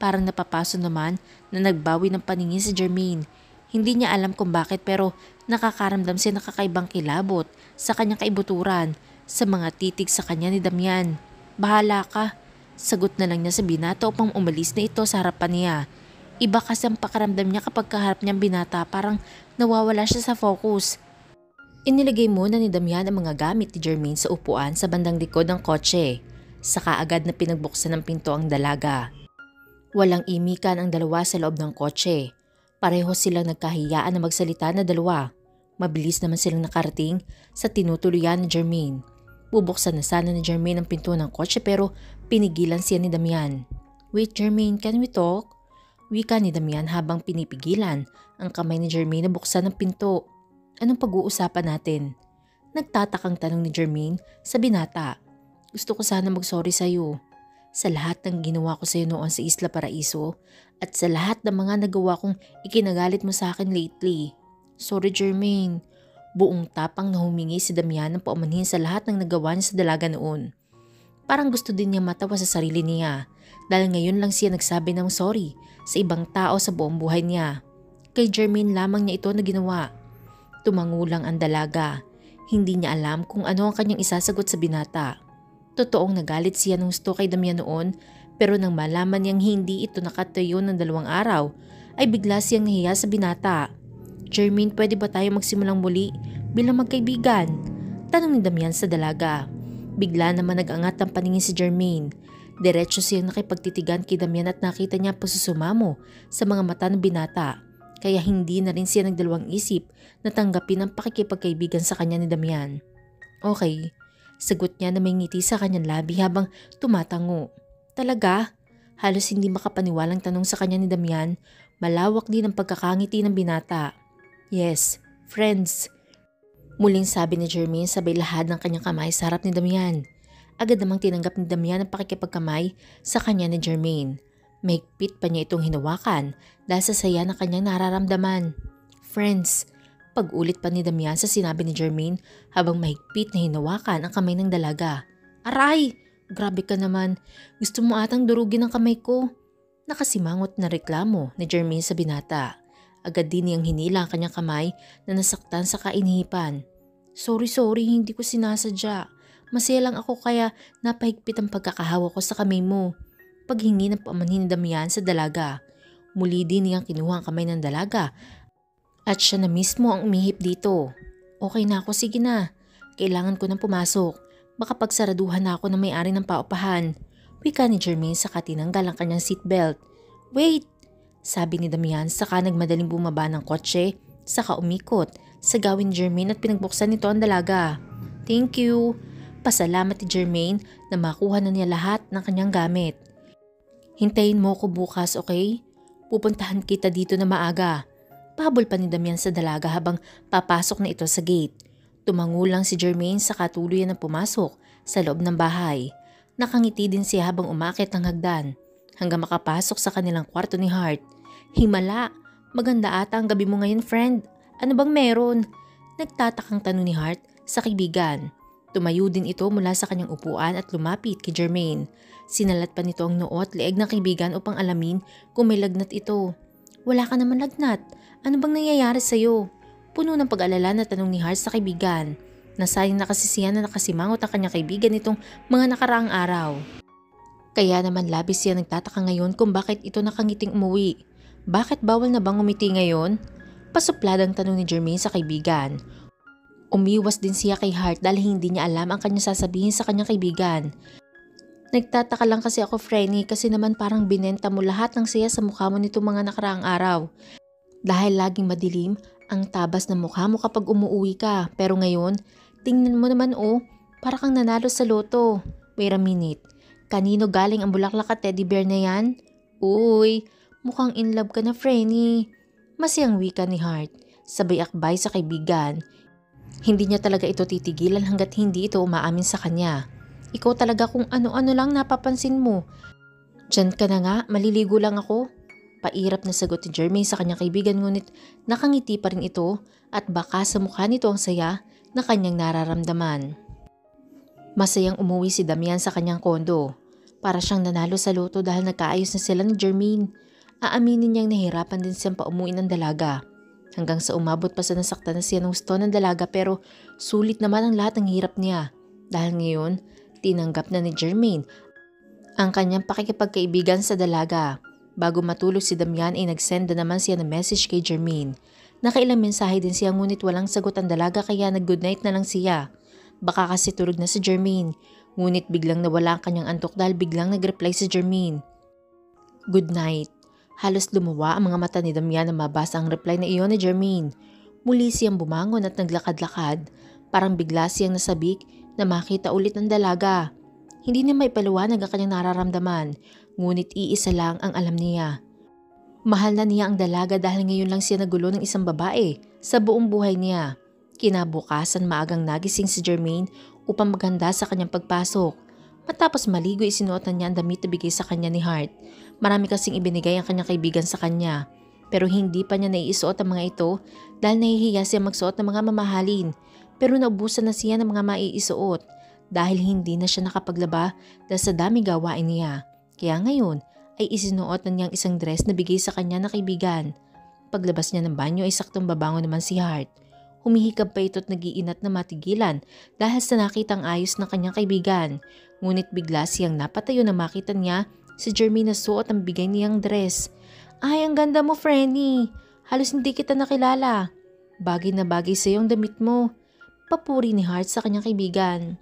Parang napapaso naman na nagbawi ng paningin si Jermaine. Hindi niya alam kung bakit pero nakakaramdam siya ng kakaibang kilabot sa kanyang kaibuturan sa mga titig sa kanya ni Damian. Bahala ka. Sagot na lang niya sa binata upang umalis na ito sa harapan niya. Iba kasi ang pakaramdam niya kapag kaharap niyang binata, parang nawawala siya sa focus. Inilagay muna ni Damian ang mga gamit ni Jermaine sa upuan sa bandang likod ng kotse. Saka agad na pinagbuksan ng pinto ang dalaga. Walang imikan ang dalawa sa loob ng kotse. Pareho silang nagkahiyaan na magsalita na dalawa. Mabilis naman silang nakarating sa tinutuluyan ni Jermaine. Bubuksan na sana ni Jermaine ang pinto ng kotse pero pinigilan siya ni Damian. "Wait Jermaine, can we talk?" Wika ni Damian habang pinipigilan ang kamay ni Jermaine na buksan ang pinto. "Anong pag-uusapan natin?" Nagtatakang tanong ni Jermaine sa binata. "Gusto ko sana mag-sorry sa'yo. Sa lahat ng ginawa ko sa'yo noon sa Isla Paraiso at sa lahat ng mga nagawa kong ikinagalit mo sa akin lately. Sorry Jermaine." Buong tapang na humingi si Damian ng paumanhin sa lahat ng nagawa niya sa dalaga noon. Parang gusto din niya matawa sa sarili niya dahil ngayon lang siya nagsabi ng sorry sa ibang tao sa buong buhay niya. Kay Jermaine lamang niya ito na ginawa. Tumangulang ang dalaga. Hindi niya alam kung ano ang kanyang isasagot sa binata. Totoong nagalit siya ng gusto kay Damian noon pero nang malaman niyang hindi ito nakatayo ng 2 araw ay bigla siyang nahiya sa binata. "Jermaine, pwede ba tayo magsimulang muli bilang magkaibigan?" Tanong ni Damian sa dalaga. Bigla naman nag-angat ang paningin si Jermaine. Diretso siyang nakipagtitigan kay Damian at nakita niya pasusumamo sa mga mata ng binata. Kaya hindi na rin siya nagdalawang isip na tanggapin ang pakikipagkaibigan sa kanya ni Damian. "Okay," sagot niya na may ngiti sa kanyang labi habang tumatango. "Talaga?" Halos hindi makapaniwalang tanong sa kanya ni Damian. Malawak din ang pagkakangiti ng binata. "Yes, friends." Muling sabi ni Jermaine sabay lahad ng kanyang kamay sa harap ni Damian. Agad namang tinanggap ni Damian ang pakikipagkamay sa kanya ni Jermaine. Mahigpit pa niya itong hinawakan dahil sa saya na kanyang nararamdaman. "Friends," pag-ulit pa ni Damian sa sinabi ni Jermaine habang mahigpit na hinawakan ang kamay ng dalaga. "Aray! Grabe ka naman. Gusto mo atang durugin ang kamay ko." Nakasimangot na reklamo ni Jermaine sa binata. Agad din niyang hinila ang kanyang kamay na nasaktan sa kainihipan. Sorry, hindi ko sinasadya. Masaya lang ako kaya napahigpit ang pagkakahawa ko sa kamay mo." Paghingi ng pamanhin ni Damian sa dalaga. Muli din niyang kinuha ang kamay ng dalaga at siya na mismo ang umihip dito. "Okay na ako, sige na. Kailangan ko nang pumasok. Baka pagsaraduhan na ako ng may-ari ng paupahan." Wika ni Jermaine saka tinanggal ang kanyang seatbelt. "Wait!" sabi ni Damian saka nagmadaling bumaba ng kotse saka umikot sa gawin ni Jermaine at pinagbuksan nito ang dalaga. "Thank you." Pasalamat ni Jermaine na makuha na niya lahat ng kanyang gamit. "Hintayin mo ko bukas, okay? Pupuntahan kita dito na maaga." Pahabol pa ni Damian sa dalaga habang papasok na ito sa gate. Tumangulang si Jermaine sa tuluyan na pumasok sa loob ng bahay. Nakangiti din siya habang umakyat ng hagdan hanggang makapasok sa kanilang kwarto ni Hart. "Himala, maganda ata ang gabi mo ngayon friend. Ano bang meron?" Nagtatakang tanong ni Hart sa kaibigan. Tumayo din ito mula sa kanyang upuan at lumapit kay Jermaine. Sinalat pa nito ang noo at leeg ng kaibigan upang alamin kung may lagnat ito. "Wala ka naman lagnat. Ano bang nangyayari sa'yo?" Puno ng pag-alala na tanong ni Hart sa kaibigan. Nasayang nakasisiyan na nakasimangot ang kanyang kaibigan nitong mga nakaraang araw. Kaya naman labis siya nagtataka ngayon kung bakit ito nakangiting umuwi. Bakit bawal na bang umiti ngayon? Pasupladang tanong ni Jermaine sa kaibigan. Umiwas din siya kay Hart dahil hindi niya alam ang kanyang sasabihin sa kanyang kaibigan. "Nagtataka lang kasi ako, Frenny, kasi naman parang binenta mo lahat ng saya sa mukha mo nito mga nakaraang araw. Dahil laging madilim ang tabas ng mukha mo kapag umuwi ka. Pero ngayon, tingnan mo naman para kang nanalo sa loto. Wait a minute, kanino galing ang bulaklak at teddy bear na yan? Uy, mukhang in love ka na, Frenny." Masiyang wika ni Hart, sabay akbay sa kaibigan. Hindi niya talaga ito titigilan hanggat hindi ito umaamin sa kanya. "Ikaw talaga kung ano-ano lang napapansin mo. Diyan ka na nga, maliligo lang ako." Pairap na sagot ni Jermaine sa kanyang kaibigan ngunit nakangiti pa rin ito at baka sa mukha nito ang saya na kanyang nararamdaman. Masayang umuwi si Damian sa kanyang kondo. Para siyang nanalo sa loto dahil nagkaayos na sila ni Jermaine. Aaminin niyang nahirapan din siyang pauumuin ng dalaga. Hanggang sa umabot pa sa nasaktan na siya ng gusto ng dalaga pero sulit naman ang lahat ng hirap niya. Dahil ngayon, tinanggap na ni Jermaine ang kanyang pakikipagkaibigan sa dalaga. Bago matulog si Damian ay nagsend na naman siya ng message kay Jermaine. Nakailang mensahe din siya ngunit walang sagot ang dalaga kaya nag-goodnight na lang siya. Baka kasi tulog na si Jermaine. Ngunit biglang nawala ang kanyang antok dahil biglang nag-reply si Jermaine. "Good night." Halos lumuwa ang mga mata ni Damian na mabasa ang reply na iyon ni Jermaine. Muli siyang bumangon at naglakad-lakad. Parang bigla siyang nasabik na makita ulit ang dalaga. Hindi niya maipaliwanag ang kanyang nararamdaman, ngunit iisa lang ang alam niya. Mahal na niya ang dalaga dahil ngayon lang siya nagulo ng isang babae sa buong buhay niya. Kinabukasan maagang nagising si Jermaine upang maghanda sa kanyang pagpasok. Matapos maligo isinuotan niya ang damit na bigay sa kanya ni Hart. Marami kasing ibinigay ang kanyang kaibigan sa kanya. Pero hindi pa niya naiisuot ang mga ito dahil nahihiya siya magsuot ng mga mamahalin. Pero naubusan na siya ng mga maiisuot dahil hindi na siya nakapaglaba dahil sa dami gawain niya. Kaya ngayon ay isinuot na niya ang isang dress na bigay sa kanya na kaibigan. Paglabas niya ng banyo ay saktong babangon naman si Hart. Humihikab pa ito at nagiinat na matigilan dahil sa nakitang ayos ng kanyang kaibigan. Ngunit bigla siyang napatayo na makita niya si Jermaine na suot ang bigay niyang dress. Ay, ang ganda mo, Frenny. Halos hindi kita nakilala. Bagay na bagay sa iyong damit mo. Papuri ni Hart sa kanyang kaibigan.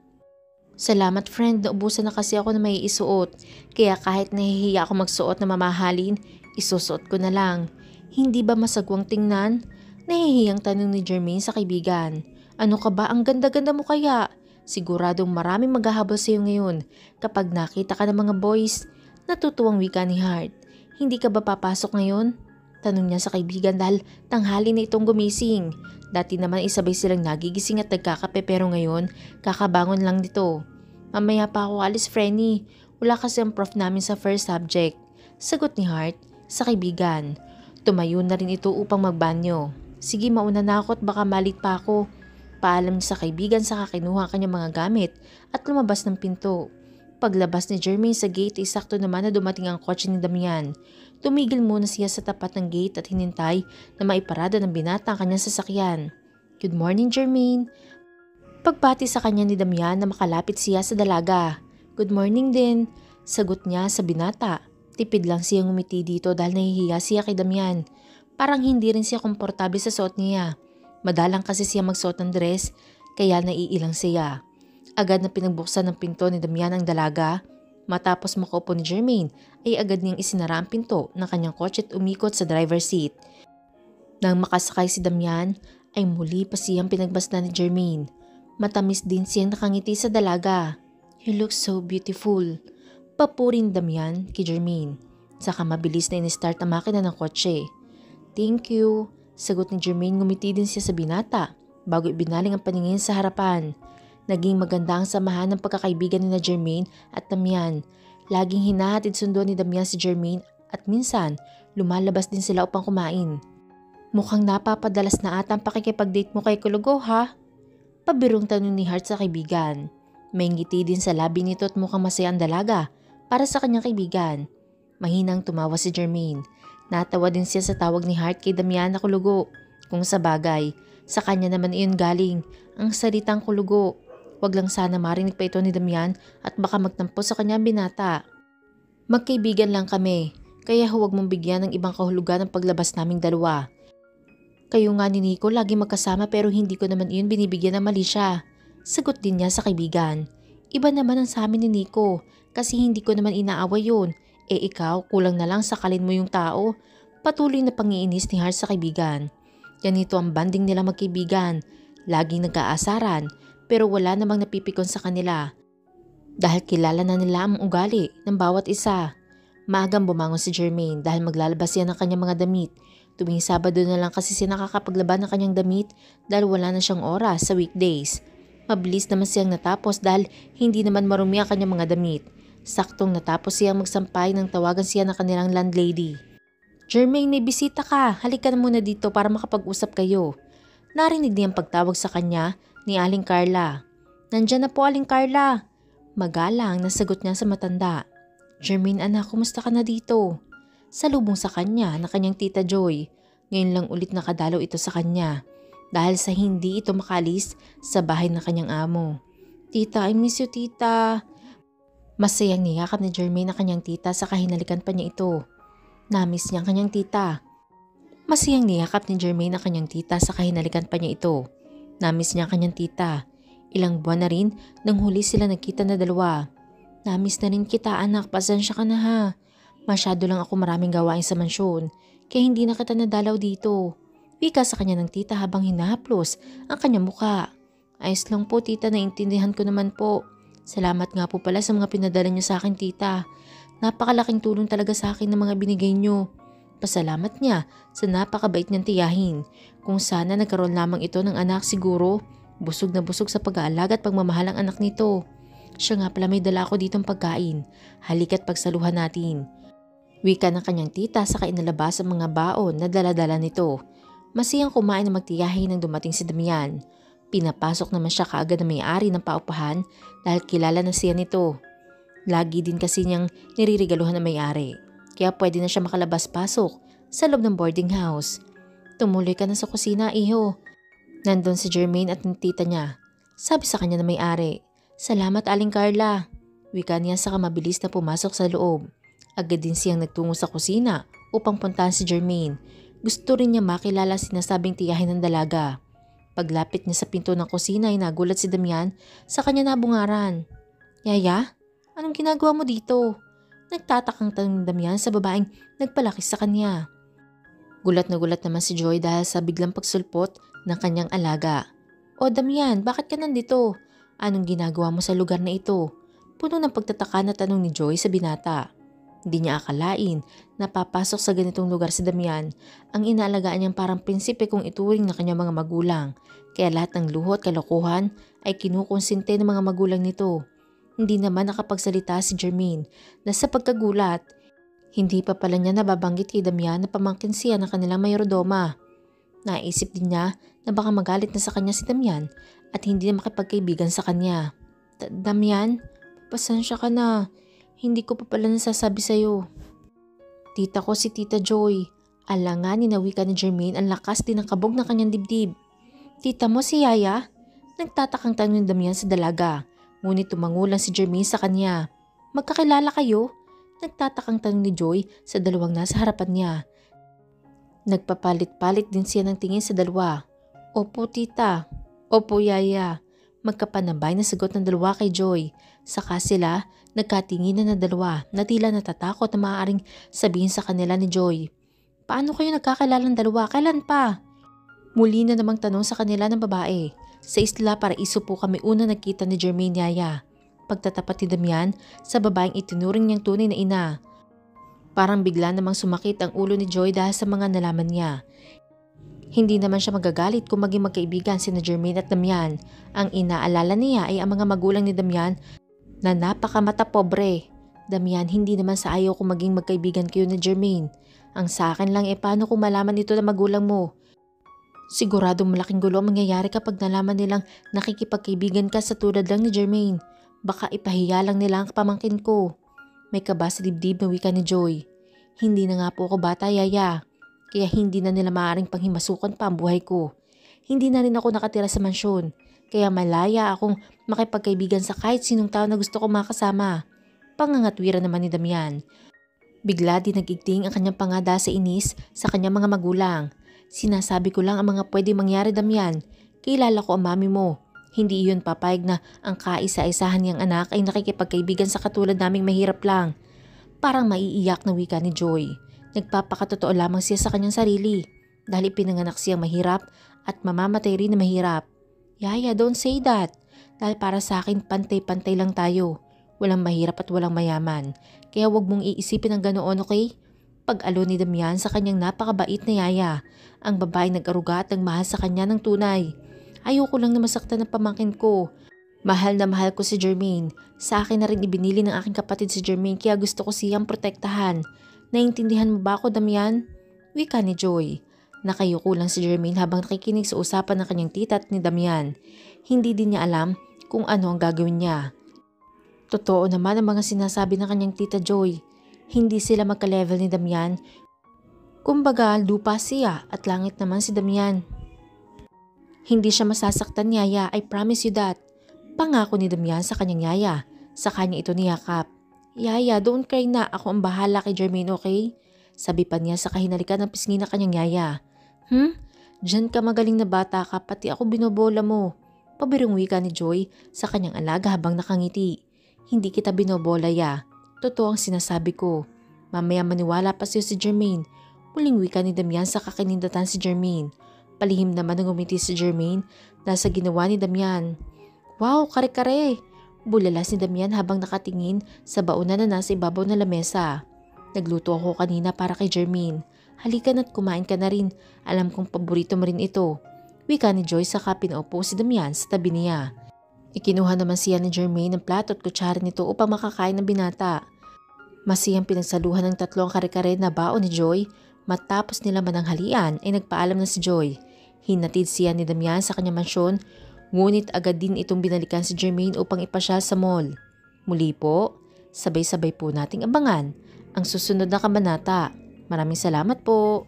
Salamat friend, naubusan na kasi ako na may isuot. Kaya kahit nahihiya ako magsuot na mamahalin, isusuot ko na lang. Hindi ba masagwang tingnan? Nahihiyang tanong ni Jermaine sa kaibigan. Ano ka ba? Ang ganda-ganda mo kaya? Siguradong maraming maghahabol sa iyo ngayon kapag nakita ka ng mga boys. Natutuwang wika ni Hart. Hindi ka ba papasok ngayon? Tanong niya sa kaibigan dahil tanghali na itong gumising. Dati naman isabay silang nagigising at nagkakape pero ngayon kakabangon lang nito. Mamaya pa ako alis, Frenny. Wala kasi ang prof namin sa first subject. Sagot ni Hart sa kaibigan. Tumayo na rin ito upang magbanyo. Sige, mauna na ako at baka malit pa ako. Paalam niya sa kaibigan sa kinuha kanyang mga gamit at lumabas ng pinto. Paglabas ni Jermaine sa gate ay sakto naman na dumating ang kotse ni Damian. Tumigil muna siya sa tapat ng gate at hinintay na maiparada ng binata ang kanyang sasakyan. Good morning, Jermaine. Pagpati sa kanya ni Damian na makalapit siya sa dalaga. Good morning din, sagot niya sa binata. Tipid lang siyang umiti dito dahil nahihiya siya kay Damian. Parang hindi rin siya komportable sa suot niya. Madalang kasi siya magsuot ng dress, kaya naiilang siya. Agad na pinagbuksan ng pinto ni Damian ang dalaga. Matapos makaupo ni Jermaine, ay agad niyang isinara ang pinto ng kanyang kotse at umikot sa driver's seat. Nang makasakay si Damian, ay muli pa siyang pinagbasdan ni Jermaine. Matamis din siyang nakangiti sa dalaga. You look so beautiful. Papuri ni Damian kay Jermaine. Saka mabilis na in-start ang makina ng kotse. Thank you. Sagot ni Jermaine, ngumiti din siya sa binata bago ibinaling ang paningin sa harapan. Naging maganda ang samahan ng pagkakaibigan ni na Jermaine at Damian. Laging hinahatid sundo ni Damian si Jermaine at minsan lumalabas din sila upang kumain. Mukhang napapadalas na ata ang pakikipag-date mo kay Kulugo, ha? Pabirong tanong ni Hart sa kaibigan. May ngiti din sa labi nito at mukhang masaya ang dalaga para sa kanyang kaibigan. Mahinang tumawa si Jermaine. Natawa din siya sa tawag ni Hart kay Damian na Kulugo. Kung sa bagay, sa kanya naman iyon galing, ang salitang Kulugo. Wag lang sana marinig pa ito ni Damian at baka magtampo sa kanya ang binata. Magkaibigan lang kami, kaya huwag mong bigyan ng ibang kahulugan ang paglabas naming dalawa. Kayo nga ni Nico lagi magkasama pero hindi ko naman iyon binibigyan ng mali siya. Sagot din niya sa kaibigan. Iba naman ang sa amin ni Nico kasi hindi ko naman inaaway yun. Ikaw, kulang na lang sakalin mo yung tao. Patuloy na pangiinis ni Hart sa kaibigan. Ganito ang banding nila magkaibigan. Laging nag-aasaran pero wala namang napipikon sa kanila. Dahil kilala na nila ang ugali ng bawat isa. Maagang bumangon si Jermaine dahil maglalabas siya ng kanyang mga damit. Tuwing Sabado na lang kasi siya nakakapaglaban ng kanyang damit dahil wala na siyang oras sa weekdays. Mabilis naman siyang natapos dahil hindi naman marumi ang kanyang mga damit. Saktong natapos siyang magsampay nang tawagan siya ng kanilang landlady. Jermaine, may bisita ka. Halika na muna dito para makapag-usap kayo. Narinig niya ang pagtawag sa kanya ni Aling Carla. Nandyan na po, Aling Carla. Magalang na sagot niya sa matanda. Jermaine, anak, kumusta ka na dito? Salubong sa kanya na kanyang tita Joy. Ngayon lang ulit nakadalaw ito sa kanya dahil sa hindi ito makalis sa bahay ng kanyang amo. Tita, I miss you, tita. Masayang niyakap ni Jermaine ang kanyang tita sa kahinalikan pa niya ito. Namiss niya ang kanyang tita. Masayang niyakap ni Jermaine ang kanyang tita sa kahinalikan pa niya ito. Namiss niya ang kanyang tita. Ilang buwan na rin nang huli sila nagkita na dalawa. Namiss na rin kita, anak, pasensya ka na ha. Masyado lang ako maraming gawain sa mansyon, kaya hindi na kita nadalaw dito. Wika sa kanya ng tita habang hinahaplos ang kanyang muka. Ayos lang po tita, naintindihan ko naman po. Salamat nga po pala sa mga pinadala niyo sa akin tita. Napakalaking tulong talaga sa akin ng mga binigay niyo. Pasalamat niya sa napakabait niyang tiyahin. Kung sana nagkaroon lamang ito ng anak siguro, busog na busog sa pag-aalaga at pagmamahal ang anak nito. Siya nga pala may dala ako ditong pagkain. Halika't pagsaluhan natin. Wika ng kanyang tita sa inalabas ang mga baon na daladala nito. Masiyang kumain na magtiyahin nang dumating si Damian. Pinapasok naman siya kaagad na may-ari ng paupahan dahil kilala na siya nito. Lagi din kasi niyang niririgaluhan ng may-ari. Kaya pwede na siya makalabas-pasok sa loob ng boarding house. Tumuloy ka na sa kusina, iho. Nandun si Jermaine at ng tita niya. Sabi sa kanya na may-ari. Salamat Aling Carla. Wika niya saka mabilis na pumasok sa loob. Agad din siyang nagtungo sa kusina upang puntahan si Jermaine. Gusto rin niya makilala sinasabing tiyahin ng dalaga. Paglapit niya sa pinto ng kusina ay nagulat si Damian sa kanya nabungaran. Yaya, anong ginagawa mo dito? Nagtatakang tanong ni Damian sa babaeng nagpalaki sa kanya. Gulat na gulat naman si Joy dahil sa biglang pagsulpot ng kanyang alaga. O Damian, bakit ka nandito? Anong ginagawa mo sa lugar na ito? Puno ng pagtataka na tanong ni Joy sa binata. Hindi niya akalain na papasok sa ganitong lugar si Damian. Ang inaalagaan niyang parang prinsipe kung ituring na kanyang mga magulang. Kaya lahat ng luho at kalokohan ay kinukonsinte ng mga magulang nito. Hindi naman nakapagsalita si Jermaine na sa pagkagulat, hindi pa pala niya nababanggit kay Damian na pamangkin siya ng kanilang mayordoma. Naisip din niya na baka magalit na sa kanya si Damian at hindi na makipagkaibigan sa kanya. Damian, pasensya ka na. Hindi ko pa pala nasasabi sa'yo. Tita ko si Tita Joy. Alanganin na wika ni Jermaine ang lakas din ng kabog ng kanyang dibdib. Tita mo si Yaya? Nagtatakang tanong ni Damian sa dalaga. Ngunit tumangulang si Jermaine sa kanya. Magkakilala kayo? Nagtatakang tanong ni Joy sa dalawang nasa harapan niya. Nagpapalit-palit din siya ng tingin sa dalawa. Opo tita. Opo Yaya. Magkapanabay na sagot ng dalawa kay Joy. Saka sila nagkatinginan na dalawa na tila natatakot na maaaring sabihin sa kanila ni Joy. Paano kayo nagkakakilalang dalawa? Kailan pa? Muli na namang tanong sa kanila ng babae. Sa Isla Paraiso po kami una nagkita ni Jermaine Yaya. Pagtatapat ni Damian sa babaeng itinuring niyang tunay na ina. Parang bigla namang sumakit ang ulo ni Joy dahil sa mga nalaman niya. Hindi naman siya magagalit kung maging magkaibigan sina Jermaine at Damian. Ang inaalala niya ay ang mga magulang ni Damian na napakamata pobre. Damian, hindi naman sa ayaw kung maging magkaibigan kayo ni Jermaine. Ang sa akin lang paano kung malaman ito na magulang mo? Siguradong malaking gulo ang mangyayari kapag nalaman nilang nakikipagkaibigan ka sa tulad lang ni Jermaine. Baka ipahiya lang nila ang pamangkin ko. May kaba sa dibdib na wika ni Joy. Hindi na nga po ako bata, Yaya. Kaya hindi na nila maaaring panghimasukan pa ang buhay ko. Hindi na rin ako nakatira sa mansyon. Kaya malaya akong makipagkaibigan sa kahit sinong tao na gusto ko makasama. Pangangatwira naman ni Damian. Bigla din nagigting ang kanyang pangada sa inis sa kanyang mga magulang. Sinasabi ko lang ang mga pwede mangyari, Damian. Kilala ko ang mami mo. Hindi iyon papayag na ang kaisa-isahan niyang anak ay nakikipagkaibigan sa katulad naming mahirap lang. Parang maiiyak na wika ni Joy. Nagpapakatotoo lamang siya sa kanyang sarili dahil ipinanganak siyang mahirap at mamamatay rin na mahirap. Yaya, don't say that. Dahil para sa akin pantay-pantay lang tayo. Walang mahirap at walang mayaman. Kaya wag mong iisipin ang ganoon, okay? Pag-alo ni Damian sa kanyang napakabait na Yaya. Ang babae nag-aruga at nagmahal sa kanya ng tunay. Ayoko lang na masaktan ng pamangkin ko. Mahal na mahal ko si Jermaine. Sa akin na rin ibinili ng aking kapatid si Jermaine kaya gusto ko siyang protektahan. Naintindihan mo ba ako, Damian? Wika ni Joy. Nakayuko lang si Jermaine habang nakikinig sa usapan ng kanyang tita at ni Damian. Hindi din niya alam kung ano ang gagawin niya. Totoo naman ang mga sinasabi ng kanyang tita Joy. Hindi sila magka-level ni Damian. Kumbaga, lupa siya at langit naman si Damian. Hindi siya masasaktan, Yaya. I promise you that. Pangako ni Damian sa kanyang Yaya. Sa kanya ito niyakap. Yaya, don't cry na. Ako ang bahala kay Jermaine, okay? Sabi pa niya sa kahinalikan ng pisngi na kanyang Yaya. Diyan ka magaling na bata ka, pati ako binobola mo. Pabirong wika ni Joy sa kanyang alaga habang nakangiti. Hindi kita binobola, Ya. Totoo ang sinasabi ko. Mamaya maniwala pa siya si Jermaine. Muling wika ni Damian sa kakinindatan si Jermaine. Palihim naman ang umiti si Jermaine dahil sa ginawa ni Damian. Wow, kare-kare! Bulalas ni Damian habang nakatingin sa baonan na nasa ibabaw ng lamesa. Nagluto ako kanina para kay Jermaine. Halika na't kumain ka na rin. Alam kong paborito mo rin ito. Wika ni Joy saka pinaupo si Damian sa tabi niya. Ikinuha naman siya ni Jermaine ng plato at kutsara nito upang makakain ng binata. Masiyang pinagsaluhan ng 3 ang kare-kare na baon ni Joy. Matapos nila mananghalian ay nagpaalam na si Joy. Hinatid siya ni Damian sa kanyang mansyon, ngunit agad din itong binalikan si Jermaine upang ipasya sa mall. Muli po, sabay-sabay po nating abangan ang susunod na kabanata. Maraming salamat po.